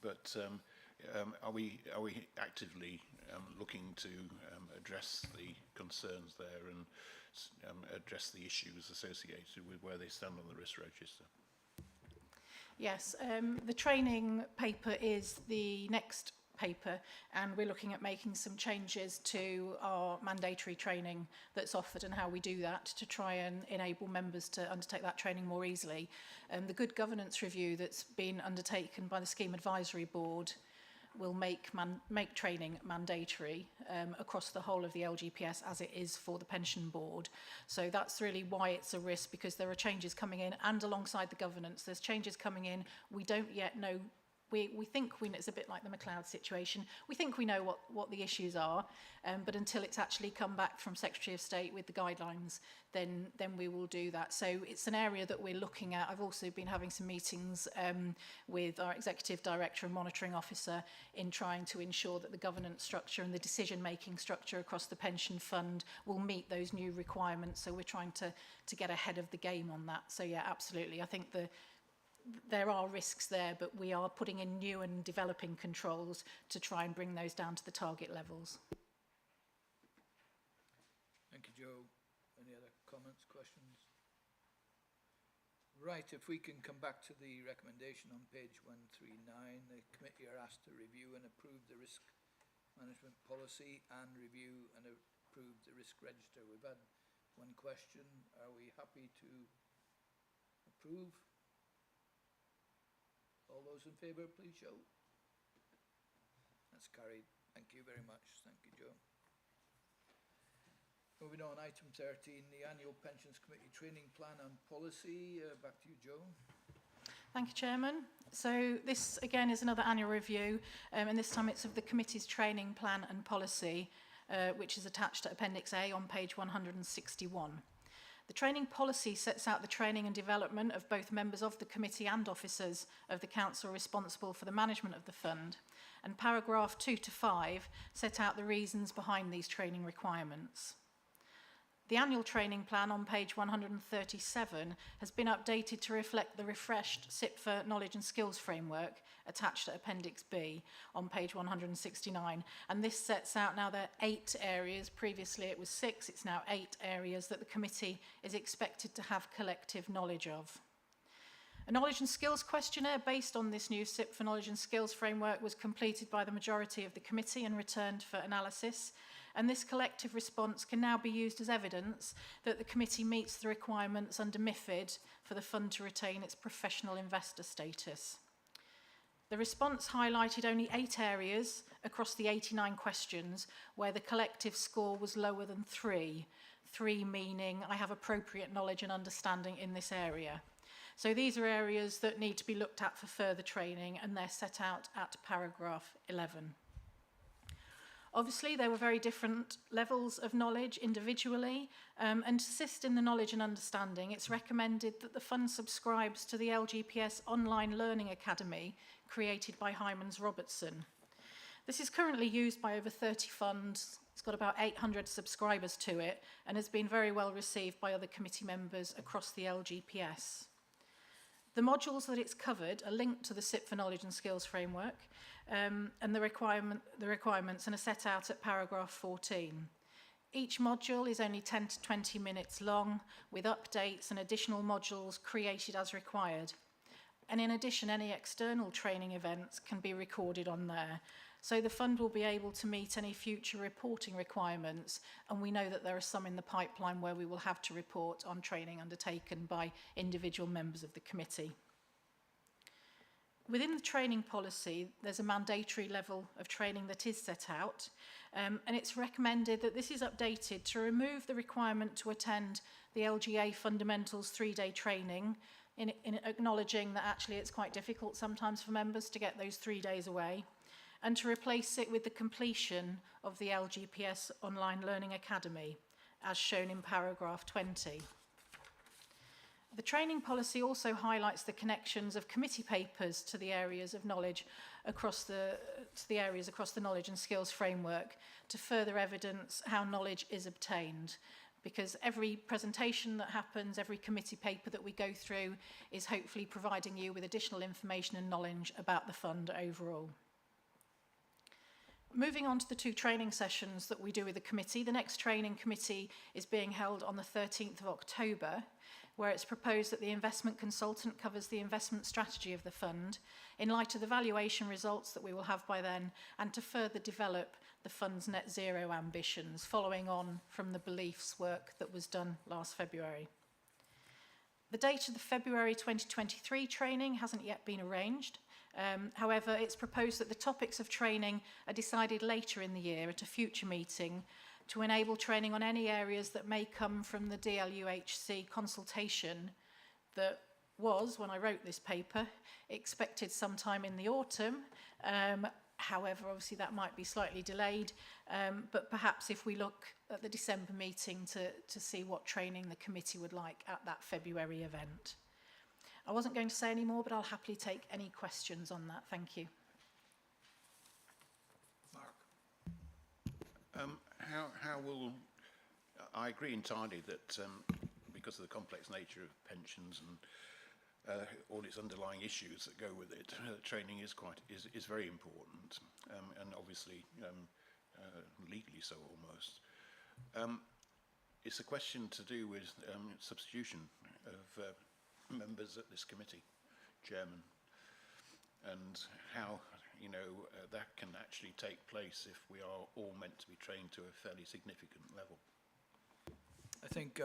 But are we actively looking to address the concerns there and address the issues associated with where they stand on the risk register? Yes, the training paper is the next paper, and we're looking at making some changes to our mandatory training that's offered and how we do that to try and enable members to undertake that training more easily. The good governance review that's been undertaken by the Scheme Advisory Board will make training mandatory across the whole of the LGPS as it is for the pension board. So that's really why it's a risk, because there are changes coming in, and alongside the governance there's changes coming in. We don't yet know. We think it's a bit like the McLeod situation. We think we know what the issues are, but until it's actually come back from Secretary of State with the guidelines, then we will do that. So it's an area that we're looking at. I've also been having some meetings with our Executive Director and Monitoring Officer in trying to ensure that the governance structure and the decision-making structure across the pension fund will meet those new requirements. So we're trying to get ahead of the game on that. So yeah, absolutely. I think there are risks there, but we are putting in new and developing controls to try and bring those down to the target levels. Thank you, Joe. Any other comments, questions? Right, if we can come back to the recommendation on page 139, the committee are asked to review and approve the risk management policy and review and approve the risk register. We've had One question, are we happy to approve? All those in favour, please show. That's carried. Thank you very much. Thank you, Joe. Moving on, item 13, the Annual Pensions Committee Training Plan and Policy. Back to you, Joe. Thank you, Chairman. So this, again, is another annual review, and this time it's of the committee's training plan and policy, which is attached to Appendix A on page 161. The training policy sets out the training and development of both members of the committee and officers of the council responsible for the management of the fund, and paragraph 2 to 5 set out the reasons behind these training requirements. The annual training plan on page 137 has been updated to reflect the refreshed SIPFA Knowledge and Skills Framework attached to Appendix B on page 169. And this sets out now there are 8 areas. Previously it was 6, it's now 8 areas that the committee is expected to have collective knowledge of. A knowledge and skills questionnaire based on this new SIPFA Knowledge and Skills Framework was completed by the majority of the committee and returned for analysis. And this collective response can now be used as evidence that the committee meets the requirements under MiFID for the fund to retain its professional investor status. The response highlighted only 8 areas across the 89 questions where the collective score was lower than 3. 3 meaning I have appropriate knowledge and understanding in this area. So these are areas that need to be looked at for further training, and they're set out at paragraph 11. Obviously, there were very different levels of knowledge individually, and to assist in the knowledge and understanding, it's recommended that the fund subscribes to the LGPS Online Learning Academy created by Hymans Robertson. This is currently used by over 30 funds. It's got about 800 subscribers to it and has been very well received by other committee members across the LGPS. The modules that it's covered are linked to the SIPFA Knowledge and Skills Framework, and the requirements and are set out at paragraph 14. Each module is only 10 to 20 minutes long, with updates and additional modules created as required. And in addition, any external training events can be recorded on there. So the fund will be able to meet any future reporting requirements, and we know that there are some in the pipeline where we will have to report on training undertaken by individual members of the committee. Within the training policy, there's a mandatory level of training that is set out, and it's recommended that this is updated to remove the requirement to attend the LGA Fundamentals 3-day training, in acknowledging that actually it's quite difficult sometimes for members to get those 3 days away, and to replace it with the completion of the LGPS Online Learning Academy, as shown in paragraph 20. The training policy also highlights the connections of committee papers to the areas of knowledge across the knowledge and skills framework to further evidence how knowledge is obtained. Because every presentation that happens, every committee paper that we go through is hopefully providing you with additional information and knowledge about the fund overall. Moving on to the 2 training sessions that we do with the committee, the next training committee is being held on the 13th of October, where it's proposed that the investment consultant covers the investment strategy of the fund in light of the valuation results that we will have by then, and to further develop the fund's net zero ambitions, following on from the beliefs work that was done last February. The date of the February 2023 training hasn't yet been arranged. However, it's proposed that the topics of training are decided later in the year at a future meeting to enable training on any areas that may come from the DLUHC consultation that was, when I wrote this paper, expected sometime in the autumn. However, obviously that might be slightly delayed, but perhaps if we look at the December meeting to see what training the committee would like at that February event. I wasn't going to say any more, but I'll happily take any questions on that. Thank you. Mark. How will... I agree entirely that because of the complex nature of pensions and all its underlying issues that go with it, training is very important, and obviously legally so almost. It's a question to do with substitution of members at this committee, chairman, and how that can actually take place if we are all meant to be trained to a fairly significant level. I think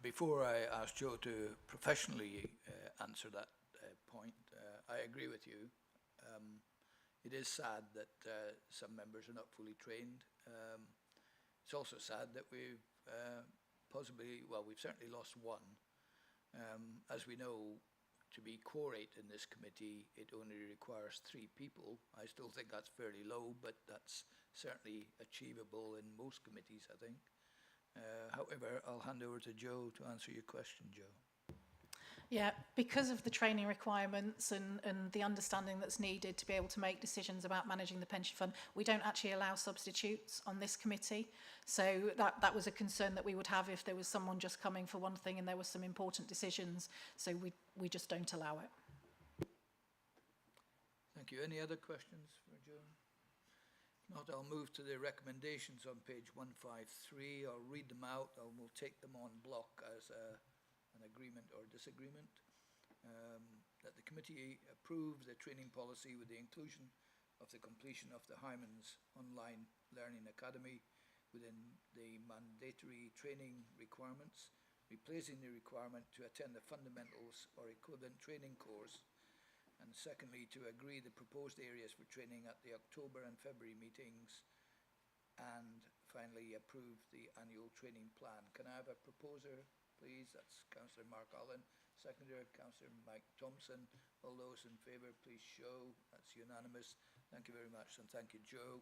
before I ask Joe to professionally answer that point, I agree with you. It is sad that some members are not fully trained. It's also sad that we've we've certainly lost one. As we know, to be quorate in this committee, it only requires 3 people. I still think that's fairly low, but that's certainly achievable in most committees, I think. However, I'll hand over to Joe to answer your question, Joe. Yeah, because of the training requirements and the understanding that's needed to be able to make decisions about managing the pension fund, we don't actually allow substitutes on this committee. So that was a concern that we would have if there was someone just coming for one thing and there were some important decisions. So we just don't allow it. Thank you. Any other questions for Joe? If not, I'll move to the recommendations on page 153. I'll read them out and we'll take them on block as an agreement or disagreement. That the committee approve the training policy with the inclusion of the completion of the Hyman's Online Learning Academy within the mandatory training requirements, replacing the requirement to attend the fundamentals or equivalent training course. And secondly, to agree the proposed areas for training at the October and February meetings. And finally, approve the annual training plan. Can I have a proposer, please? That's Councillor Mark Allen. Seconder, Councillor Mike Thompson. All those in favour, please show. That's unanimous. Thank you very much, and thank you, Joe.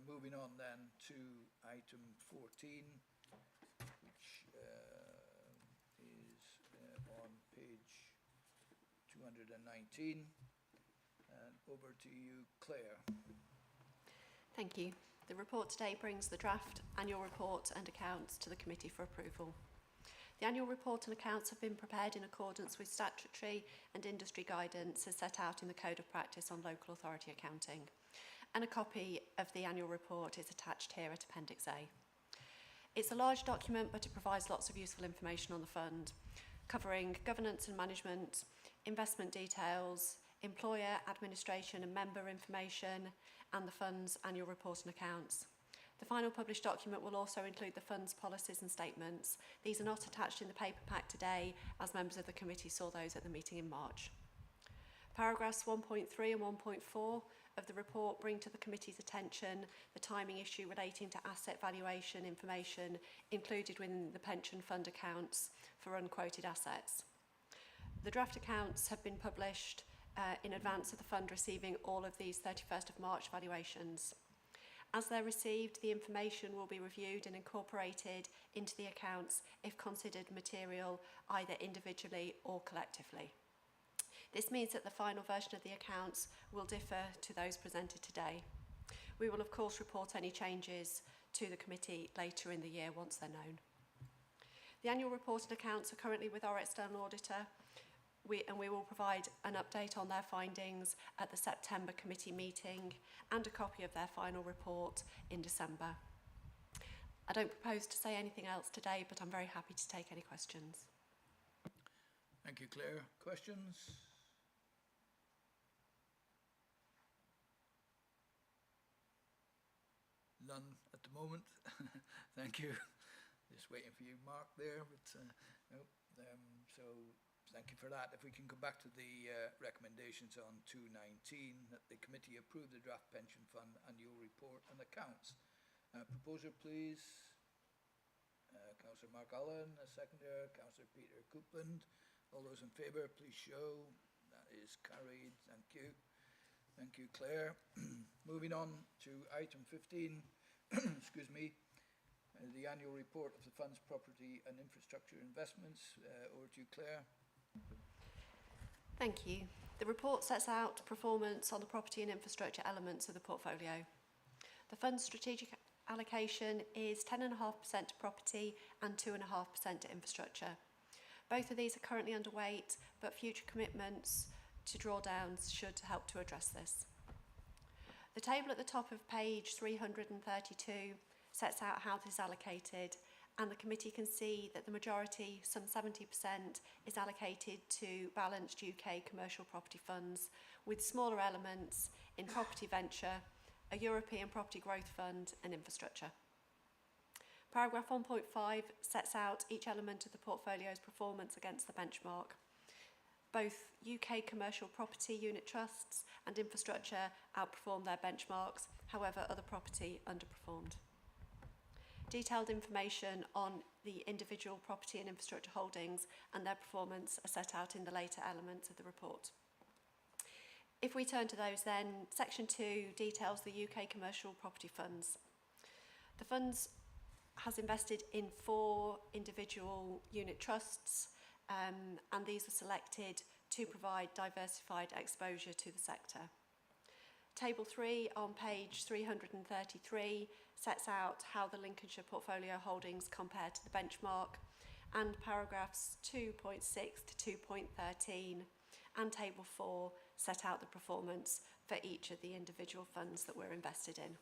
Moving on then to item 14, which is on page 219. And over to you, Claire. Thank you. The report today brings the draft annual report and accounts to the committee for approval. The annual report and accounts have been prepared in accordance with statutory and industry guidance as set out in the Code of Practice on Local Authority Accounting. And a copy of the annual report is attached here at Appendix A. It's a large document, but it provides lots of useful information on the fund, covering governance and management, investment details, employer, administration and member information, and the fund's annual report and accounts. The final published document will also include the fund's policies and statements. These are not attached in the paper pack today, as members of the committee saw those at the meeting in March. Paragraphs 1.3 and 1.4 of the report bring to the committee's attention the timing issue relating to asset valuation information included within the pension fund accounts for unquoted assets. The draft accounts have been published in advance of the fund receiving all of these 31st of March valuations. As they're received, the information will be reviewed and incorporated into the accounts if considered material, either individually or collectively. This means that the final version of the accounts will differ to those presented today. We will, of course, report any changes to the committee later in the year once they're known. The annual report and accounts are currently with our external auditor, and we will provide an update on their findings at the September committee meeting and a copy of their final report in December. I don't propose to say anything else today, but I'm very happy to take any questions. Thank you, Claire. Questions? None at the moment. Thank you. Just waiting for you, Mark, there. But no. So thank you for that. If we can go back to the recommendations on 219, that the committee approve the draft pension fund annual report and accounts. Proposer, please. Councillor Mark Allen, a seconder. Councillor Peter Coupland. All those in favour, please show. That is carried. Thank you. Thank you, Claire. Moving on to item 15, excuse me, the annual report of the fund's property and infrastructure investments. Over to you, Claire. Thank you. The report sets out performance on the property and infrastructure elements of the portfolio. The fund's strategic allocation is 10.5% to property and 2.5% to infrastructure. Both of these are currently underweight, but future commitments to drawdowns should help to address this. The table at the top of page 332 sets out how this is allocated, and the committee can see that the majority, some 70%, is allocated to balanced UK commercial property funds, with smaller elements in property venture, a European property growth fund and infrastructure. Paragraph 1.5 sets out each element of the portfolio's performance against the benchmark. Both UK commercial property unit trusts and infrastructure outperformed their benchmarks, however, other property underperformed. Detailed information on the individual property and infrastructure holdings and their performance are set out in the later elements of the report. If we turn to those then, Section 2 details the UK commercial property funds. The funds has invested in 4 individual unit trusts, and these were selected to provide diversified exposure to the sector. Table 3 on page 333 sets out how the Lincolnshire portfolio holdings compare to the benchmark, and paragraphs 2.6 to 2.13 and table 4 set out the performance for each of the individual funds that we're invested in.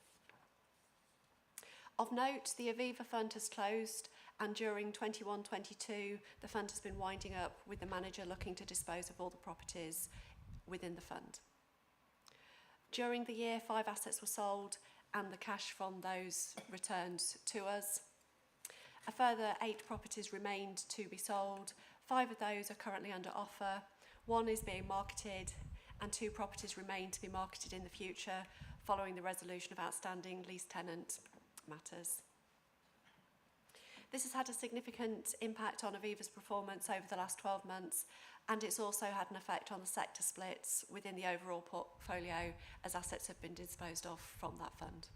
Of note, the Aviva fund has closed, and during 21-22, the fund has been winding up with the manager looking to dispose of all the properties within the fund. During the year, 5 assets were sold and the cash from those returned to us. A further 8 properties remained to be sold. 5 of those are currently under offer. 1 is being marketed and 2 properties remain to be marketed in the future following the resolution of outstanding lease tenant matters. This has had a significant impact on Aviva's performance over the last 12 months, and it's also had an effect on the sector splits within the overall portfolio as assets have been disposed of from that fund.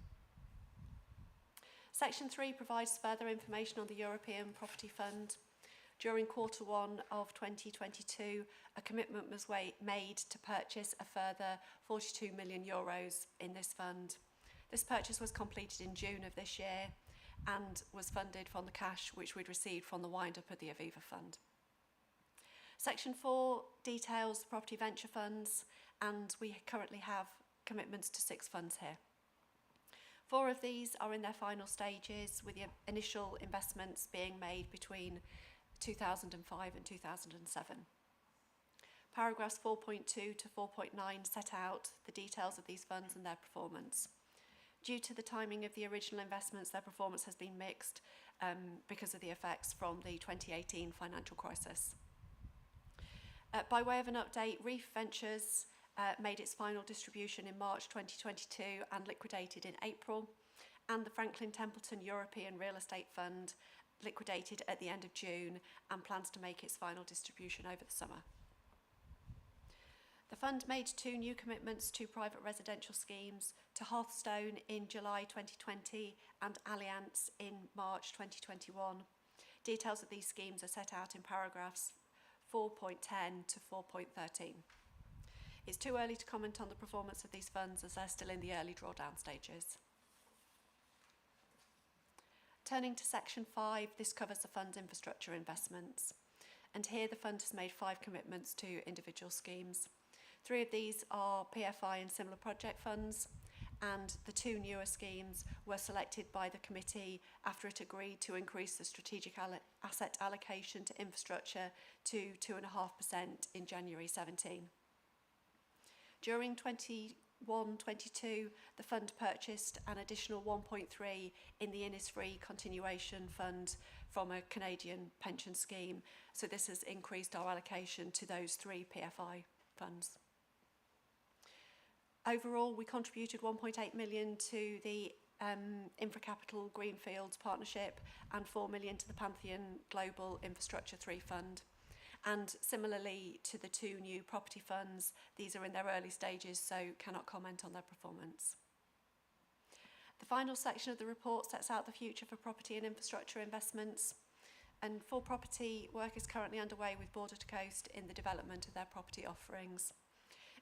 Section 3 provides further information on the European Property Fund. During quarter 1 of 2022, a commitment was made to purchase a further €42 million in this fund. This purchase was completed in June of this year and was funded from the cash which we'd received from the wind-up of the Aviva fund. Section 4 details the property venture funds, and we currently have commitments to 6 funds here. 4 of these are in their final stages, with the initial investments being made between 2005 and 2007. Paragraphs 4.2 to 4.9 set out the details of these funds and their performance. Due to the timing of the original investments, their performance has been mixed because of the effects from the 2018 financial crisis. By way of an update, Reef Ventures made its final distribution in March 2022 and liquidated in April, and the Franklin Templeton European Real Estate Fund liquidated at the end of June and plans to make its final distribution over the summer. The fund made 2 new commitments to private residential schemes, to Hearthstone in July 2020 and Allianz in March 2021. Details of these schemes are set out in paragraphs 4.10 to 4.13. It's too early to comment on the performance of these funds as they're still in the early drawdown stages. Turning to Section 5, this covers the fund's infrastructure investments. And here the fund has made 5 commitments to individual schemes. 3 of these are PFI and similar project funds, and the 2 newer schemes were selected by the committee after it agreed to increase the strategic asset allocation to infrastructure to 2.5% in January 17. During 21-22, the fund purchased an additional 1.3 in the Innisfree Continuation Fund from a Canadian pension scheme, so this has increased our allocation to those 3 PFI funds. Overall, we contributed 1.8 million to the Infracapital Greenfields Partnership and 4 million to the Pantheon Global Infrastructure 3 Fund. And similarly to the 2 new property funds, these are in their early stages, so cannot comment on their performance. The final section of the report sets out the future for property and infrastructure investments. And for property, work is currently underway with Border to Coast in the development of their property offerings.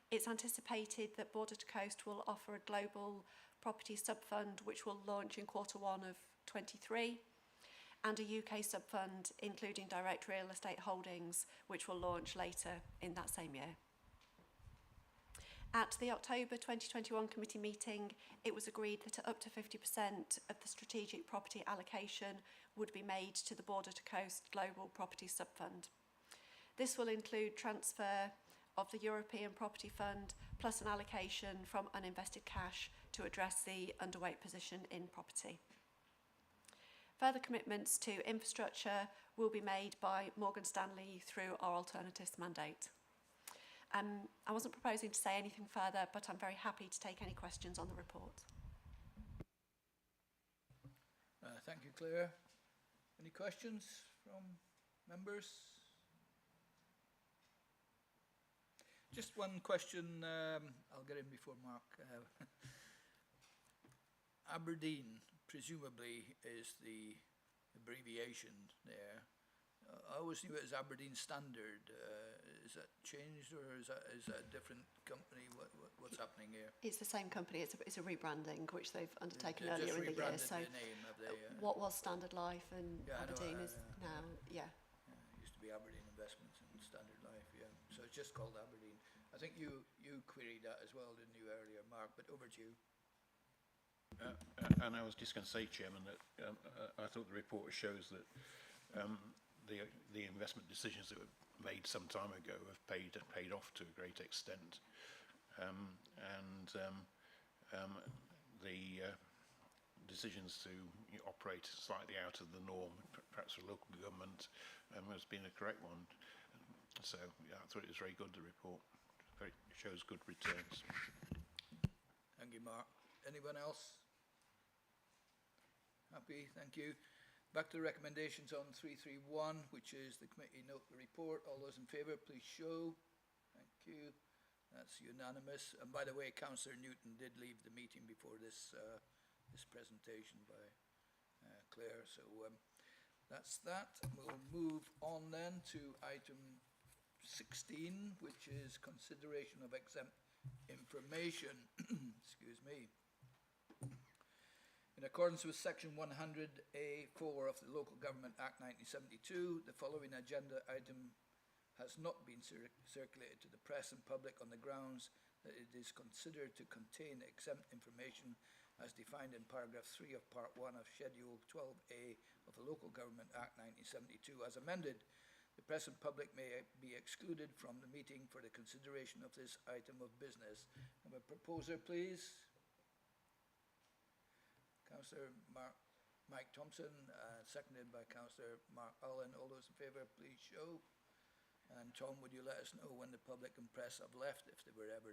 It's anticipated that Border to Coast will offer a global property sub-fund which will launch in quarter 1 of 23, and a UK sub-fund including direct real estate holdings which will launch later in that same year. At the October 2021 committee meeting, it was agreed that up to 50% of the strategic property allocation would be made to the Border to Coast Global Property Sub-Fund. This will include transfer of the European Property Fund plus an allocation from uninvested cash to address the underweight position in property. Further commitments to infrastructure will be made by Morgan Stanley through our alternatives mandate. I wasn't proposing to say anything further, but I'm very happy to take any questions on the report. Thank you, Claire. Any questions from members? Just one question, I'll get in before Mark. Aberdeen, presumably, is the abbreviation there. I always knew it as Aberdeen Standard. Is that changed, or is that a different company? What's happening here? It's the same company. It's a rebranding which they've undertaken earlier in the year. So the name, have they, what was Standard Life and Aberdeen is now, it used to be Aberdeen Investments and Standard Life, yeah. So it's just called Aberdeen. I think you queried that as well, didn't you, earlier, Mark? But over to you. And I was just going to say, Chairman, that I thought the report shows that the investment decisions that were made some time ago have paid off to a great extent, the decisions to operate slightly out of the norm, perhaps for local government, has been a correct one. So yeah, I thought it was very good. The report shows good returns. Thank you, Mark. Anyone else? Happy, thank you. Back to the recommendations on 331, which is the committee note the report. All those in favour, please show. Thank you. That's unanimous. And by the way, Councillor Newton did leave the meeting before this this presentation by Claire. So that's that. We'll move on then to item 16, which is consideration of exempt information. Excuse me. In accordance with Section 100A4 of the Local Government Act 1972, the following agenda item has not been circulated to the press and public on the grounds that it is considered to contain exempt information as defined in paragraph 3 of part 1 of Schedule 12A of the Local Government Act 1972 as amended. The press and public may be excluded from the meeting for the consideration of this item of business. Have a proposer, please. Councillor Mike Thompson, seconded by Councillor Mark Allen. All those in favour, please show. And Tom, would you let us know when the public and press have left, if they were ever